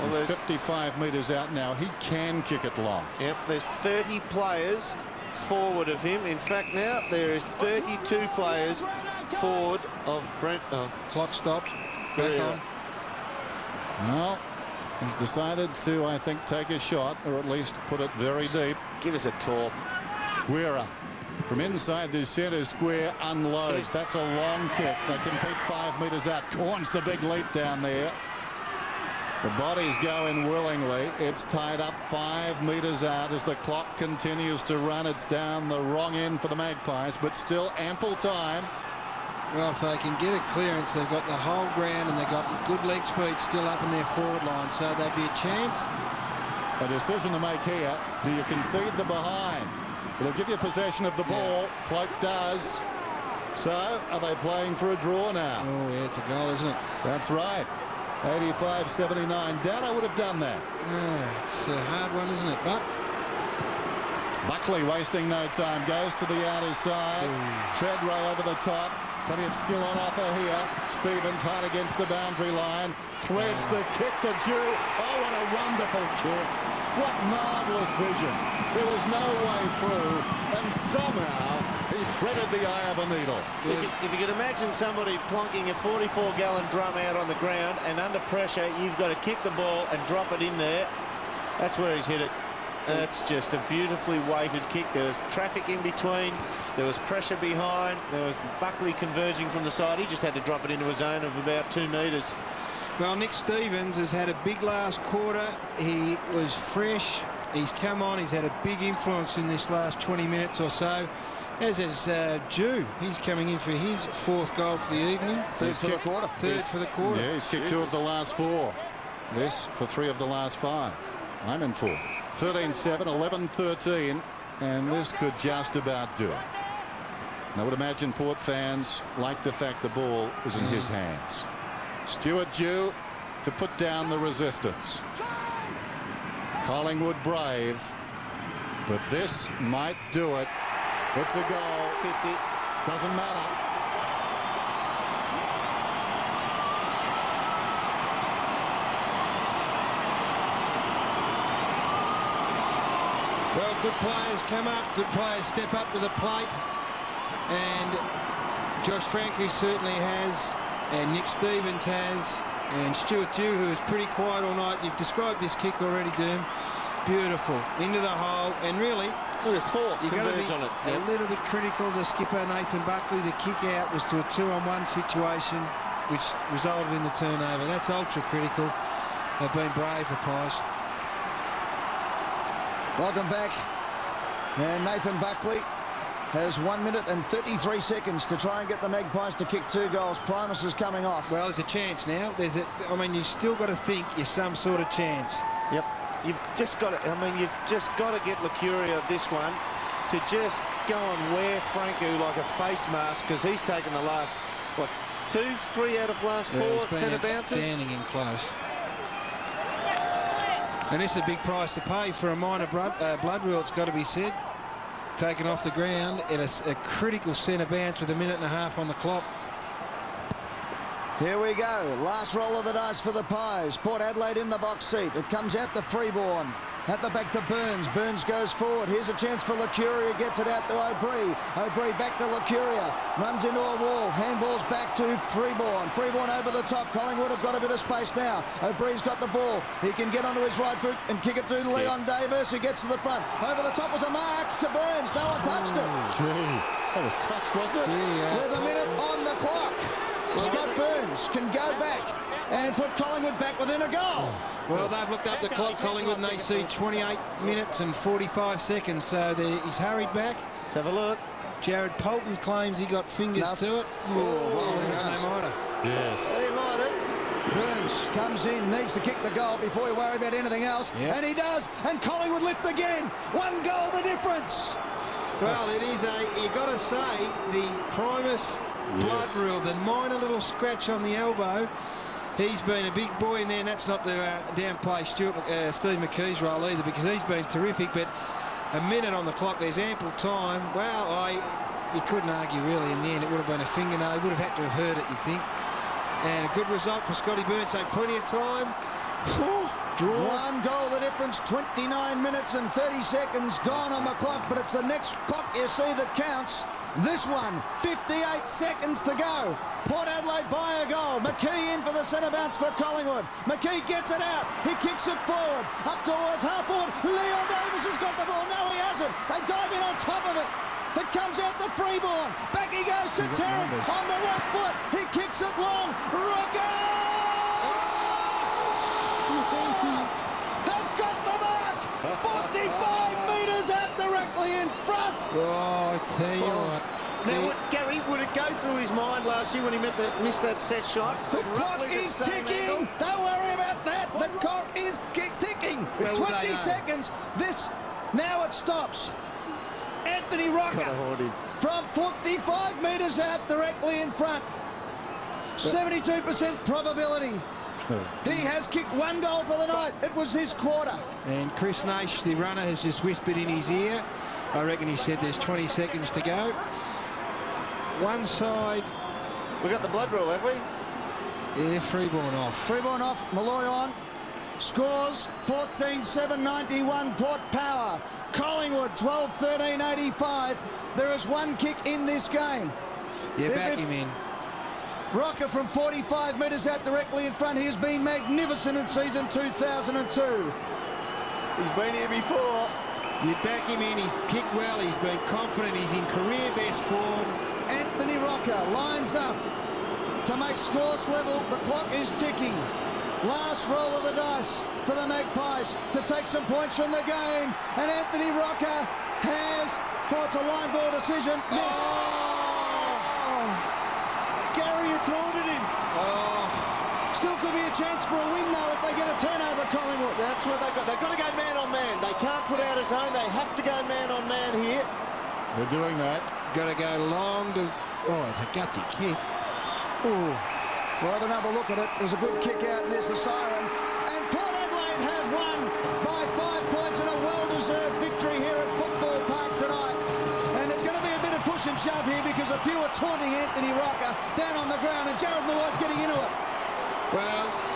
He's 55 metres out now. He can kick it long. Yep, there's 30 players forward of him. In fact, now there is 32 players forward of Brent. Clock stopped. Best on. Well, he's decided to, I think, take a shot, or at least put it very deep. Give us a talk. Guerra from inside the centre square unloads. That's a long kick. They compete 5 metres out. Corns the big leap down there. The bodies go in willingly. It's tied up 5 metres out as the clock continues to run. It's down the wrong end for the Magpies, but still ample time. Well, if they can get a clearance, they've got the whole ground and they've got good leg speed still up in their forward line, so there'd be a chance. A decision to make here. Do you concede the behind? It'll give you possession of the ball. Cloak does. So, are they playing for a draw now? Oh, yeah, it's a goal, isn't it? That's right. 85-79. Dano would have done that. Yeah, it's a hard one, isn't it? But Buckley wasting no time. Goes to the outer side. Treadray over the top. Plenty of skill on offer here. Stevens hard against the boundary line. Threads the kick to Jew. Oh, what a wonderful kick. What marvellous vision. There was no way through, and somehow he threaded the eye of a needle. If you could imagine somebody plonking a 44-gallon drum out on the ground, and under pressure, you've got to kick the ball and drop it in there. That's where he's hit it. That's just a beautifully weighted kick. There was traffic in between. There was pressure behind. There was Buckley converging from the side. He just had to drop it into a zone of about 2 metres. Well, Nick Stevens has had a big last quarter. He was fresh. He's come on. He's had a big influence in this last 20 minutes or so. As is Jew. He's coming in for his 4th goal for the evening. Third for the quarter. Third for the quarter. Yeah, he's kicked 2 of the last 4. This for 3 of the last 5. I'm in 4. 13-7, 11-13, and this could just about do it. And I would imagine Port fans like the fact the ball is in his hands. Stuart Jew to put down the resistance. Collingwood brave, but this might do it. It's a goal. 50. Doesn't matter. Well, good players come up, good players step up to the plate, and Josh Frankie certainly has, and Nick Stevens has, and Stuart Dew, who is pretty quiet all night. You've described this kick already, Doom. Beautiful. Into the hole, and really, there's 4. You've got to be on it. a little bit critical of the skipper, Nathan Buckley. The kick out was to a 2-on-1 situation, which resulted in the turnover. That's ultra critical. They've been brave, the Pies. Welcome back. And Nathan Buckley has 1 minute and 33 seconds to try and get the Magpies to kick 2 goals. Primus is coming off. Well, there's a chance now. I mean, you still got to think you're some sort of chance. Yep. You've just got to, you've just got to get Licuria this one to just go and wear Franco like a face mask, because he's taken the last, what, 2, 3 out of last 4 centre bounces? Standing in close. And this is a big price to pay for a minor blood rule, it's got to be said. Taken off the ground at a critical centre bounce with 1.5 minutes on the clock. Here we go. Last roll of the dice for the Pies. Port Adelaide in the box seat. It comes out to Freeborn. At the back to Burns. Burns goes forward. Here's a chance for Licuria. Gets it out to O'Brien. O'Brien back to Licuria. Runs into a wall. Handballs back to Freeborn. Freeborn over the top. Collingwood have got a bit of space now. O'Brien's got the ball. He can get onto his right boot and kick it to Leon Davis, who gets to the front. Over the top was a mark to Burns. No one touched it. Gee, that was touched, was it? With a minute on the clock. Scott Burns can go back and put Collingwood back within a goal. Well, they've looked up the clock, Collingwood, and they see 28 minutes and 45 seconds. So he's hurried back. Let's have a look. Jared Polton claims he got fingers to it. Yes. He might have. Burns comes in, needs to kick the goal before we worry about anything else. Yep. And he does. And Collingwood lift again. 1 goal the difference. Well, it is you got to say, the Primus blood rule, the minor little scratch on the elbow. He's been a big boy in there, and that's not to downplay Steve McKee's role either, because he's been terrific. But 1 minute on the clock, there's ample time. Well, you couldn't argue really in the end. It would have been a fingernail. He would have had to have heard it, you'd think. And a good result for Scotty Burns, so plenty of time. Draw. 1 goal the difference, 29 minutes and 30 seconds gone on the clock, but it's the next clock you see that counts. This one, 58 seconds to go. Port Adelaide by a goal. McKee in for the centre bounce for Collingwood. McKee gets it out. He kicks it forward. Up towards half forward. Leon Davis has got the ball. No, he hasn't. They dive in on top of it. It comes out to Freeborn. Back he goes to Tarrant on the left foot. He kicks it long. Rocco! in front. Oh, I tell you what. Now, Gary, would it go through his mind last year when he missed that set shot? The clock is ticking. Don't worry about that. The clock is ticking. Well, 20 seconds. Now it stops. Anthony Rocker from 45 metres out directly in front. 72% probability. He has kicked 1 goal for the night. It was this quarter. And Chris Nash, the runner, has just whispered in his ear. I reckon he said there's 20 seconds to go. One side. We got the blood rule, have we? Yeah, Freeborn off. Freeborn off, Malloy on. Scores 14-7-91 Port Power. Collingwood 12-13-85. There is 1 kick in this game. Yeah, back him in. Rocker from 45 metres out directly in front. He has been magnificent in season 2002. He's been here before. You back him in. He's kicked well. He's been confident. He's in career best form. Anthony Rocker lines up to make scores level. The clock is ticking. Last roll of the dice for the Magpies to take some points from the game. And Anthony Rocker has, it's a line ball decision, missed. Gary, you taunted him. Still could be a chance for a win, though, if they get a turnover, Collingwood. That's what they've got. They've got to go man on man. They can't put out a zone. They have to go man on man here. They're doing that. Got to go long to... Oh, it's a gutsy kick. Ooh. We'll have another look at it. It was a good kick out, and there's the siren. And Port Adelaide have won by 5 points in a well-deserved victory here at Football Park tonight. And it's going to be a bit of push and shove here because a few are taunting Anthony Rocker down on the ground, and Jared Malloy's getting into it.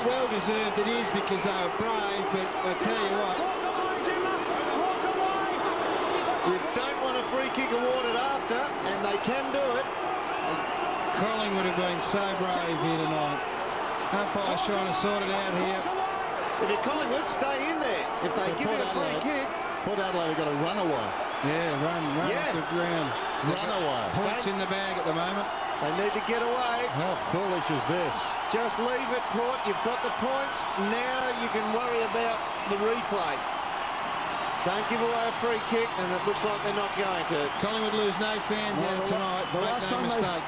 Well deserved it is because they were brave, but I tell you what. You don't want a free kick awarded after, and they can do it. Collingwood have been so brave here tonight. Umpire's trying to sort it out here. If you're Collingwood, stay in there. If they give you a free kick. Port Adelaide have got a run away. Yeah, run off the ground. Run away. Points in the bag at the moment. They need to get away. How foolish is this? Just leave it, Port. You've got the points. Now you can worry about the replay. Don't give away a free kick, and it looks like they're not going to. Collingwood lose no fans out tonight.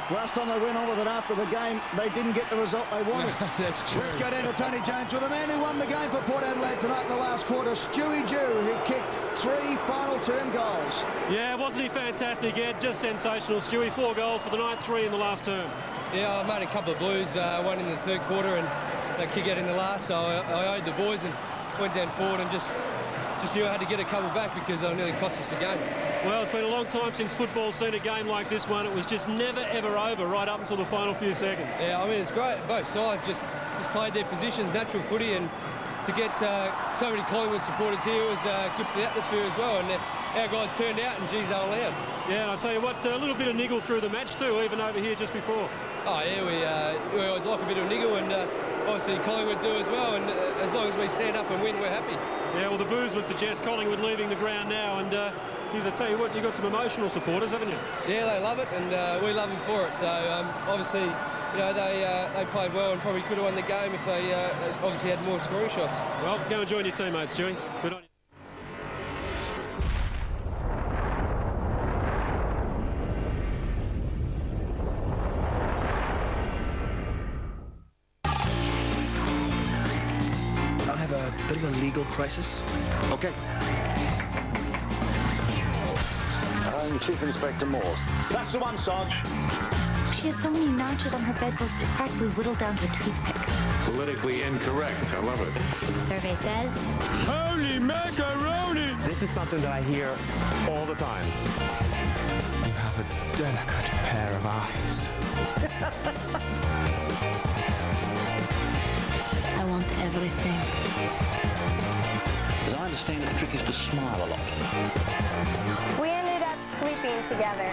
Last time they went on with it after the game, they didn't get the result they wanted. That's true. Let's go down to Tony Jones with the man who won the game for Port Adelaide tonight in the last quarter, Stewie Jew, who kicked 3 final term goals. Yeah, wasn't he fantastic, Ed? Just sensational. Stewie, 4 goals for the night, 3 in the last term. Yeah, I made a couple of blues, one in the third quarter and a kick out in the last, so I owed the boys and went down forward and just knew I had to get a couple back because they nearly cost us the game. Well, it's been a long time since football's seen a game like this one. It was just never, ever over right up until the final few seconds. Yeah, I mean, it's great. Both sides just played their positions, natural footy, and to get so many Collingwood supporters here was good for the atmosphere as well. And our guys turned out, and geez, they were loud. Yeah, and I'll tell you what, a little bit of niggle through the match too, even over here just before. Oh, yeah, we always like a bit of niggle, and obviously Collingwood do as well, and as long as we stand up and win, we're happy. Yeah, well, the boos would suggest Collingwood leaving the ground now, and geez, I tell you what, you've got some emotional supporters, haven't you? Yeah, they love it, and we love them for it. So obviously, you know, they played well and probably could have won the game if they obviously had more scoring shots. Well, go and join your teammates, Stewie. Good on you. A bit of a legal crisis. Okay. I'm Chief Inspector Morse. That's the one, Sarge. She has so many notches on her bedpost, it's practically whittled down to a toothpick. Politically incorrect. I love it. The survey says... Holy macaroni! This is something that I hear all the time. You have a delicate pair of eyes. I want everything. As I understand it, the trick is to smile a lot. We ended up sleeping together.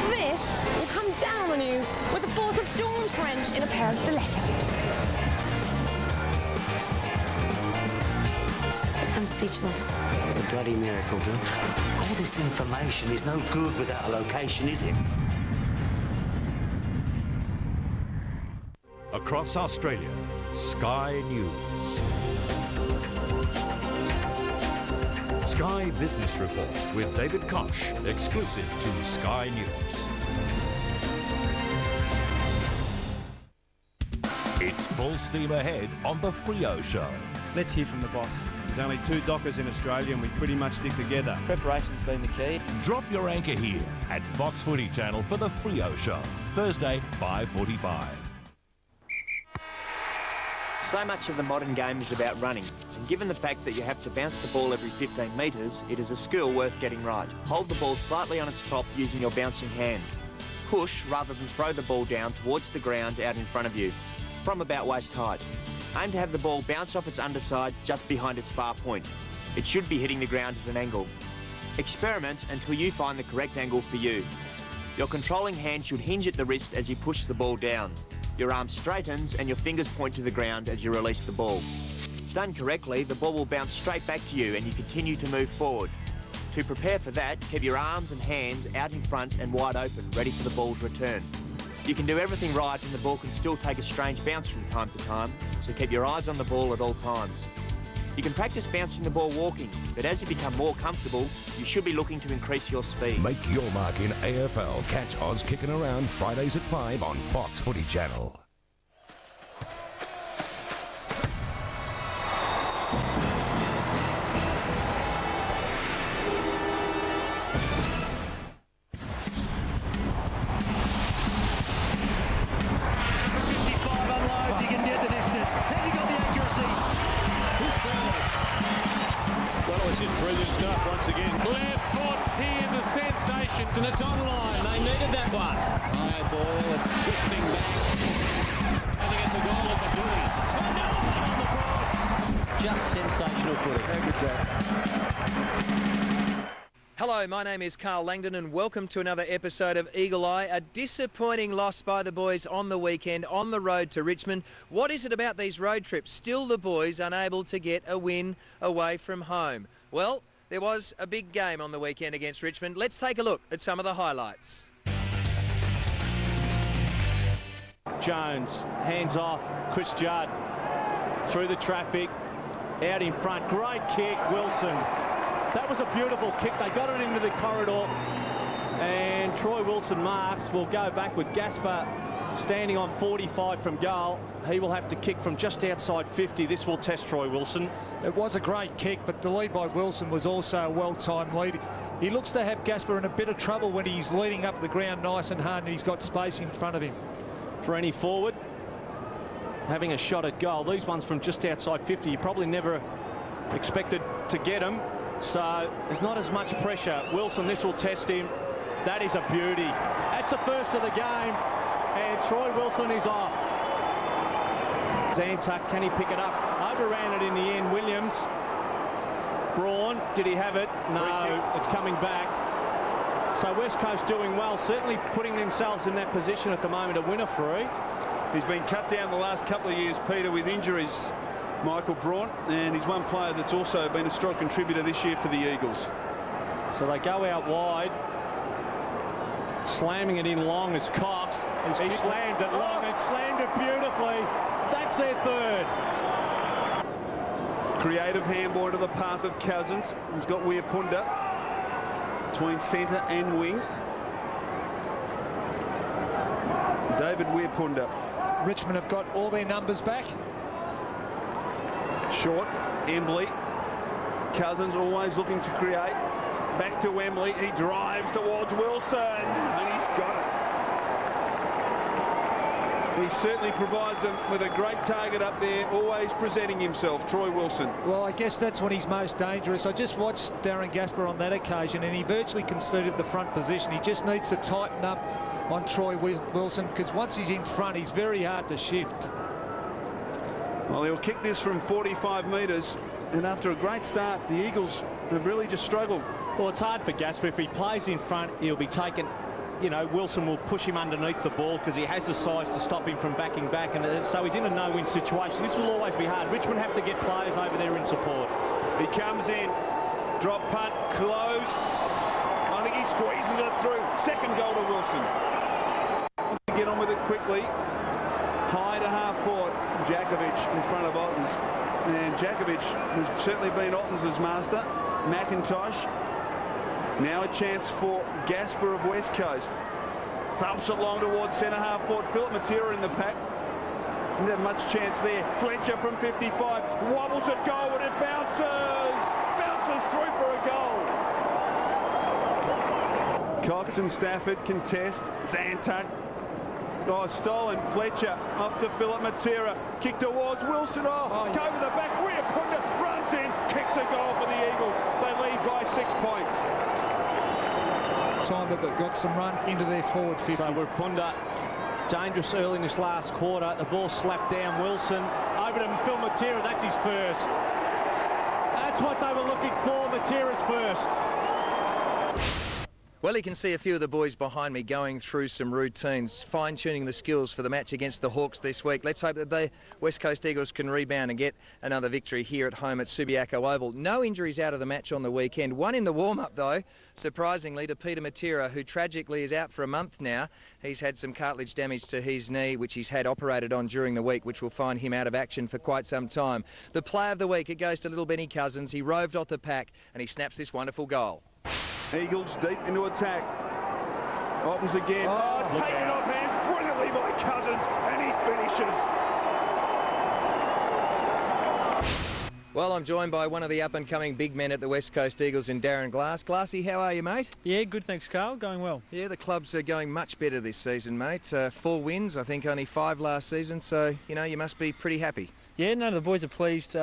This will come down on you with the force of dawn French in a pair of stilettos. I'm speechless. It's a bloody miracle, Bill. All this information is no good without a location, is it? Across Australia, Sky News. Sky Business Report with David Koch, exclusive to Sky News. It's full steam ahead on the Freo Show. Let's hear from the boss. There's only 2 Dockers in Australia and we pretty much stick together. Preparation's been the key. Drop your anchor here at Fox Footy Channel for the Freo Show, Thursday, 5:45. So much of the modern game is about running, and given the fact that you have to bounce the ball every 15 metres, it is a skill worth getting right. Hold the ball slightly on its top using your bouncing hand. Push rather than throw the ball down towards the ground out in front of you, from about waist height. Aim to have the ball bounce off its underside just behind its far point. It should be hitting the ground at an angle. Experiment until you find the correct angle for you. Your controlling hand should hinge at the wrist as you push the ball down. Your arm straightens and your fingers point to the ground as you release the ball. Done correctly, the ball will bounce straight back to you and you continue to move forward. To prepare for that, keep your arms and hands out in front and wide open, ready for the ball's return. You can do everything right and the ball can still take a strange bounce from time to time, so keep your eyes on the ball at all times. You can practice bouncing the ball walking, but as you become more comfortable, you should be looking to increase your speed. Make your mark in AFL. Catch Oz Kicking Around Fridays at 5 on Fox Footy Channel. And it's online. They needed that one. High ball. It's twisting back. I think it's a goal. It's a goal. On the board. Just sensational footy. How good's that? Hello, my name is Carl Langdon and welcome to another episode of Eagle Eye. A disappointing loss by the boys on the weekend on the road to Richmond. What is it about these road trips? Still the boys unable to get a win away from home. Well, there was a big game on the weekend against Richmond. Let's take a look at some of the highlights. Jones, hands off, Chris Judd, through the traffic, out in front, great kick, Wilson. That was a beautiful kick, they got it into the corridor, and Troy Wilson marks. Will go back with Gasper standing on 45 from goal. He will have to kick from just outside 50. This will test Troy Wilson. It was a great kick, but the lead by Wilson was also a well-timed lead. He looks to have Gasper in a bit of trouble when he's leading up the ground nice and hard and he's got space in front of him. For any forward, having a shot at goal, these ones from just outside 50, you probably never expected to get them, so there's not as much pressure. Wilson, this will test him. That is a beauty. That's the first of the game, and Troy Wilson is off. Zantuck, can he pick it up? Overran it in the end. Williams. Braun, did he have it? No, it's coming back. So West Coast doing well, certainly putting themselves in that position at the moment to win a free. He's been cut down the last couple of years, Peter, with injuries, Michael Braun, and he's one player that's also been a strong contributor this year for the Eagles. So they go out wide. Slamming it in long as Cox. He slammed it long and slammed it beautifully. That's their third. Creative handball into the path of Cousins. He's got Weirpunda between centre and wing. David Weirpunda. Richmond have got all their numbers back. Short, Embley. Cousins always looking to create. Back to Wembley, he drives towards Wilson, and he's got it. He certainly provides them with a great target up there, always presenting himself, Troy Wilson. Well, I guess that's when he's most dangerous. I just watched Darren Gasper on that occasion, and he virtually conceded the front position. He just needs to tighten up on Troy Wilson, because once he's in front, he's very hard to shift. Well, he'll kick this from 45 metres, and after a great start, the Eagles have really just struggled. Well, it's hard for Gasper. If he plays in front, he'll be taken. You know, Wilson will push him underneath the ball because he has the size to stop him from backing back, and so he's in a no-win situation. This will always be hard. Richmond have to get players over there in support. He comes in, drop punt, close. I think he squeezes it through. Second goal to Wilson. Get on with it quickly. High to half forward. Jakovic in front of Ottens. And Jakovic has certainly been Ottens' master. McIntosh. Now a chance for Gasper of West Coast. Thumps it long towards centre half forward. Philip Matera in the pack. Didn't have much chance there. Fletcher from 55 wobbles at goal and it bounces. Bounces through for a goal. Cox and Stafford contest. Zantuck. Oh, stolen. Fletcher off to Philip Matera. Kick towards Wilson. Over the back. Weir Punda runs in. Kicks a goal for the Eagles. They lead by 6 points. Time that they've got some run into their forward 50. So Punda dangerous early in this last quarter. The ball slapped down Wilson. Over to Phil Matera. That's his first. That's what they were looking for. Matera's first. Well, you can see a few of the boys behind me going through some routines, fine-tuning the skills for the match against the Hawks this week. Let's hope that the West Coast Eagles can rebound and get another victory here at home at Subiaco Oval. No injuries out of the match on the weekend. One in the warm-up, though, surprisingly, to Peter Matera, who tragically is out for a month now. He's had some cartilage damage to his knee, which he's had operated on during the week, which will find him out of action for quite some time. The player of the week, it goes to little Benny Cousins. He roved off the pack and he snaps this wonderful goal. Eagles deep into attack. Opens again. Taken off hand brilliantly by Cousins, and he finishes. Well, I'm joined by one of the up-and-coming big men at the West Coast Eagles in Darren Glass. Glassy, how are you, mate? Yeah, good, thanks, Carl. Going well. Yeah, the clubs are going much better this season, mate. 4 wins, I think only 5 last season, so, you know, you must be pretty happy. Yeah, no, the boys are pleased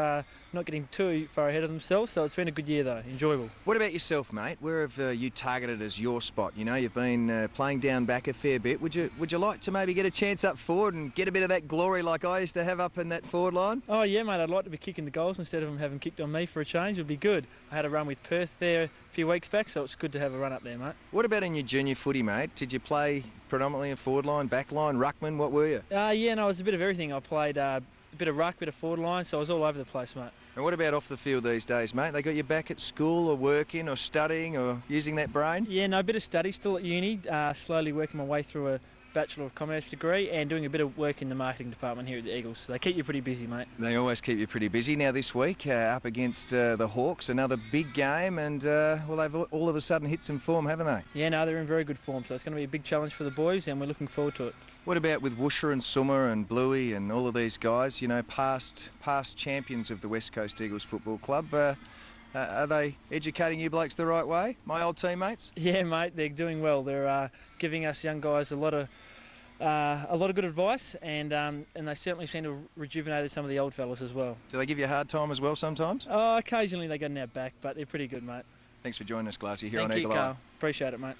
not getting too far ahead of themselves, so it's been a good year, though. Enjoyable. What about yourself, mate? Where have you targeted as your spot? You know, you've been playing down back a fair bit. Would you like to maybe get a chance up forward and get a bit of that glory like I used to have up in that forward line? Oh, yeah, mate, I'd like to be kicking the goals instead of them having kicked on me for a change. It would be good. I had a run with Perth there a few weeks back, so it's good to have a run up there, mate. What about in your junior footy, mate? Did you play predominantly in forward line, back line, ruckman? What were you? Yeah, no, it was a bit of everything. I played a bit of ruck, bit of forward line, so I was all over the place, mate. And what about off the field these days, mate? They got you back at school or working or studying or using that brain? Yeah, no, a bit of study still at uni, slowly working my way through a Bachelor of Commerce degree and doing a bit of work in the marketing department here at the Eagles. So they keep you pretty busy, mate. They always keep you pretty busy. Now this week, up against the Hawks, another big game, and well, they've all of a sudden hit some form, haven't they? Yeah, no, they're in very good form, so it's going to be a big challenge for the boys, and we're looking forward to it. What about with Woosher and Summer and Bluey and all of these guys, you know, past champions of the West Coast Eagles Football Club? Are they educating you blokes the right way, my old teammates? Yeah, mate, they're doing well. They're giving us young guys a lot of good advice, and they certainly seem to have rejuvenated some of the old fellas as well. Do they give you a hard time as well sometimes? Oh, occasionally they get in our back, but they're pretty good, mate. Thanks for joining us, Glassy, here Thank on you, Eagle Eye. Carl. Appreciate it, mate.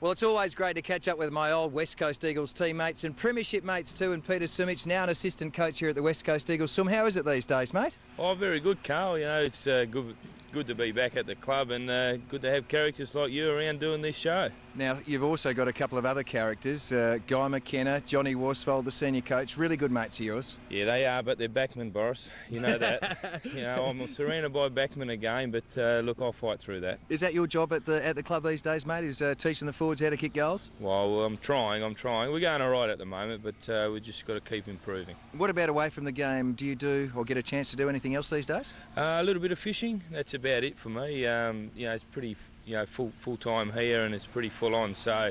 Well, it's always great to catch up with my old West Coast Eagles teammates and premiership mates too, and Peter Sumich, now an assistant coach here at the West Coast Eagles. Sum, how is it these days, mate? Oh, very good, Carl. You know, it's good to be back at the club, and good to have characters like you around doing this show. Now, you've also got a couple of other characters, Guy McKenna, Johnny Worsfold, the senior coach, really good mates of yours. Yeah, they are, but they're backmen, Boris. You know that. You know, I'm surrounded by backmen again, but look, I'll fight through that. Is that your job at the club these days, mate, is teaching the forwards how to kick goals? Well, I'm trying. We're going all right at the moment, but we've just got to keep improving. What about away from the game? Do you do or get a chance to do anything else these days? A little bit of fishing. That's about it for me. You know, it's pretty full time here, and it's pretty full on, so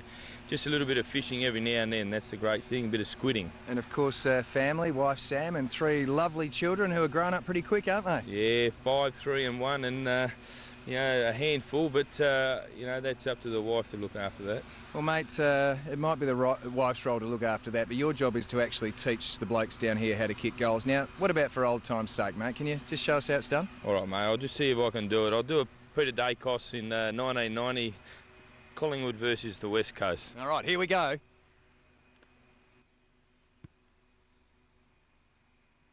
just a little bit of fishing every now and then. That's the great thing, a bit of squidding. And of course family, wife Sam and 3 lovely children who are growing up pretty quick, aren't they? Yeah, 5, 3 and 1, and you know, a handful, but you know, that's up to the wife to look after that. Well, mate, it might be the wife's role to look after that, but your job is to actually teach the blokes down here how to kick goals. Now, what about for old time's sake, mate? Can you just show us how it's done? All right, mate, I'll just see if I can do it. I'll do a Peter Dacos in 1990, Collingwood versus the West Coast. All right, here we go.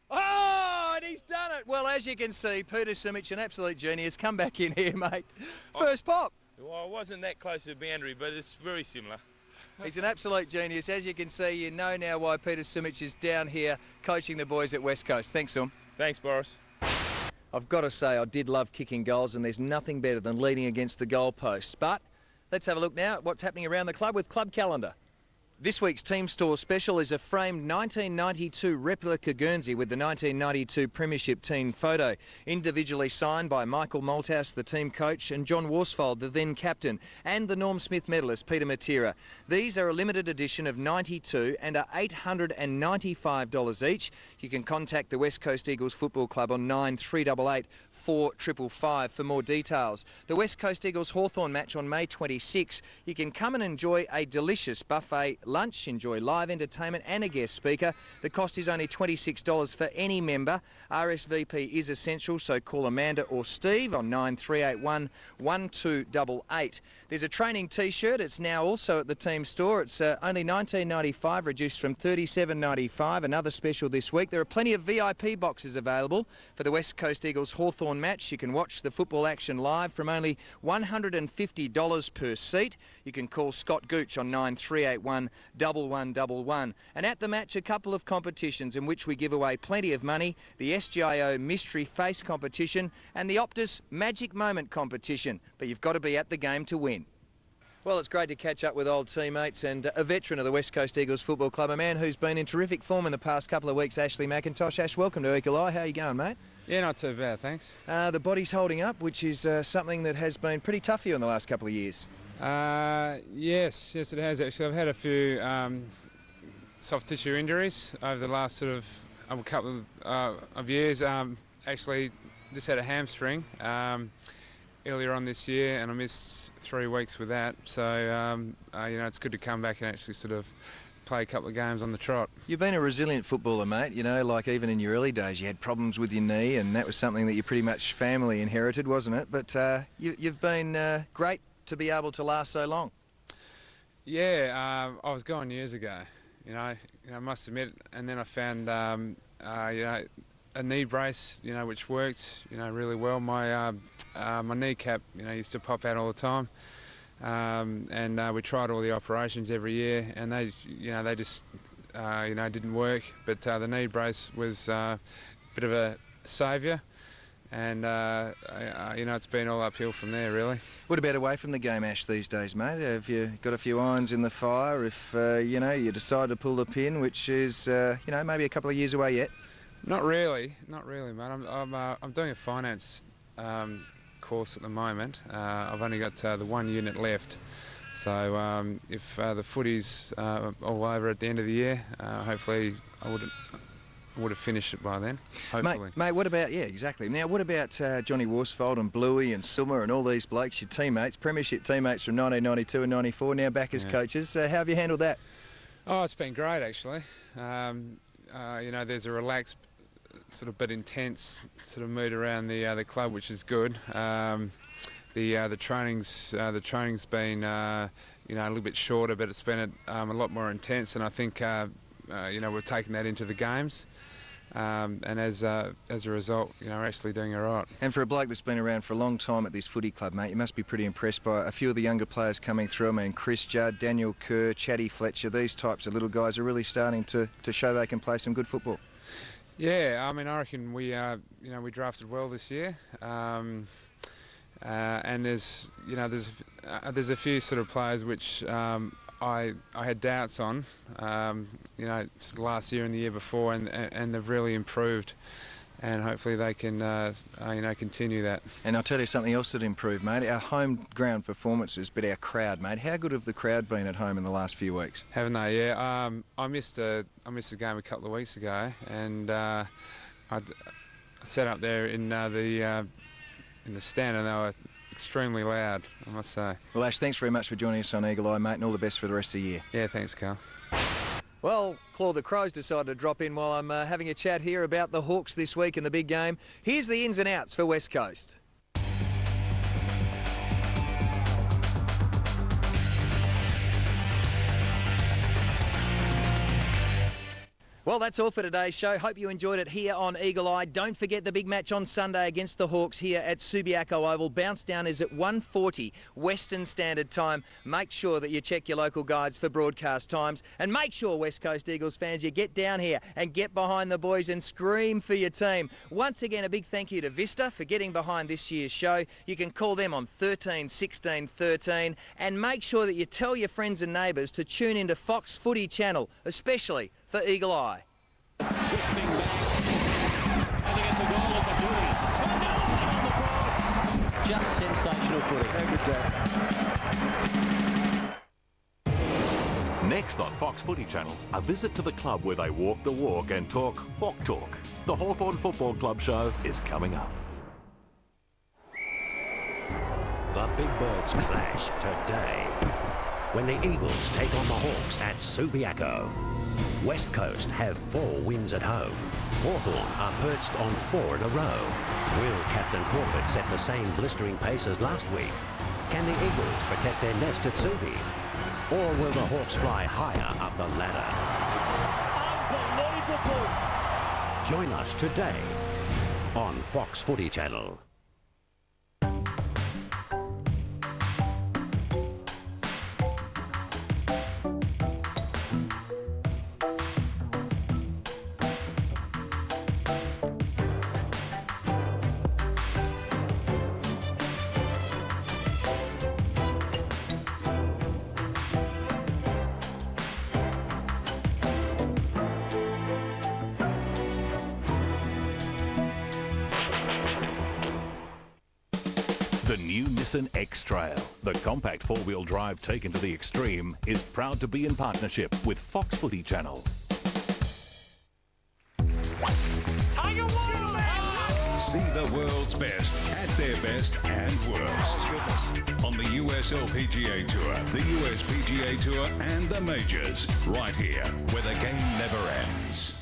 Oh, and he's done it. Well, as you can see, Peter Sumich, an absolute genius. Come back in here, mate. First pop. Well, I wasn't that close to the boundary, but it's very similar. He's an absolute genius. As you can see, you know now why Peter Sumich is down here coaching the boys at West Coast. Thanks, Sum. Thanks, Boris. I've got to say, I did love kicking goals, and there's nothing better than leading against the goalposts. But let's have a look now at what's happening around the club with Club Calendar. This week's Team Store special is a framed 1992 replica Guernsey with the 1992 Premiership team photo, individually signed by Michael Malthouse, the team coach, and John Worsfold, the then captain, and the Norm Smith medalist, Peter Matera. These are a limited edition of 92 and are $895 each. You can contact the West Coast Eagles Football Club on 9388 4555 for more details. The West Coast Eagles Hawthorn match on May 26. You can come and enjoy a delicious buffet lunch, enjoy live entertainment and a guest speaker. The cost is only $26 for any member. RSVP is essential, so call Amanda or Steve on 9381 1288. There's a training t-shirt. It's now also at the team store. It's only $19.95, reduced from $37.95. Another special this week. There are plenty of VIP boxes available for the West Coast Eagles Hawthorn match. You can watch the football action live from only $150 per seat. You can call Scott Gooch on 9381 1111. And at the match, a couple of competitions in which we give away plenty of money: the SGIO Mystery Face competition and the Optus Magic Moment competition. But you've got to be at the game to win. Well, it's great to catch up with old teammates and a veteran of the West Coast Eagles Football Club, a man who's been in terrific form in the past couple of weeks, Ashley McIntosh. Ash, welcome to Eagle Eye. How are you going, mate? Yeah, not too bad, thanks. The body's holding up, which is something that has been pretty tough for you in the last couple of years. Yes, it has actually. I've had a few soft tissue injuries over the last sort of couple of years. Actually, just had a hamstring earlier on this year, and I missed 3 weeks with that. So it's good to come back and actually sort of play a couple of games on the trot. You've been a resilient footballer, mate. You know, like even in your early days, you had problems with your knee, and that was something that you pretty much family inherited, wasn't it? But you've been great to be able to last so long. Yeah, I was gone years ago. I must admit, and then I found a knee brace, which worked, really well. My my kneecap, used to pop out all the time, and we tried all the operations every year, and they just, didn't work. But the knee brace was a bit of a saviour, and it's been all uphill from there, really. What about away from the game, Ash, these days, mate? Have you got a few irons in the fire if you decide to pull the pin, which is maybe a couple of years away yet? Not really, mate. I'm doing a finance course at the moment. I've only got the 1 unit left, so if the footy's all over at the end of the year, hopefully I would have finished it by then. Hopefully, mate. What about exactly? Now, what about Johnny Worsfold and Bluey and Silmer and all these blokes, your teammates, Premiership teammates from 1992 and 94, now back as coaches? How have you handled that? Oh, it's been great actually. There's a relaxed, sort of bit intense sort of mood around the club, which is good. The training's been a little bit shorter, but it's been a lot more intense, and I think we've taken that into the games, and as a result, we're actually doing all right. And for a bloke that's been around for a long time at this footy club, mate, you must be pretty impressed by a few of the younger players coming through. I mean, Chris Judd, Daniel Kerr, Chatty Fletcher, these types of little guys are really starting to show they can play some good football. Yeah, I mean, I reckon we drafted well this year, and there's a few sort of players which I had doubts on, last year and the year before, and they've really improved, and hopefully they can continue that. And I'll tell you something else that improved, mate. Our home ground performances, but our crowd, mate. How good have the crowd been at home in the last few weeks? Haven't they? Yeah. I missed a game a couple of weeks ago, and I sat up there in the stand, and they were extremely loud, I must say. Well, Ash, thanks very much for joining us on Eagle Eye, mate, and all the best for the rest of the year. Yeah, thanks, Carl. Well, Claude the Crows decided to drop in while I'm having a chat here about the Hawks this week in the big game. Here's the ins and outs for West Coast. Well, that's all for today's show. Hope you enjoyed it here on Eagle Eye. Don't forget the big match on Sunday against the Hawks here at Subiaco Oval. Bounce down is at 1:40 Western Standard Time. Make sure that you check your local guides for broadcast times, and make sure, West Coast Eagles fans, you get down here and get behind the boys and scream for your team. Once again, a big thank you to Vista for getting behind this year's show. You can call them on 13 16 13, and make sure that you tell your friends and neighbours to tune into Fox Footy Channel, especially for Eagle Eye. It's twisting back. I think it's a goal. It's a goodie. On the board. Just sensational footy. How good's that? Next on Fox Footy Channel, a visit to the club where they walk the walk and talk Hawk Talk. The Hawthorn Football Club show is coming up. The big birds clash today when the Eagles take on the Hawks at Subiaco. West Coast have 4 wins at home. Hawthorn are perched on 4 in a row. Will Captain Crawford set the same blistering pace as last week? Can the Eagles protect their nest at Subi? Or will the Hawks fly higher up the ladder? Unbelievable! Join us today on Fox Footy Channel. The new Nissan X-Trail, the compact four-wheel drive taken to the extreme, is proud to be in partnership with Fox Footy Channel. See the world's best at their best and worst. On the US LPGA Tour, the US PGA Tour and the majors. Right here, where the game never ends.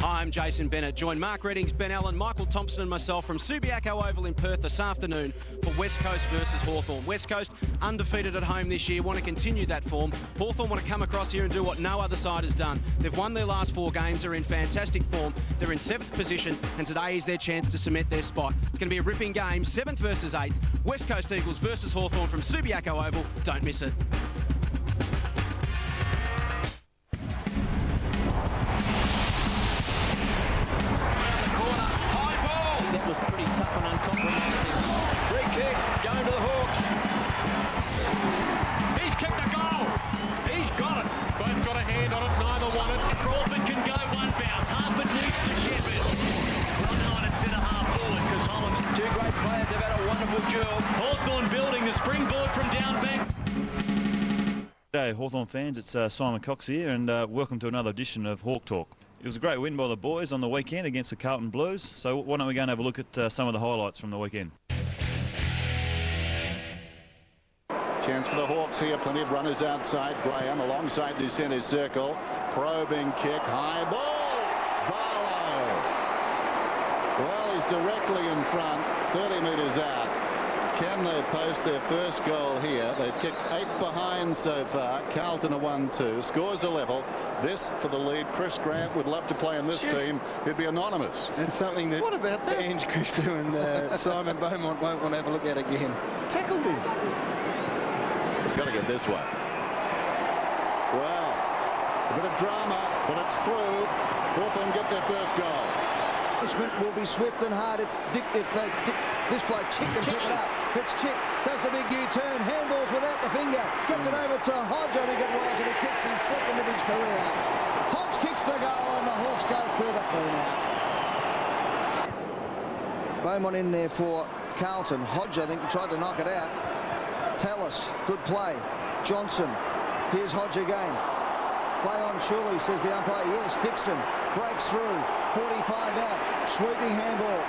I'm Jason Bennett. Join Mark Reddings, Ben Allen, Michael Thompson and myself from Subiaco Oval in Perth this afternoon for West Coast versus Hawthorn. West Coast undefeated at home this year, want to continue that form. Hawthorn want to come across here and do what no other side has done. They've won their last 4 games, they're in fantastic form, they're in 7th position, and today is their chance to cement their spot. It's going to be a ripping game, 7th versus 8th. West Coast Eagles versus Hawthorn from Subiaco Oval. Don't miss it. That was pretty tough and uncompromising. Free kick, going to the Hawks. He's kicked a goal. He's got it. Both got a hand on it, neither won it. Crawford can go one bounce. Harford needs to shepherd. Well done at centre half forward because Holland's 2 great players have had a wonderful duel. Hawthorn building the springboard from down bank. G'day Hawthorn fans, it's Simon Cox here and welcome to another edition of Hawk Talk. It was a great win by the boys on the weekend against the Carlton Blues, so why don't we go and have a look at some of the highlights from the weekend. Chance for the Hawks here, plenty of runners outside. Graham alongside the centre circle. Probing kick, high ball. Barlow. Well, he's directly in front, 30 metres out. Can they post their first goal here? They've kicked 8 behind so far. Carlton a 1-2. Scores a level. This for the lead. Chris Grant would love to play in this team. He'd be anonymous. That's something that Ange Christo and Simon Beaumont won't want to have a look at again. Tackled him. He's got to get this one. Well, a bit of drama, but it's through. Hawthorn get their first goal. Punishment will be swift and hard if this bloke Chick can pick it up. It's Chick, does the big U-turn, handballs without the finger, gets it over to Hodge, I think it was, and he kicks his second of his career. Hodge kicks the goal and the Hawks go further clean out. Beaumont in there for Carlton. Hodge, I think, tried to knock it out. Tallis, good play. Johnson, here's Hodge again. Play on surely, says the umpire. Yes, Dixon breaks through, 45 out, sweeping handball.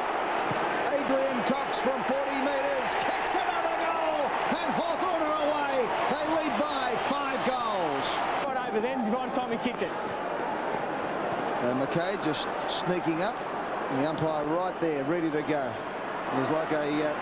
Adrian Cox from 40 metres, kicks another goal, and Hawthorn are away. They lead by 5 goals. Right over then, right time he kicked it. So McKay just sneaking up, and the umpire right there, ready to go. It was like a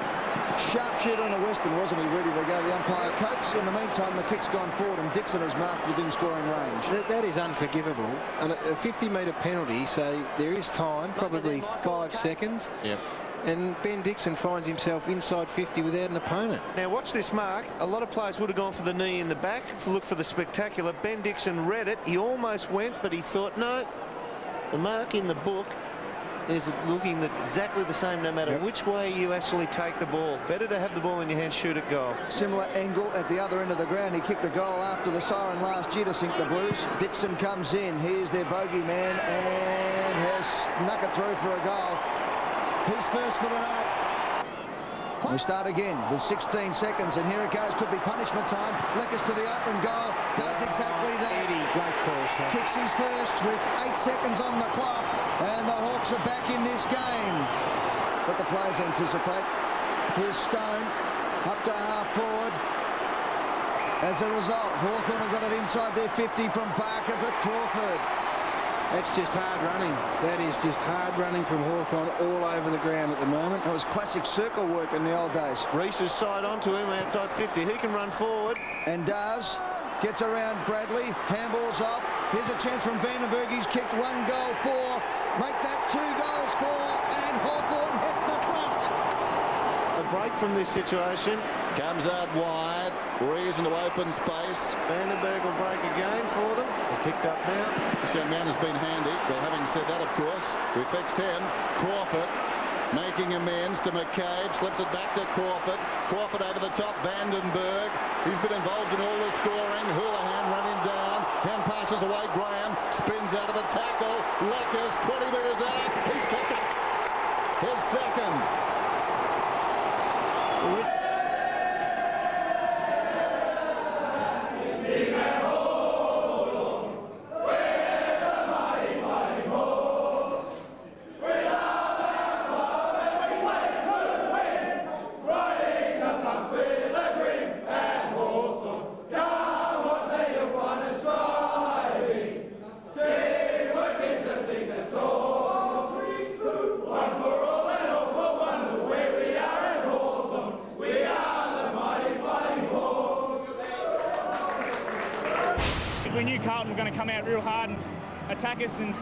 sharpshooter on a Western, wasn't he, ready to go? The umpire coats. In the meantime, the kick's gone forward and Dixon has marked within scoring range. That is unforgivable. And a 50-metre penalty, so there is time, probably 5 seconds. Yep. And Ben Dixon finds himself inside 50 without an opponent. Now watch this mark. A lot of players would have gone for the knee in the back, look for the spectacular. Ben Dixon read it. He almost went, but he thought, no, the mark in the book is looking exactly the same no matter which way you actually take the ball. Better to have the ball in your hand, shoot at goal. Similar angle at the other end of the ground. He kicked the goal after the siren last year to sink the Blues. Dixon comes in. Here's their bogey man and has snuck it through for a goal. His first for the night. We start again with 16 seconds, and here it goes. Could be punishment time. Leckers to the open goal. Does exactly that. Eddie, great call, sir. Kicks his first with 8 seconds on the clock, and the Hawks are back in this game. But the players anticipate. Here's Stone up to half forward. As a result, Hawthorn have got it inside their 50 from Barker to Crawford. That's just hard running. That is just hard running from Hawthorn all over the ground at the moment. That was classic circle work in the old days. Reese is side onto him outside 50. He can run forward. And does. Gets around Bradley. Handballs off. Here's a chance from Vandenberg. He's kicked 1 goal for. Make that 2 goals for. And Hawthorn hit the front. A break from this situation. Comes out wide. Rees into open space. Vandenberg will break again for them. He's picked up now. This young man has been handy. Well, having said that, of course, we fixed him. Crawford making amends to McCabe. Slips it back to Crawford. Crawford over the top. Vandenberg. He's been involved in all the scoring. Houlihan run him down. Hand passes away. Graham spins out of a tackle. Leckers 20 metres out. He's kicked it. His second. We knew Carlton were going to come out real hard and attack us, and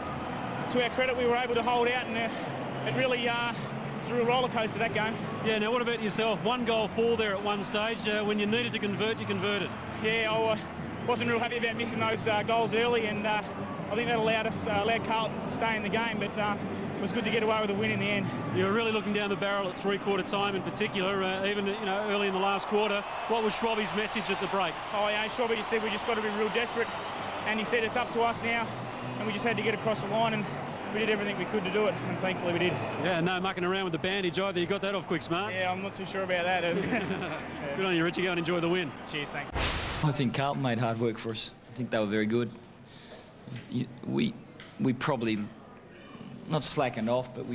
to our credit we were able to hold out, and it really was a real roller coaster, that game. Yeah, now what about yourself? 1 goal for there at one stage. When you needed to convert, you converted. Yeah, I wasn't real happy about missing those goals early, and I think that allowed Carlton to stay in the game, but it was good to get away with a win in the end. You were really looking down the barrel at 3/4 time in particular, even early in the last quarter. What was Schwabby's message at the break? Oh yeah, Schwabby just said we just got to be real desperate, and he said it's up to us now, and we just had to get across the line, and we did everything we could to do it, and thankfully we did. Yeah, no mucking around with the bandage either. You got that off quick, smart. Yeah, I'm not too sure about that. Good on you, Richie. Go and enjoy the win. Cheers, thanks. I think Carlton made hard work for us. I think they were very good. We probably not slackened off, but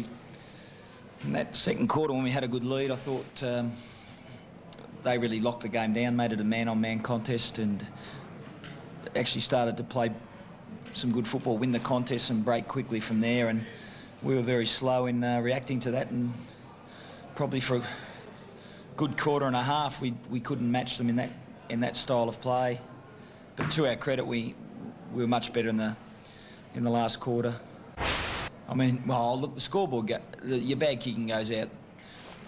in that second quarter when we had a good lead, I thought they really locked the game down, made it a man-on-man contest, and actually started to play some good football, win the contest and break quickly from there. And we were very slow in reacting to that, and probably for a good quarter and a half we couldn't match them in that style of play. But to our credit, we were much better in the last quarter. I mean, well, look, the scoreboard, your bad kicking goes out.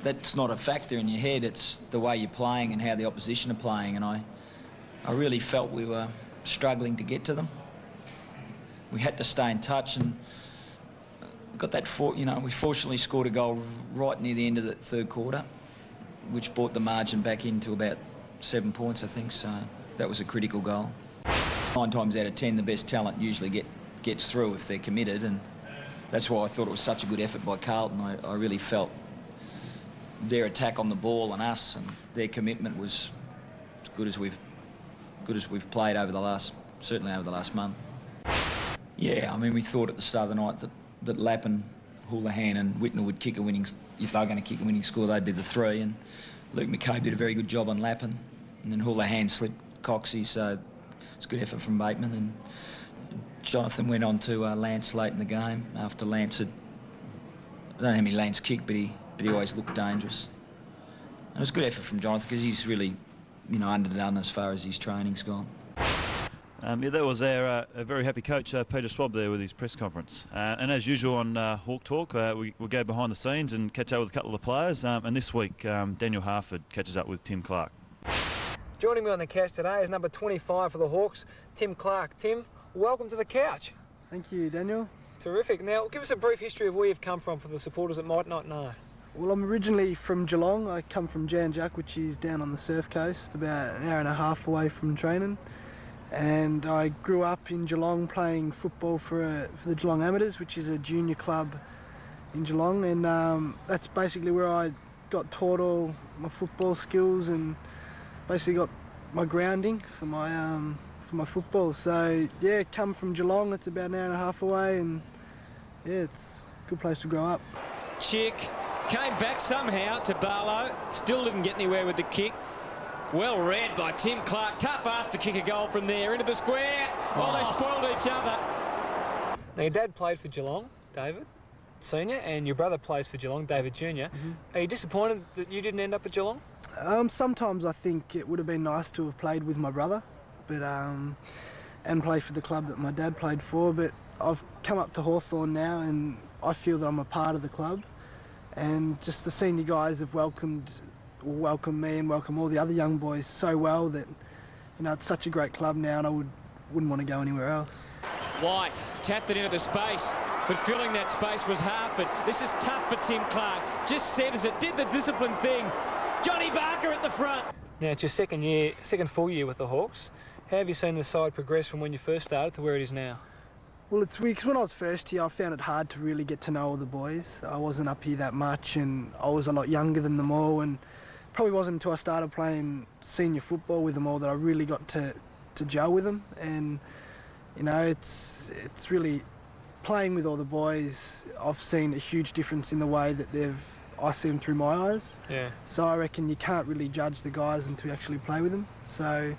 That's not a factor in your head. It's the way you're playing and how the opposition are playing. And I really felt we were struggling to get to them. We had to stay in touch, and got that. We fortunately scored a goal right near the end of the third quarter, which brought the margin back into about 7 points, I think. So that was a critical goal. 9 times out of 10, the best talent usually gets through if they're committed, and that's why I thought it was such a good effort by Carlton. I really felt their attack on the ball and us, and their commitment was as good as we've played certainly over the last month. Yeah, I mean, we thought at the start of the night that Lappin, Houlihan and Whitner would kick a winning. If they were going to kick a winning score, they'd be the 3. And Luke McCabe did a very good job on Lappin, and then Houlihan slipped Coxie, so it's a good effort from Bateman. And Jonathan went on to Lance late in the game after Lance I don't know how many Lance kicked, but he but he always looked dangerous. And it was a good effort from Jonathan because he's really, you know, underdone as far as his training's gone. Yeah, that was our a very happy coach, Peter Swab, there with his press conference. And as usual on Hawk Talk, we'll go behind the scenes and catch up with a couple of the players. And this week, Daniel Harford catches up with Tim Clark. Joining me on the couch today is number 25 for the Hawks, Tim Clark. Tim, welcome to the couch. Thank you, Daniel. Terrific. Now, give us a brief history of where you've come from for the supporters that might not know. Well, I'm originally from Geelong. I come from Jan Jack, which is down on the surf coast, about an hour and a half away from training. And I grew up in Geelong playing football for the Geelong Amateurs, which is a junior club in Geelong. And that's basically where I got taught all my football skills and basically got my grounding for my football. So yeah, come from Geelong. It's about an hour and a half away, and yeah, it's a good place to grow up. Chick came back somehow to Barlow. Still didn't get anywhere with the kick. Well read by Tim Clark. Tough ask to kick a goal from there into the square. Oh, they spoiled each other. Now, your dad played for Geelong, David Senior, and your brother plays for Geelong, David Junior. Are you disappointed that you didn't end up at Geelong? Sometimes I think it would have been nice to have played with my brother, but and play for the club that my dad played for. But I've come up to Hawthorn now, and I feel that I'm a part of the club. And just the senior guys have welcomed me and welcome all the other young boys so well that, you know, it's such a great club now, and I wouldn't want to go anywhere else. White tapped it into the space, but filling that space was Harford. This is tough for Tim Clark. Just centres it, did the disciplined thing. Johnny Barker at the front. Now, it's your second full year with the Hawks. How have you seen the side progress from when you first started to where it is now? Well, it's weird because when I was first here, I found it hard to really get to know all the boys. I wasn't up here that much, and I was a lot younger than them all, and probably wasn't until I started playing senior football with them all that I really got to gel with them. And you know, it's really playing with all the boys. I've seen a huge difference in the way that I see them through my eyes. Yeah. So I reckon you can't really judge the guys until you actually play with them. So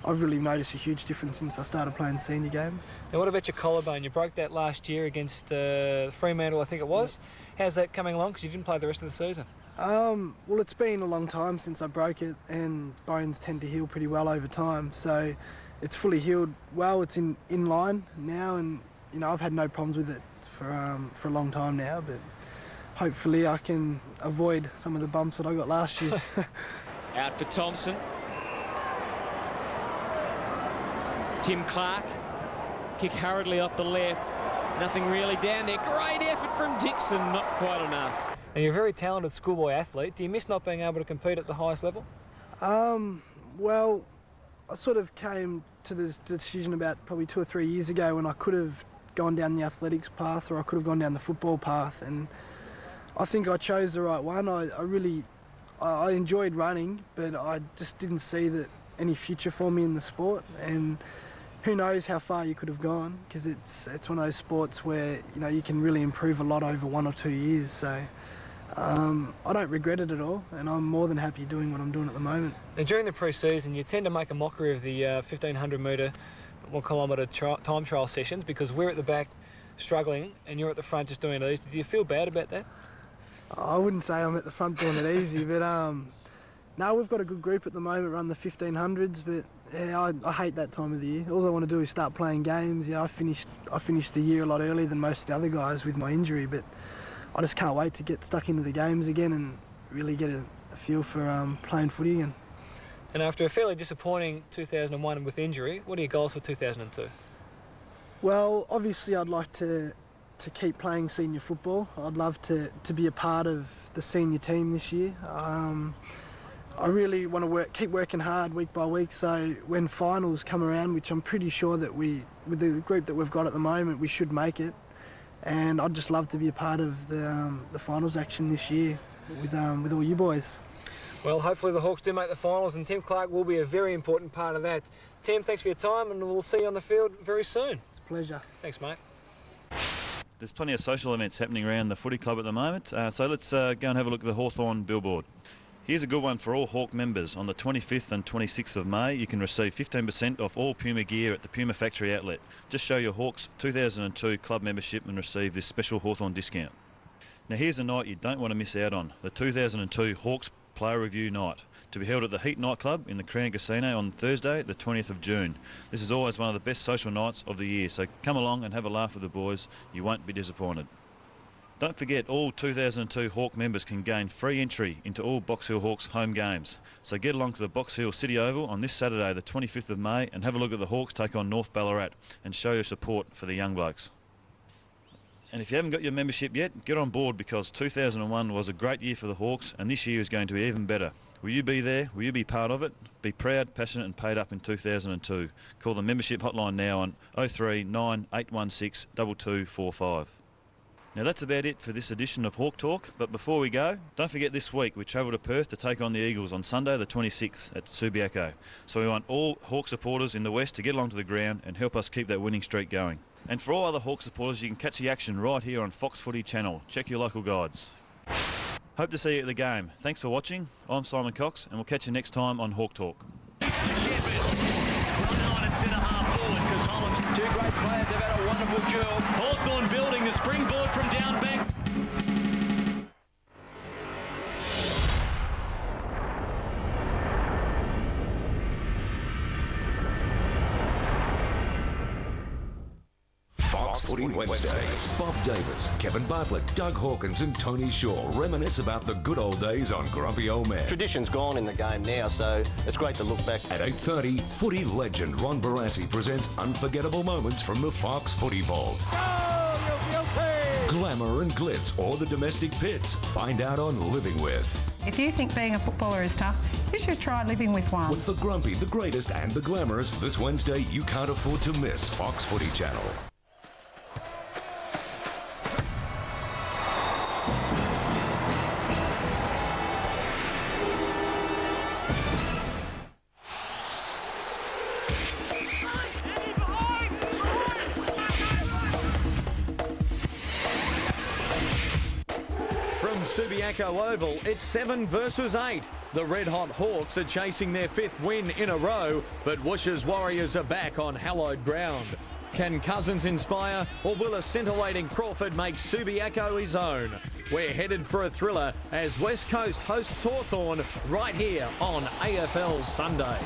I've really noticed a huge difference since I started playing senior games. Now, what about your collarbone? You broke that last year against Fremantle, I think it was. Yeah. How's that coming along? Because you didn't play the rest of the season. Well, it's been a long time since I broke it, and bones tend to heal pretty well over time. So it's fully healed well. It's in line now, and you know, I've had no problems with it for a long time now. But hopefully I can avoid some of the bumps that I got last year. Out for Thompson. Tim Clark, kick hurriedly off the left. Nothing really down there. Great effort from Dixon, not quite enough. And you're a very talented schoolboy athlete. Do you miss not being able to compete at the highest level? Well, I sort of came to this decision about probably 2 or 3 years ago when I could have gone down the athletics path, or I could have gone down the football path, and I think I chose the right one. I enjoyed running, but I just didn't see that any future for me in the sport, and who knows how far you could have gone, because it's one of those sports where, you know, you can really improve a lot over 1 or 2 years. So I don't regret it at all, and I'm more than happy doing what I'm doing at the moment. And during the pre-season, you tend to make a mockery of the 1,500 metre, 1 kilometre time trial sessions, because we're at the back struggling and you're at the front just doing these. Do you feel bad about that? I wouldn't say I'm at the front doing it easy, but no, we've got a good group at the moment run the 1500s, but yeah, I hate that time of the year. All I want to do is start playing games. Yeah, I finished the year a lot earlier than most of the other guys with my injury, but I just can't wait to get stuck into the games again and really get a feel for playing footy again. And after a fairly disappointing 2001 with injury, what are your goals for 2002? Well, obviously I'd like to keep playing senior football. I'd love to be a part of the senior team this year. I really want to keep working hard week by week, so when finals come around, which I'm pretty sure that with the group that we've got at the moment, we should make it. And I'd just love to be a part of the finals action this year with all you boys. Well, hopefully the Hawks do make the finals, and Tim Clark will be a very important part of that. Tim, thanks for your time, and we'll see you on the field very soon. It's a pleasure. Thanks, mate. There's plenty of social events happening around the footy club at the moment, so let's go and have a look at the Hawthorn billboard. Here's a good one for all Hawk members. On the 25th and 26th of May, you can receive 15% off all Puma gear at the Puma Factory Outlet. Just show your Hawks 2002 club membership and receive this special Hawthorn discount. Now here's a night you don't want to miss out on, the 2002 Hawks Player Review Night, to be held at the Heat nightclub in the Crown Casino on Thursday, the 20th of June. This is always one of the best social nights of the year, so come along and have a laugh with the boys. You won't be disappointed. Don't forget, all 2002 Hawk members can gain free entry into all Box Hill Hawks home games. So get along to the Box Hill City Oval on this Saturday, the 25th of May, and have a look at the Hawks take on North Ballarat and show your support for the young blokes. And if you haven't got your membership yet, get on board, because 2001 was a great year for the Hawks, and this year is going to be even better. Will you be there? Will you be part of it? Be proud, passionate and paid up in 2002. Call the membership hotline now on 03 816 2245. Now that's about it for this edition of Hawk Talk, but before we go, don't forget this week we travel to Perth to take on the Eagles on Sunday the 26th at Subiaco. So we want all Hawk supporters in the West to get along to the ground and help us keep that winning streak going. And for all other Hawk supporters, you can catch the action right here on Fox Footy Channel. Check your local guides. Hope to see you at the game. Thanks for watching. I'm Simon Cox, and we'll catch you next time on Hawk Talk. Because Holland's two great players have had a wonderful duel. Hawthorn building the springboard from down bank. Fox Footy Wednesday. Bob Davis, Kevin Bartlett, Doug Hawkins and Tony Shaw reminisce about the good old days on Grumpy Old Man. Tradition's gone in the game now, so it's great to look back. At 8:30, footy legend Ron Barassi presents unforgettable moments from the Fox Footy Vault. Glamour and glitz or the domestic pits. Find out on Living With. If you think being a footballer is tough, you should try living with one. With the grumpy, the greatest and the glamorous, this Wednesday you can't afford to miss Fox Footy Channel. Subiaco Oval, it's 7 versus 8. The red-hot Hawks are chasing their 5th win in a row, but Woosh's Warriors are back on hallowed ground. Can Cousins inspire, or will a scintillating Crawford make Subiaco his own? We're headed for a thriller as West Coast hosts Hawthorn right here on AFL Sunday.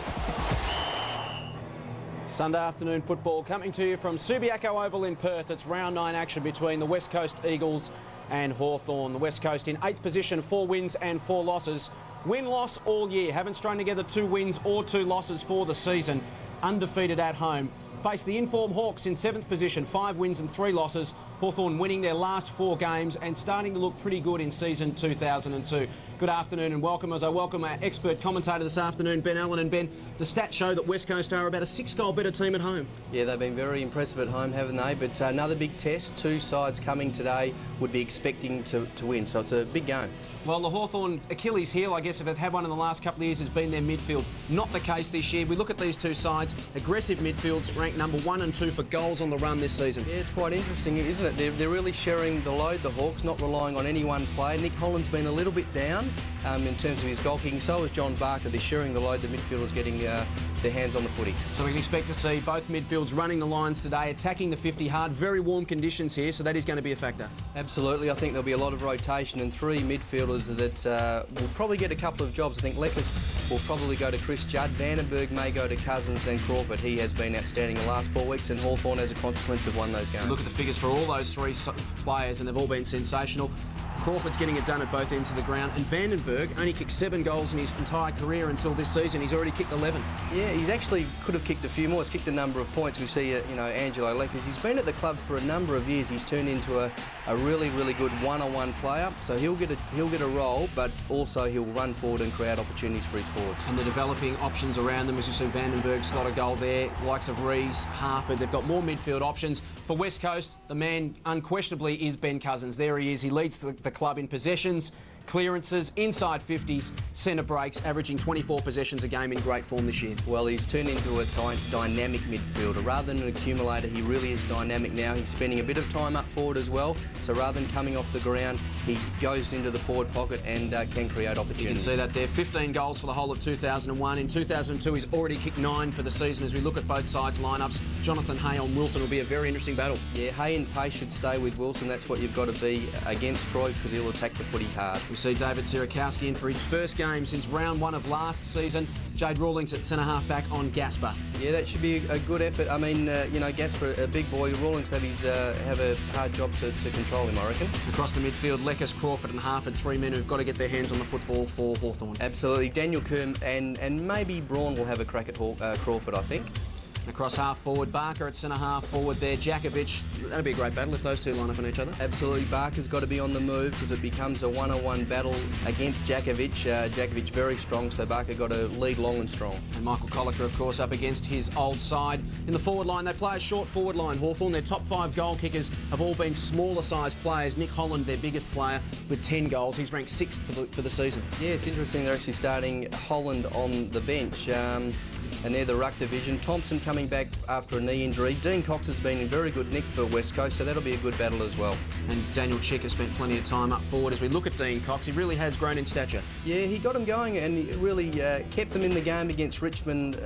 Sunday afternoon football coming to you from Subiaco Oval in Perth. It's round 9 action between the West Coast Eagles and Hawthorn. The West Coast in 8th position, 4 wins and 4 losses. Win-loss all year. Haven't strung together 2 wins or 2 losses for the season. Undefeated at home. Face the in-form Hawks in 7th position, 5 wins and 3 losses. Hawthorn winning their last 4 games and starting to look pretty good in season 2002. Good afternoon and welcome as I welcome our expert commentator this afternoon, Ben Allen. And Ben, the stats show that West Coast are about a 6-goal better team at home. Yeah, they've been very impressive at home, haven't they? But another big test. 2 sides coming today would be expecting to win, so it's a big game. Well, the Hawthorn Achilles heel, I guess, if they've had one in the last couple of years, has been their midfield. Not the case this year. We look at these 2 sides. Aggressive midfields ranked number 1 and 2 for goals on the run this season. Yeah, it's quite interesting, isn't it? They're really sharing the load, the Hawks, not relying on any one player. Nick Holland's been a little bit down in terms of his goal kicking. So is John Barker. They're sharing the load. The midfielders getting their hands on the footy. So we can expect to see both midfields running the lines today, attacking the 50 hard. Very warm conditions here, so that is going to be a factor. Absolutely. I think there'll be a lot of rotation and 3 midfielders that will probably get a couple of jobs. I think Leckers will probably go to Chris Judd. Vandenberg may go to Cousins and Crawford. He has been outstanding the last 4 weeks, and Hawthorn, as a consequence, have won those games. Look at the figures for all those 3 players, and they've all been sensational. Crawford's getting it done at both ends of the ground, and Vandenberg only kicked 7 goals in his entire career until this season. He's already kicked 11. Yeah, he's actually could have kicked a few more. He's kicked a number of points. We see, Angelo Leckers. He's been at the club for a number of years. He's turned into a really, really good one-on-one player. So he'll get a role, but also he'll run forward and create opportunities for his forwards. And they're developing options around them, as you see Vandenberg slot a goal there. Likes of Rees, Harford. They've got more midfield options. For West Coast, the man unquestionably is Ben Cousins. There he is. He leads the club in possessions. clearances, inside 50s, centre breaks, averaging 24 possessions a game in great form this year. Well, he's turned into a dynamic midfielder. Rather than an accumulator, he really is dynamic now. He's spending a bit of time up forward as well. So rather than coming off the ground, he goes into the forward pocket and can create opportunities. You can see that there. 15 goals for the whole of 2001. In 2002, he's already kicked 9 for the season. As we look at both sides' lineups, Jonathan Hay on Wilson will be a very interesting battle. Yeah, Hay and Pace should stay with Wilson. That's what you've got to be against Troy, because he'll attack the footy hard. We see David Sierakowski in for his first game since round 1 of last season. Jade Rawlings at centre-half back on Gasper. Yeah, that should be a good effort. I mean, you know, Gasper, a big boy. Rawlings have a hard job to control him, I reckon. Across the midfield, Leckers, Crawford and Harford, 3 men who've got to get their hands on the football for Hawthorn. Absolutely. Daniel Kerm and maybe Braun will have a crack at Crawford, I think. Across half forward, Barker at centre half forward there, Jakovic. That'll be a great battle if those two line up on each other. Absolutely, Barker's got to be on the move because it becomes a one-on-one battle against Jakovic. Jakovic very strong, so Barker got to lead long and strong. And Michael Collicker, of course, up against his old side. In the forward line, they play a short forward line, Hawthorn. Their top 5 goal kickers have all been smaller sized players. Nick Holland, their biggest player, with 10 goals. He's ranked 6th for the season. Yeah, it's interesting they're actually starting Holland on the bench. And they're the ruck division. Thompson coming back after a knee injury. Dean Cox has been in very good nick for West Coast, so that'll be a good battle as well. And Daniel Chick has spent plenty of time up forward. As we look at Dean Cox, he really has grown in stature. Yeah, he got him going and he really kept them in the game against Richmond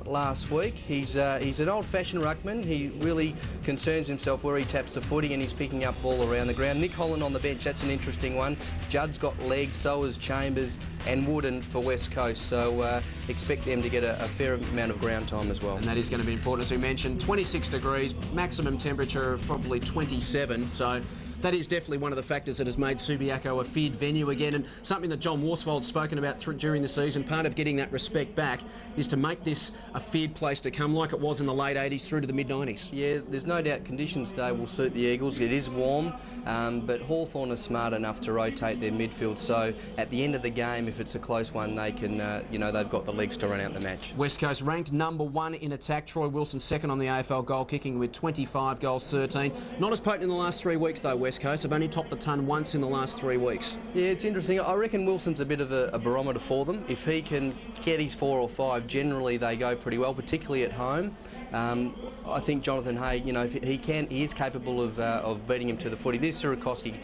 last week. He's an old-fashioned ruckman. He really concerns himself where he taps the footy and he's picking up ball around the ground. Nick Holland on the bench, that's an interesting one. Judd's got legs, so has Chambers and Wooden for West Coast, so expect them to get a fair amount of ground time as well. And that is going to be important. As we mentioned, 26 degrees, maximum temperature of probably 27, so that is definitely one of the factors that has made Subiaco a feared venue again, and something that John Worsfold's spoken about during the season. Part of getting that respect back is to make this a feared place to come, like it was in the late 80s through to the mid-90s. Yeah, there's no doubt conditions today will suit the Eagles. It is warm, but Hawthorn are smart enough to rotate their midfield, so at the end of the game, if it's a close one, they can, you know, they've got the legs to run out the match. West Coast ranked number 1 in attack. Troy Wilson second on the AFL goal kicking with 25 goals, 13. Not as potent in the last 3 weeks though, West Coast have only topped the ton once in the last 3 weeks. Yeah, it's interesting. I reckon Wilson's a bit of a barometer for them. If he can get his 4 or 5, generally they go pretty well, particularly at home. I think Jonathan Hay, you know, if he is capable of beating him to the footy. This Sierakowski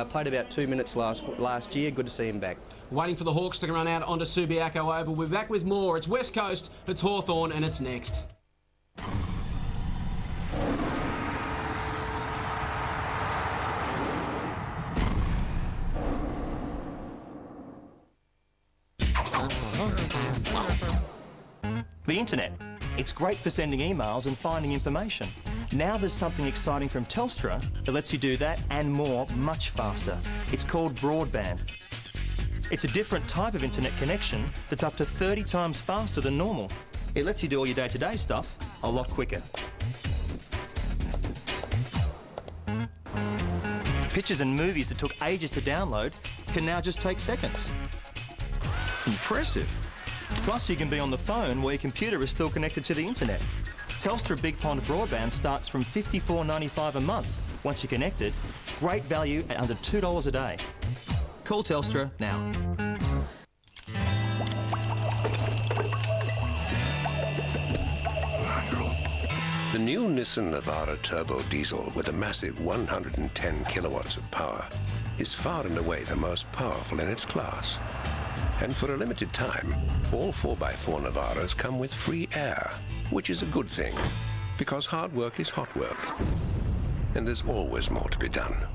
played about 2 minutes last year. Good to see him back. Waiting for the Hawks to run out onto Subiaco Oval. We're back with more. It's West Coast, it's Hawthorn, and it's next. The internet. It's great for sending emails and finding information. Now there's something exciting from Telstra that lets you do that and more much faster. It's called broadband. It's a different type of internet connection that's up to 30 times faster than normal. It lets you do all your day-to-day stuff a lot quicker. Pictures and movies that took ages to download can now just take seconds. Impressive. Plus, you can be on the phone while your computer is still connected to the internet. Telstra Big Pond Broadband starts from $54.95 a month. Once you're connected, great value at under $2 a day. Call Telstra now. The new Nissan Navara Turbo Diesel with a massive 110 kilowatts of power is far and away the most powerful in its class. And for a limited time, all 4x4 Navaras come with free air, which is a good thing, because hard work is hot work. And there's always more to be done.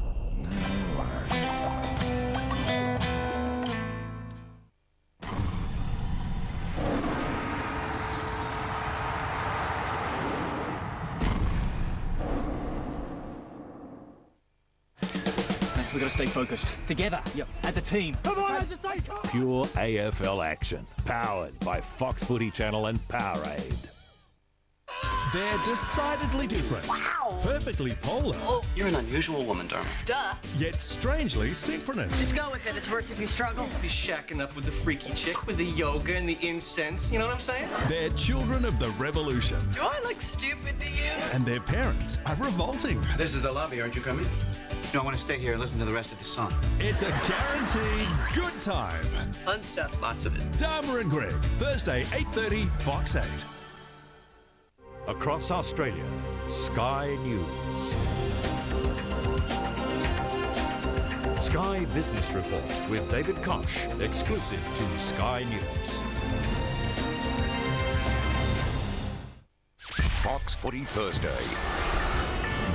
We've got to stay focused. Together. Yep. As a team. Come on, as a stay calm. Pure AFL action. Powered by Fox Footy Channel and Powerade. They're decidedly different. Wow. Perfectly polar. Oh, you're an unusual woman, darling. Duh. Yet strangely synchronous. Just go with it. It's worse if you struggle. Be shacking up with the freaky chick with the yoga and the incense. You know what I'm saying? They're children of the revolution. Do I look stupid to you? And their parents are revolting. This is the lobby. Aren't you coming? No, I want to stay here and listen to the rest of the song. It's a guaranteed good time. Fun stuff, lots of it. Dharma and Greg, Thursday, 8:30, Fox 8. Across Australia, Sky News. Sky Business Report with David Koch, exclusive to Sky News. Fox Footy Thursday.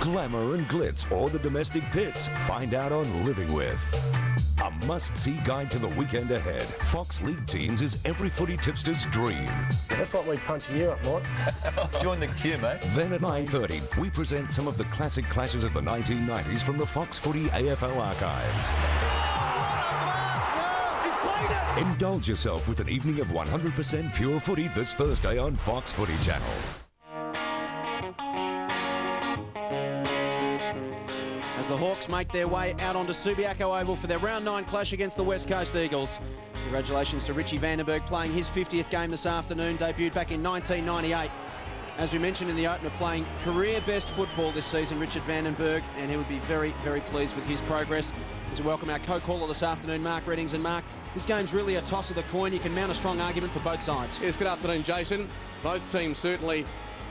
Glamour and glitz or the domestic pits. Find out on Living With. A must-see guide to the weekend ahead. Fox League teams is every footy tipster's dream. That's like me punching you up, Mike. Join the queue, mate. Then at 9:30, we present some of the classic clashes of the 1990s from the Fox Footy AFL archives. Indulge yourself with an evening of 100% pure footy this Thursday on Fox Footy Channel. As the Hawks make their way out onto Subiaco Oval for their round 9 clash against the West Coast Eagles. Congratulations to Richie Vandenberg playing his 50th game this afternoon, debuted back in 1998. As we mentioned in the opener, playing career best football this season, Richard Vandenberg, and he would be very, very pleased with his progress. As we welcome our co-caller this afternoon, Mark Reddings. And Mark, this game's really a toss of the coin. You can mount a strong argument for both sides. Yes, good afternoon, Jason. Both teams certainly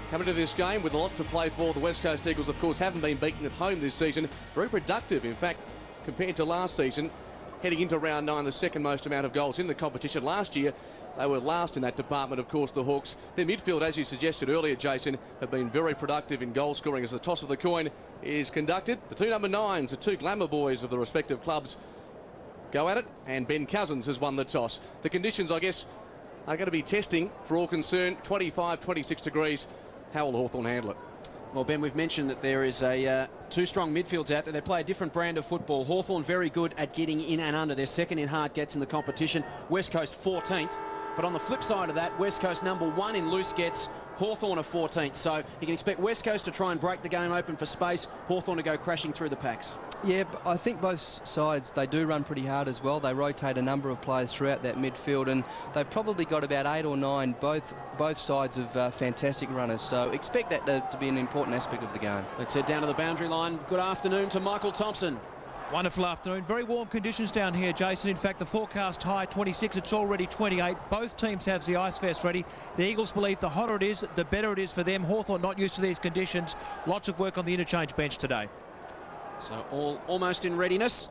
coming to this game with a lot to play for. The West Coast Eagles, of course, haven't been beaten at home this season. Very productive, in fact, compared to last season. Heading into round 9, the second most amount of goals in the competition. Last year, they were last in that department, of course, the Hawks. Their midfield, as you suggested earlier, Jason, have been very productive in goal scoring as the toss of the coin is conducted. The two number 9s, the two glamour boys of the respective clubs, go at it, and Ben Cousins has won the toss. The conditions, I guess, are going to be testing for all concerned. 25, 26 degrees. How will Hawthorn handle it? Well, Ben, we've mentioned that there is two strong midfields out there. They play a different brand of football. Hawthorn very good at getting in and under. They're second in hard gets in the competition. West Coast 14th. But on the flip side of that, West Coast number 1 in loose gets. Hawthorn are 14th. So you can expect West Coast to try and break the game open for space. Hawthorn to go crashing through the packs. Yeah, but I think both sides, they do run pretty hard as well. They rotate a number of players throughout that midfield, and they've probably got about 8 or 9, both sides of fantastic runners. So expect that to be an important aspect of the game. Let's head down to the boundary line. Good afternoon to Michael Thompson. Wonderful afternoon. Very warm conditions down here, Jason. In fact, the forecast high 26, it's already 28. Both teams have the ice vest ready. The Eagles believe the hotter it is, the better it is for them. Hawthorn not used to these conditions. Lots of work on the interchange bench today. So all almost in readiness.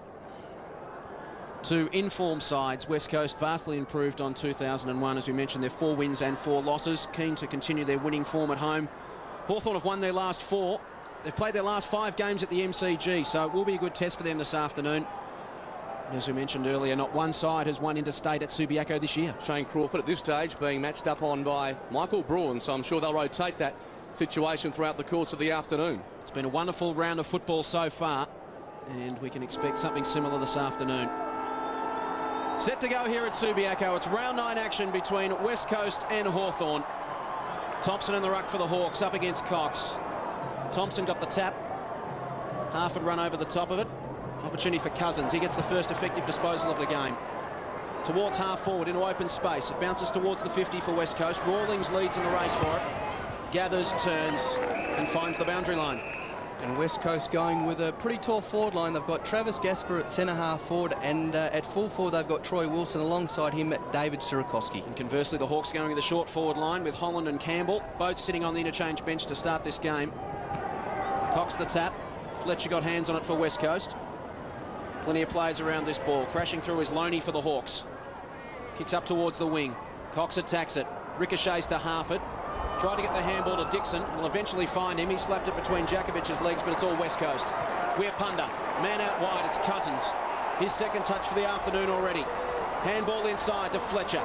Two informed sides. West Coast vastly improved on 2001. As we mentioned, they're 4 wins and 4 losses. Keen to continue their winning form at home. Hawthorn have won their last 4. They've played their last 5 games at the MCG, so it will be a good test for them this afternoon. As we mentioned earlier, not one side has won interstate at Subiaco this year. Shane Crawford at this stage being matched up on by Michael Bruin, so I'm sure they'll rotate that situation throughout the course of the afternoon. It's been a wonderful round of football so far, and we can expect something similar this afternoon. Set to go here at Subiaco. It's round 9 action between West Coast and Hawthorn. Thompson in the ruck for the Hawks up against Cox. Thompson got the tap. Harford run over the top of it. Opportunity for Cousins. He gets the first effective disposal of the game. Towards half forward into open space. It bounces towards the 50 for West Coast. Rawlings leads in the race for it. Gathers, turns, and finds the boundary line. And West Coast going with a pretty tall forward line. They've got Travis Gasper at centre half forward, and at full forward they've got Troy Wilson alongside him at David Sirakowski. And conversely, the Hawks going with the short forward line with Holland and Campbell, both sitting on the interchange bench to start this game. Cox the tap. Fletcher got hands on it for West Coast. Plenty of players around this ball. Crashing through is Loney for the Hawks. Kicks up towards the wing. Cox attacks it. Ricochets to Harford. Tried to get the handball to Dixon. Will eventually find him. He slapped it between Jakovic's legs, but it's all West Coast. We're Punda. Man out wide. It's Cousins. His second touch for the afternoon already. Handball inside to Fletcher.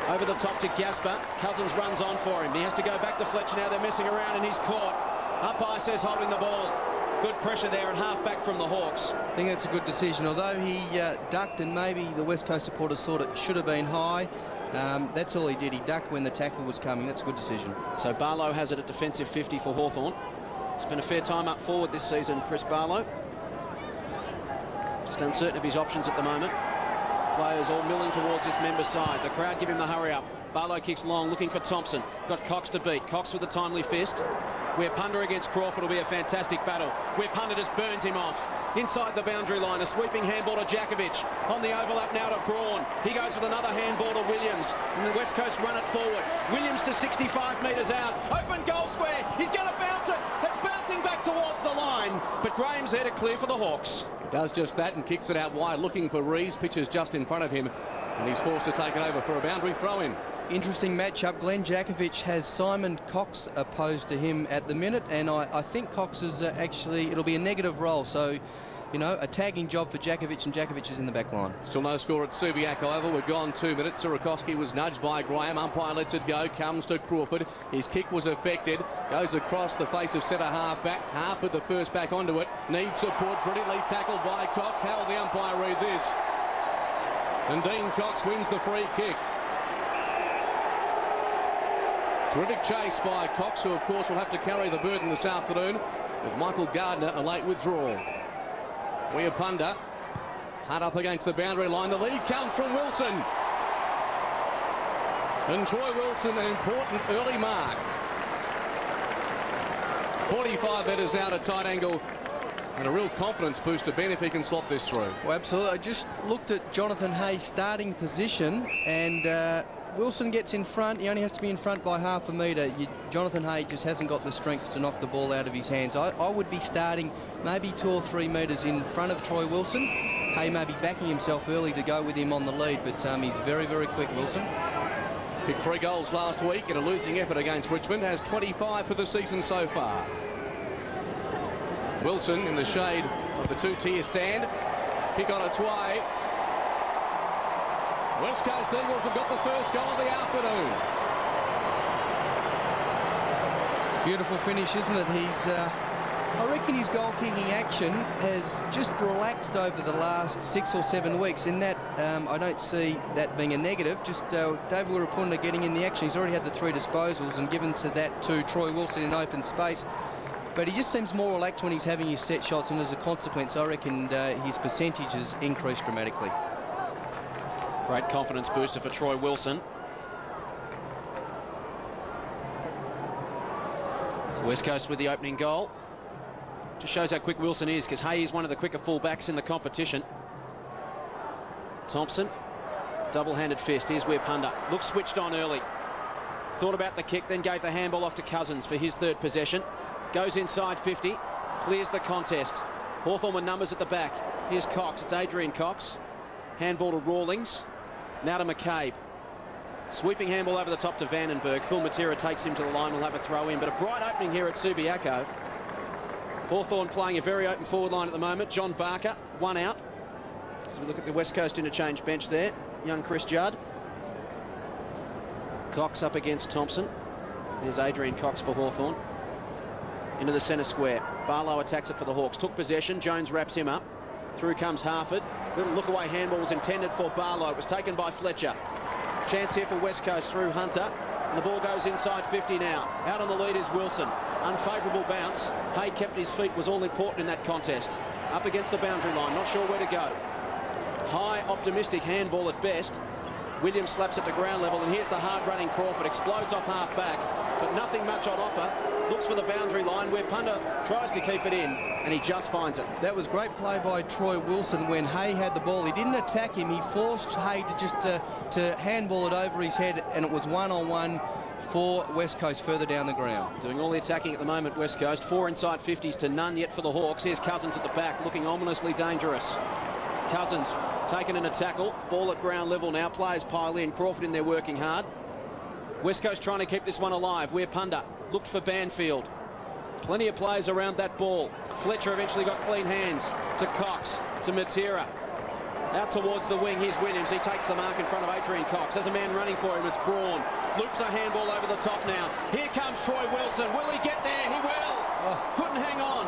Over the top to Gasper. Cousins runs on for him. He has to go back to Fletcher now. They're messing around and he's caught. Umpire says holding the ball. Good pressure there and half back from the Hawks. I think it's a good decision. Although he ducked and maybe the West Coast supporters thought it should have been high. That's all he did. He ducked when the tackle was coming. That's a good decision. So Barlow has it at defensive 50 for Hawthorn. Spent a fair time up forward this season, Chris Barlow. Just uncertain of his options at the moment. Players all milling towards his member side. The crowd give him the hurry up. Barlow kicks long, looking for Thompson. Got Cox to beat. Cox with a timely fist. Where Punter against Crawford will be a fantastic battle. Where Punter just burns him off. Inside the boundary line, a sweeping handball to Jakovic. On the overlap now to Braun. He goes with another handball to Williams. And the West Coast run it forward. Williams to 65 metres out. Open goal square. He's going to bounce it. It's bouncing back towards the line. But Graham's there to clear for the Hawks. He does just that and kicks it out wide, looking for Rees. Pitches just in front of him. And he's forced to take it over for a boundary throw-in. Interesting matchup. Glenn Jakovic has Simon Cox opposed to him at the minute, and I think Cox is actually, it'll be a negative role, so, you know, a tagging job for Jakovic, and Jakovic is in the back line. Still no score at Subiaco Oval. We've gone 2 minutes. Sirakoski was nudged by Graham. Umpire lets it go. Comes to Crawford. His kick was affected. Goes across the face of centre half back. Half with the first back onto it. Needs support. Brilliantly tackled by Cox. How will the umpire read this? And Dean Cox wins the free kick. Terrific chase by Cox, who of course will have to carry the burden this afternoon, with Michael Gardner a late withdrawal. Weapunda, hard up against the boundary line. The lead comes from Wilson. And Troy Wilson, an important early mark. 45 metres out at tight angle. And a real confidence booster, Ben, if he can slot this through. Well, absolutely. I just looked at Jonathan Hay's starting position, and Wilson gets in front. He only has to be in front by half a metre. Jonathan Hay just hasn't got the strength to knock the ball out of his hands. I would be starting maybe 2 or 3 metres in front of Troy Wilson. Hay may be backing himself early to go with him on the lead, but he's very, very quick, Wilson. Kicked 3 goals last week in a losing effort against Richmond. Has 25 for the season so far. Wilson in the shade of the 2-tier stand. Kick on its way. West Coast Eagles have got the first goal of the afternoon. It's a beautiful finish, isn't it? I reckon his goal-kicking action has just relaxed over the last 6 or 7 weeks. In that, I don't see that being a negative. Just David Wirapunda getting in the action. He's already had the 3 disposals and given to that to Troy Wilson in open space. But he just seems more relaxed when he's having his set shots, and as a consequence, I reckon his percentage has increased dramatically. Great confidence booster for Troy Wilson. West Coast with the opening goal. Just shows how quick Wilson is, because Hay is one of the quicker full-backs in the competition. Thompson, double-handed fist. Here's Wirapunda. Looks switched on early. Thought about the kick, then gave the handball off to Cousins for his 3rd possession. Goes inside 50, clears the contest. Hawthorn with numbers at the back. Here's Cox. It's Adrian Cox. Handball to Rawlings. Now to McCabe. Sweeping handball over the top to Vandenberg. Phil Matera takes him to the line. We'll have a throw in, but a bright opening here at Subiaco. Hawthorn playing a very open forward line at the moment. John Barker, 1 out. As we look at the West Coast interchange bench there. Young Chris Judd. Cox up against Thompson. There's Adrian Cox for Hawthorn. Into the centre square. Barlow attacks it for the Hawks. Took possession. Jones wraps him up. Through comes Harford. Little look-away handball was intended for Barlow. It was taken by Fletcher. Chance here for West Coast through Hunter. And the ball goes inside 50 now. Out on the lead is Wilson. Unfavourable bounce. Hay kept his feet, was all important in that contest. Up against the boundary line. Not sure where to go. High, optimistic handball at best. Williams slaps it to ground level, and here's the hard-running Crawford. Explodes off half-back, but nothing much on offer. Looks for the boundary line, where Punter tries to keep it in, and he just finds it. That was great play by Troy Wilson when Hay had the ball. He didn't attack him. He forced Hay to just to handball it over his head, and it was 1-on-1 for West Coast further down the ground. Doing all the attacking at the moment, West Coast. 4 inside 50s to none yet for the Hawks. Here's Cousins at the back, looking ominously dangerous. Cousins taken in a tackle. Ball at ground level now. Players pile in. Crawford in there working hard. West Coast trying to keep this one alive. Wirapunda looked for Banfield. Plenty of players around that ball. Fletcher eventually got clean hands to Cox, to Matera. Out towards the wing. Here's Williams. He takes the mark in front of Adrian Cox. There's a man running for him. It's Braun. Loops a handball over the top now. Here comes Troy Wilson. Will he get there? He will. Couldn't hang on.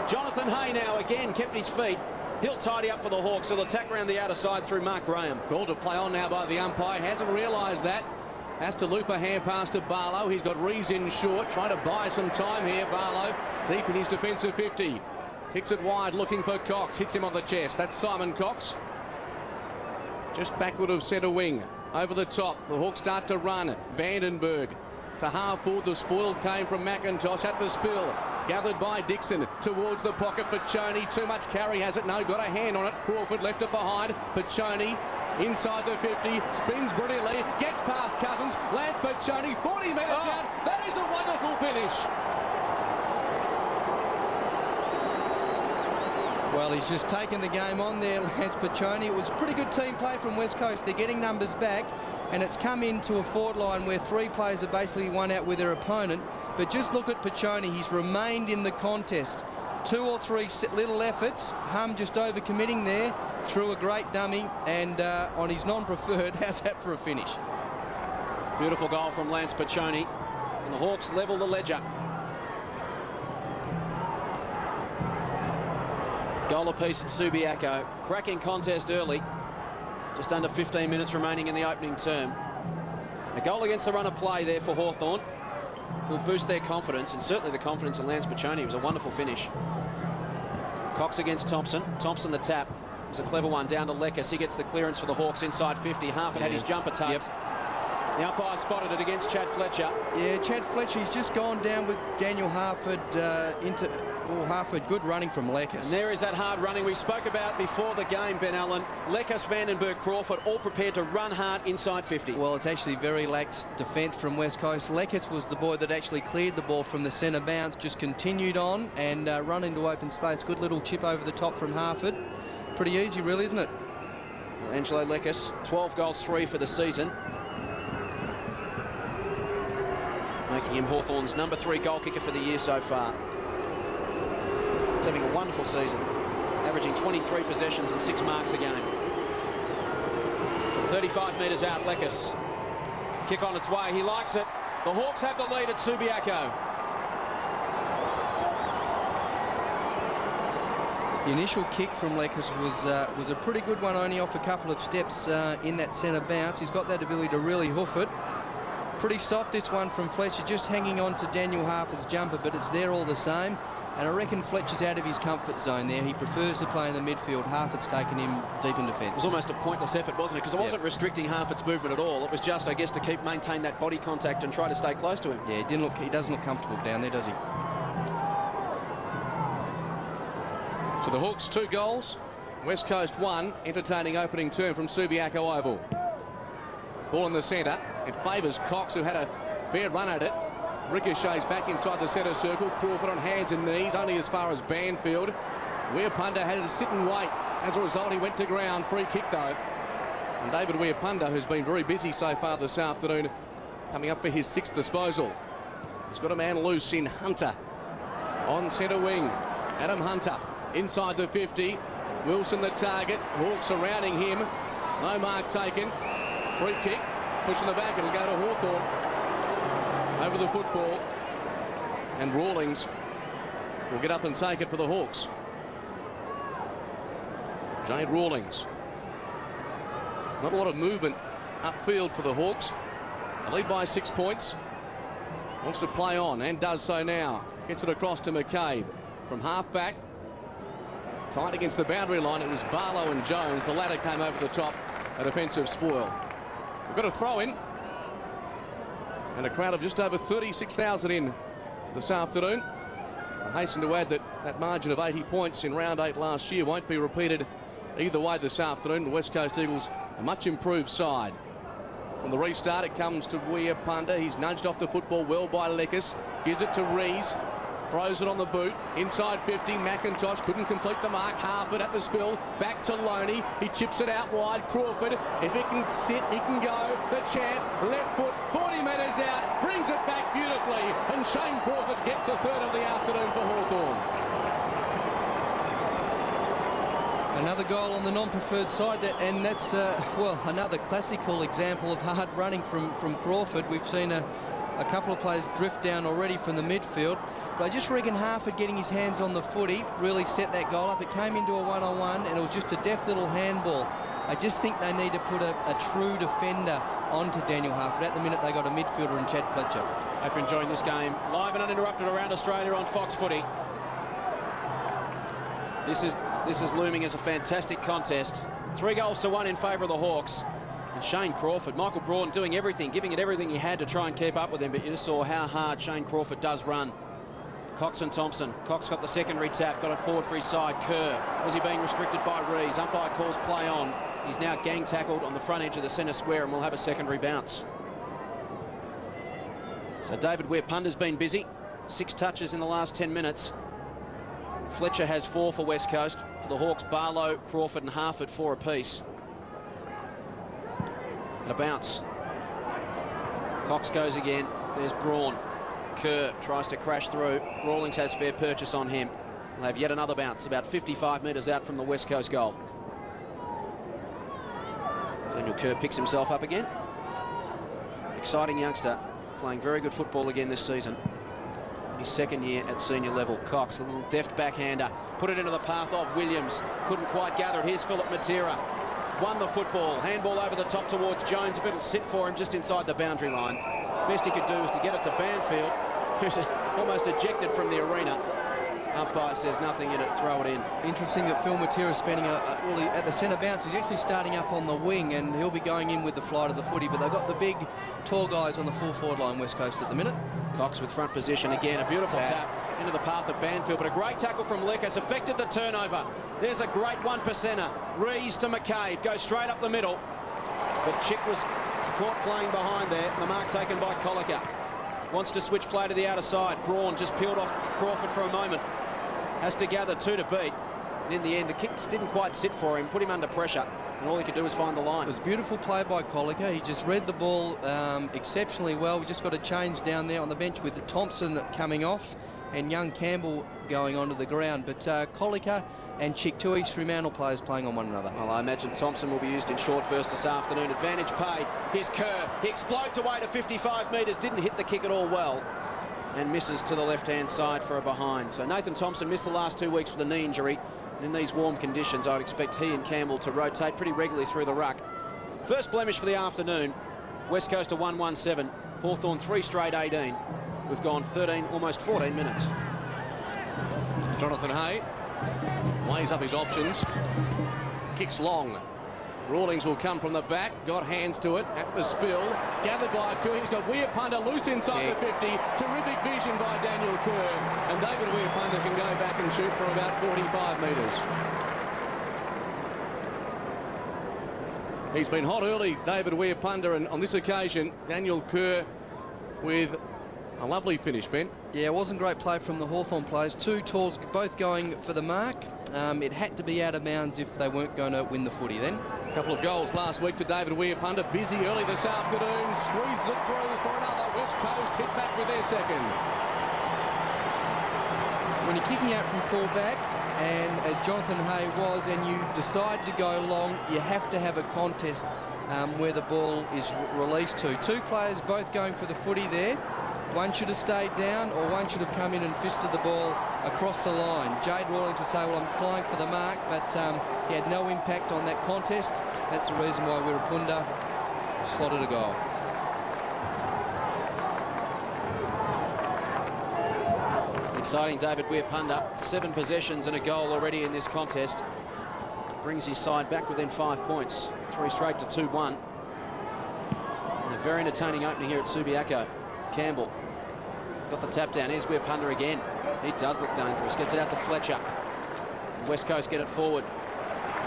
Jonathan Hay now again kept his feet. He'll tidy up for the Hawks. He'll attack around the outer side through Mark Graham. Called to play on now by the umpire. Hasn't realised that. Has to loop a hand pass to Barlow. He's got Rees in short. Trying to buy some time here. Barlow deep in his defensive 50. Kicks it wide looking for Cox. Hits him on the chest. That's Simon Cox. Just backward of centre wing. Over the top. The Hawks start to run. Vandenberg to half forward. The spoil came from McIntosh at the spill. Gathered by Dixon towards the pocket. Pachoni, too much carry, has it? No, got a hand on it. Crawford left it behind. Pachoni inside the 50, spins brilliantly, gets past Cousins. Lance Pachoni, 40 metres out. That is a wonderful finish. Well, he's just taken the game on there, Lance Pachoni. It was pretty good team play from West Coast. They're getting numbers back, and it's come into a forward line where three players have basically won out with their opponent. But just look at Pachoni. He's remained in the contest. 2 or 3 little efforts. Hum just over-committing there, threw a great dummy, and on his non-preferred, how's that for a finish? Beautiful goal from Lance Pachoni, and the Hawks level the ledger. Goal apiece at Subiaco. Cracking contest early. Just under 15 minutes remaining in the opening term. A goal against the run of play there for Hawthorn will boost their confidence, and certainly the confidence of Lance Pachoni. It was a wonderful finish. Cox against Thompson. Thompson the tap. It was a clever one down to Leckis. He gets the clearance for the Hawks inside 50. Harford had his jumper tucked. The umpire spotted it against Chad Fletcher. Yeah, Chad Fletcher, he's just gone down with Daniel Harford into... Oh, Harford, good running from Leckis. And there is that hard running we spoke about before the game, Ben Allen. Leckis, Vandenberg, Crawford all prepared to run hard inside 50. Well, it's actually very lax defence from West Coast. Leckis was the boy that actually cleared the ball from the centre bounce, just continued on and run into open space. Good little chip over the top from Harford. Pretty easy, really, isn't it? Well, Angelo Leckis, 12 goals, 3 for the season. Making him Hawthorn's number 3 goal kicker for the year so far. He's having a wonderful season, averaging 23 possessions and 6 marks a game. From 35 metres out, Leckis. Kick on its way, he likes it. The Hawks have the lead at Subiaco. The initial kick from Leckis was a pretty good one, only off a couple of steps in that centre bounce. He's got that ability to really hoof it. Pretty soft, this one from Fletcher, just hanging on to Daniel Harford's jumper, but it's there all the same. And I reckon Fletcher's out of his comfort zone there. He prefers to play in the midfield. Harford's taken him deep in defence. It was almost a pointless effort, wasn't it? Because it wasn't restricting Harford's movement at all. It was just, I guess, to maintain that body contact and try to stay close to him. Yeah, he doesn't look comfortable down there, does he? So the Hawks 2 goals, West Coast 1. Entertaining opening term from Subiaco Oval. Ball in the centre. It favours Cox, who had a fair run at it. Ricochets back inside the centre circle. Crawford on hands and knees, only as far as Banfield. Weirpunda had to sit and wait. As a result, he went to ground. Free kick, though. And David Weirpunda, who's been very busy so far this afternoon, coming up for his 6th disposal. He's got a man loose in Hunter. On centre wing, Adam Hunter inside the 50. Wilson the target. Hawks surrounding him. No mark taken. Free kick. Pushing the back. It'll go to Hawthorn. Over the football, and Rawlings will get up and take it for the Hawks. Jade Rawlings. Not a lot of movement upfield for the Hawks. They lead by 6 points. Wants to play on and does so now. Gets it across to McCabe from half-back. Tight against the boundary line. It was Barlow and Jones. The latter came over the top. A defensive spoil. We've got a throw in. And a crowd of just over 36,000 in this afternoon. I hasten to add that that margin of 80 points in round 8 last year won't be repeated either way this afternoon. The West Coast Eagles, a much improved side. From the restart, it comes to Weirpunda. He's nudged off the football well by Leckis. Gives it to Rees. Throws it on the boot. Inside 50. McIntosh couldn't complete the mark. Harford at the spill. Back to Loney. He chips it out wide. Crawford, if he can sit, he can go. The champ, left foot, 40 metres out. Brings it back beautifully. And Shane Crawford gets the 3rd of the afternoon for Hawthorn. Another goal on the non-preferred side, and that's, well, another classical example of hard running from Crawford. We've seen a couple of players drift down already from the midfield, but I just reckon Harford getting his hands on the footy really set that goal up. It came into a one-on-one, and it was just a deft little handball. I just think they need to put a true defender onto Daniel Harford. At the minute, they got a midfielder in Chad Fletcher. Hope you're enjoying this game live and uninterrupted around Australia on Fox Footy. This is looming as a fantastic contest. 3 goals to 1 in favour of the Hawks. And Shane Crawford, Michael Braun doing everything, giving it everything he had to try and keep up with him, but you just saw how hard Shane Crawford does run. Cox and Thompson. Cox got the secondary tap, got it forward for his side. Kerr, was he being restricted by Rees? Umpire calls play on. He's now gang tackled on the front edge of the centre square and will have a secondary bounce. So David Weir-Punder's been busy. 6 touches in the last 10 minutes. Fletcher has 4 for West Coast. For the Hawks, Barlow, Crawford and Harford 4 apiece. And a bounce. Cox goes again. There's Braun. Kerr tries to crash through. Rawlings has fair purchase on him. We'll have yet another bounce, about 55 metres out from the West Coast goal. Daniel Kerr picks himself up again. Exciting youngster, playing very good football again this season. His second year at senior level. Cox, a little deft backhander. Put it into the path of Williams. Couldn't quite gather it. Here's Philip Matera. Won the football. Handball over the top towards Jones. If it'll sit for him just inside the boundary line. Best he could do is to get it to Banfield, who's almost ejected from the arena. Umpire says nothing in it, throw it in. Interesting that Phil Matera is spending at the centre bounce. He's actually starting up on the wing and he'll be going in with the flight of the footy, but they've got the big, tall guys on the full forward line, West Coast at the minute. Cox with front position again, a beautiful tap into the path of Banfield, but a great tackle from Lekas affected the turnover. There's a great 1%er. Rees to McCabe, goes straight up the middle, but Chick was caught playing behind there. The mark taken by Colliker. Wants to switch play to the outer side. Braun just peeled off Crawford for a moment. Has to gather 2 to beat. And in the end, the kick just didn't quite sit for him, put him under pressure, and all he could do was find the line. It was beautiful play by Colliker. He just read the ball exceptionally well. We just got a change down there on the bench with Thompson coming off and young Campbell going onto the ground. But Colliker and Chick, 2 East Fremantle players playing on one another. Well, I imagine Thompson will be used in short bursts this afternoon. Advantage paid. Here's Kerr. He explodes away to 55 metres. Didn't hit the kick at all well. And misses to the left-hand side for a behind. So Nathan Thompson missed the last 2 weeks with a knee injury. And in these warm conditions, I'd expect he and Campbell to rotate pretty regularly through the ruck. First blemish for the afternoon. West Coast to 1-1-7. Hawthorn 3 straight 18. We've gone 13, almost 14 minutes. Jonathan Hay weighs up his options. Kicks long. Rawlings will come from the back. Got hands to it at the spill. Gathered by Kerr. He's got Weir-Punter loose inside the 50. Terrific vision by Daniel Kerr. And David Weir-Punter can go back and shoot from about 45 metres. He's been hot early, David Weir-Punter, and on this occasion, Daniel Kerr with a lovely finish, Ben. Yeah, it wasn't great play from the Hawthorn players. 2 talls, both going for the mark. It had to be out of bounds if they weren't going to win the footy then. A couple of goals last week to David Weir-Punter. Busy early this afternoon. Squeezes it through for another. West Coast hit back with their second. When you're kicking out from full back, and as Jonathan Hay was, and you decide to go long, you have to have a contest where the ball is released to. 2 players both going for the footy there. One should have stayed down, or one should have come in and fisted the ball across the line. Jade Rawlings would say, well, I'm flying for the mark, but he had no impact on that contest. That's the reason why Weir-Punter slotted a goal. Exciting David Weir-Punter. 7 possessions and a goal already in this contest. Brings his side back within 5 points. 3 straight to 2-1. And a very entertaining opening here at Subiaco. Campbell got the tap down. Here's Weir-Punter again. He does look dangerous. Gets it out to Fletcher. West Coast get it forward.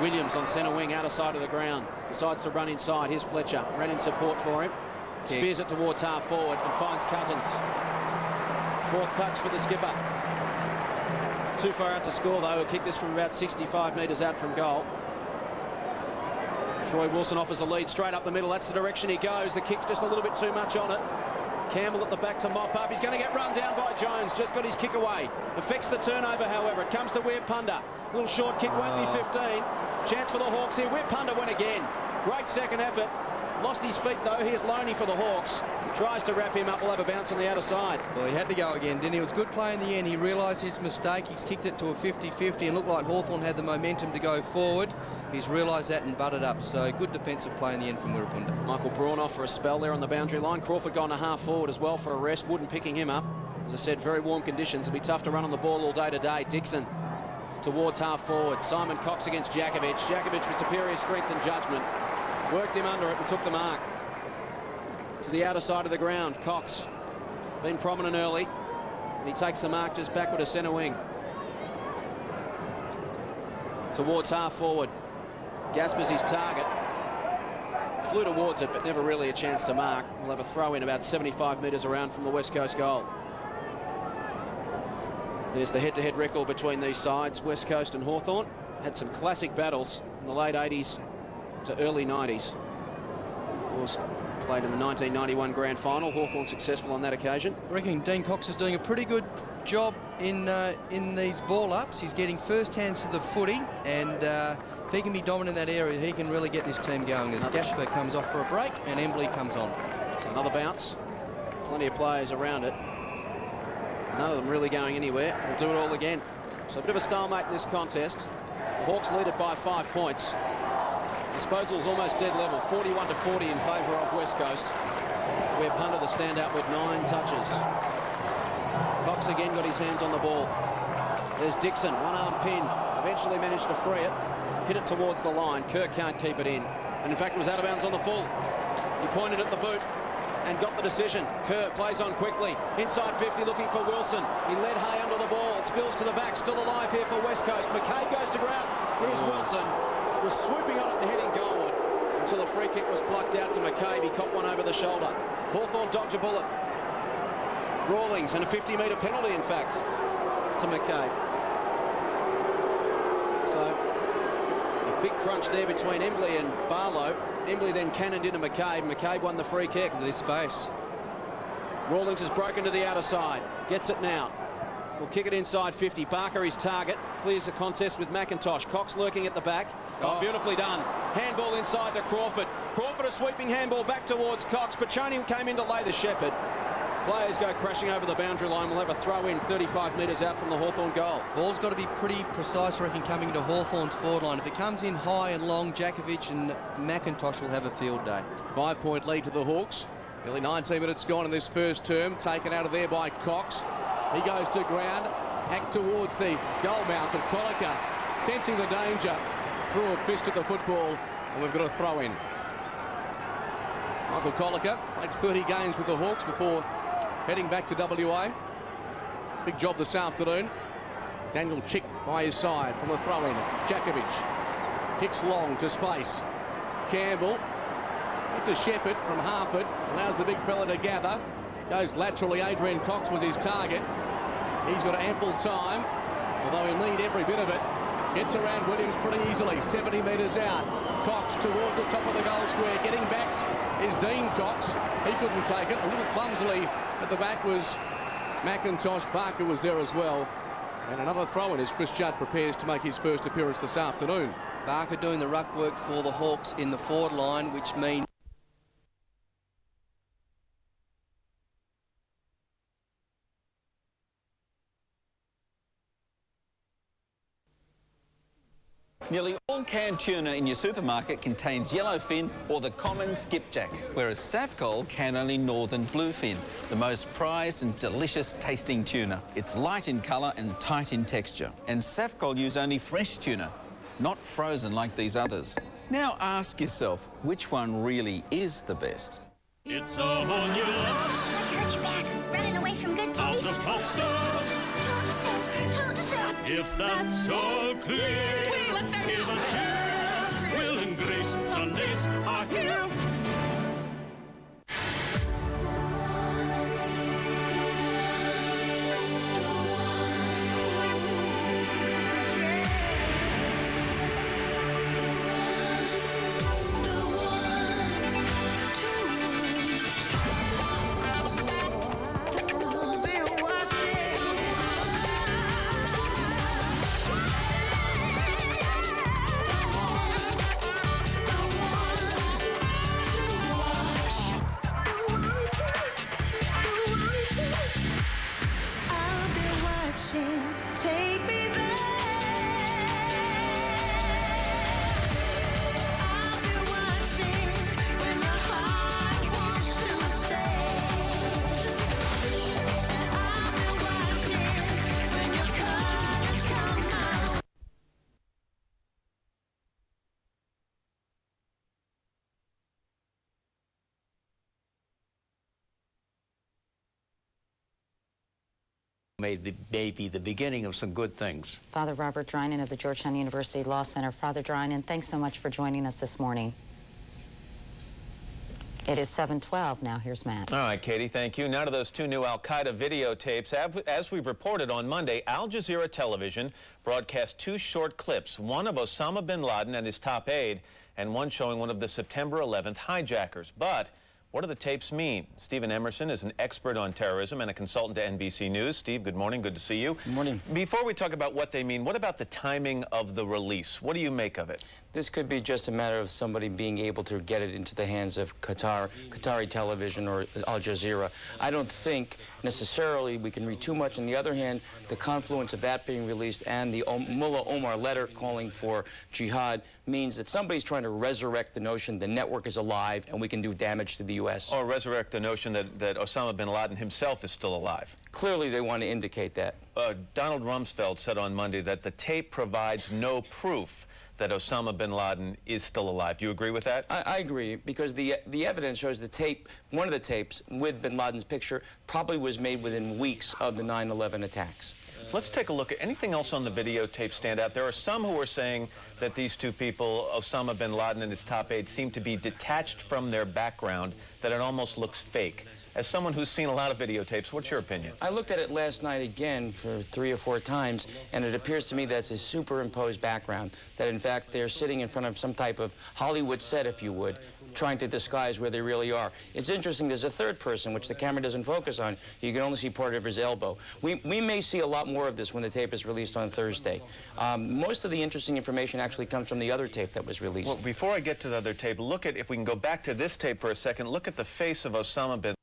Williams on centre wing, outer side of the ground. Decides to run inside. Here's Fletcher. Ran in support for him. Spears it towards half forward and finds Cousins. 4th touch for the skipper. Too far out to score though. He'll kick this from about 65 metres out from goal. Troy Wilson offers a lead straight up the middle. That's the direction he goes. The kick's just a little bit too much on it. Campbell at the back to mop up. He's going to get run down by Jones. Just got his kick away. Affects the turnover, however. It comes to Weir-Punter. Little short kick won't be 15. Chance for the Hawks here. Weir-Punter went again. Great second effort. Lost his feet though. Here's Loney for the Hawks. Tries to wrap him up. We'll have a bounce on the outer side. Well, he had to go again, didn't he? It was good play in the end. He realised his mistake. He's kicked it to a 50-50 and looked like Hawthorn had the momentum to go forward. He's realised that and butted up. So good defensive play in the end from Weir-Punter. Michael Braun off for a spell there on the boundary line. Crawford gone to half forward as well for a rest. Wooden picking him up. As I said, very warm conditions. It'll be tough to run on the ball all day today. Dixon towards half forward. Simon Cox against Jakovic. Jakovic with superior strength and judgment. Worked him under it and took the mark. To the outer side of the ground, Cox been prominent early, and he takes the mark just backward to centre wing. Towards half forward. Gasper's his target. Flew towards it, but never really a chance to mark. We'll have a throw in about 75 metres around from the West Coast goal. There's the head-to-head record between these sides, West Coast and Hawthorn. Had some classic battles in the late 80s to early 90s. Of course, played in the 1991 Grand Final. Hawthorn successful on that occasion. I reckon Dean Cox is doing a pretty good job in these ball-ups. He's getting first hands to the footy, and if he can be dominant in that area, he can really get this team going as Gasper comes off for a break and Embley comes on. So another bounce. Plenty of players around it. None of them really going anywhere. They'll do it all again. So a bit of a stalemate in this contest. The Hawks lead it by 5 points. Disposal's almost dead level, 41-40 in favour of West Coast, where punter the standout with 9 touches. Cox again got his hands on the ball. There's Dixon, one arm pinned, eventually managed to free it, hit it towards the line. Kirk can't keep it in, and in fact it was out of bounds on the full. He pointed at the boot and got the decision. Kirk plays on quickly, inside 50 looking for Wilson. He led Hay under the ball, it spills to the back, still alive here for West Coast. McCabe goes to ground, here's Wilson. Was swooping on it and heading goalward until a free kick was plucked out to McCabe. He copped one over the shoulder. Hawthorn dodged a bullet. Rawlings and a 50-metre penalty, in fact, to McCabe. So a big crunch there between Embley and Barlow. Embley then cannoned into McCabe. McCabe won the free kick. This space. Rawlings has broken to the outer side. Gets it now. Will kick it inside 50. Barker, his target, clears the contest with McIntosh. Cox lurking at the back. Oh, beautifully done. Handball inside to Crawford. Crawford a sweeping handball back towards Cox. Paccioni came in to lay the shepherd. Players go crashing over the boundary line. We'll have a throw in 35 metres out from the Hawthorn goal. Ball's got to be pretty precise, I reckon, coming to Hawthorn's forward line. If it comes in high and long, Jakovic and McIntosh will have a field day. 5-point lead to the Hawks. Nearly 19 minutes gone in this first term. Taken out of there by Cox. He goes to ground, hacked towards the goal mouth, and Colliker, sensing the danger, threw a fist at the football, and we've got a throw in. Michael Colliker played 30 games with the Hawks before heading back to WA. Big job this afternoon. Daniel Chick by his side from the throw in. Jakovic kicks long to space. Campbell gets a shepherd from Harford, allows the big fella to gather. Goes laterally. Adrian Cox was his target. He's got ample time, although he'll need every bit of it. Gets around Williams pretty easily, 70 metres out. Cox towards the top of the goal square. Getting backs is Dean Cox. He couldn't take it. A little clumsily at the back was McIntosh. Barker was there as well. And another throw-in as Chris Judd prepares to make his first appearance this afternoon. Barker doing the ruck work for the Hawks in the forward line, which means nearly all canned tuna in your supermarket contains yellowfin or the common skipjack, whereas Safcol can only northern bluefin, the most prized and delicious tasting tuna. It's light in colour and tight in texture. And Safcol use only fresh tuna, not frozen like these others. Now ask yourself, which one really is the best? It's a whole new loss. What hurt your back? Running away from good taste? Of the pop stars. Told you so, told you so. If that's all clear, let's start give a cheer. Will and Grace Sundays are here. may be the beginning of some good things. Father Robert Drinan of the Georgetown University Law Center. Father Drinan, thanks so much for joining us this morning. It is 7:12 now. Here's Matt. All right, Katie, thank you. Now to those two new al-Qaeda videotapes. As we've reported on Monday, Al Jazeera Television broadcast two short clips, one of Osama bin Laden and his top aide, and one showing one of the September 11th hijackers. But what do the tapes mean? Stephen Emerson is an expert on terrorism and a consultant to NBC News. Steve, good morning. Good to see you. Good morning. Before we talk about what they mean, what about the timing of the release? What do you make of it? This could be just a matter of somebody being able to get it into the hands of Qatari television or Al Jazeera. I don't think necessarily we can read too much. On the other hand, the confluence of that being released and the Mullah Omar letter calling for jihad means that somebody's trying to resurrect the notion the network is alive and we can do damage to the U.S. Or resurrect the notion that Osama bin Laden himself is still alive. Clearly, they want to indicate that. Donald Rumsfeld said on Monday that the tape provides no proof that Osama bin Laden is still alive. Do you agree with that? I agree, because the evidence shows the tape, one of the tapes with bin Laden's picture probably was made within weeks of the 9/11 attacks. Let's take a look at anything else on the videotape stand out. There are some who are saying that these two people, Osama bin Laden and his top aide, seem to be detached from their background, that it almost looks fake. As someone who's seen a lot of videotapes, what's your opinion? I looked at it last night again for 3 or 4 times, and it appears to me that it's a superimposed background, that in fact they're sitting in front of some type of Hollywood set, if you would, trying to disguise where they really are. It's interesting, there's a third person, which the camera doesn't focus on. You can only see part of his elbow. We may see a lot more of this when the tape is released on Thursday. Most of the interesting information actually comes from the other tape that was released. Well, before I get to the other tape, look at, if we can go back to this tape for a second, look at the face of Osama bin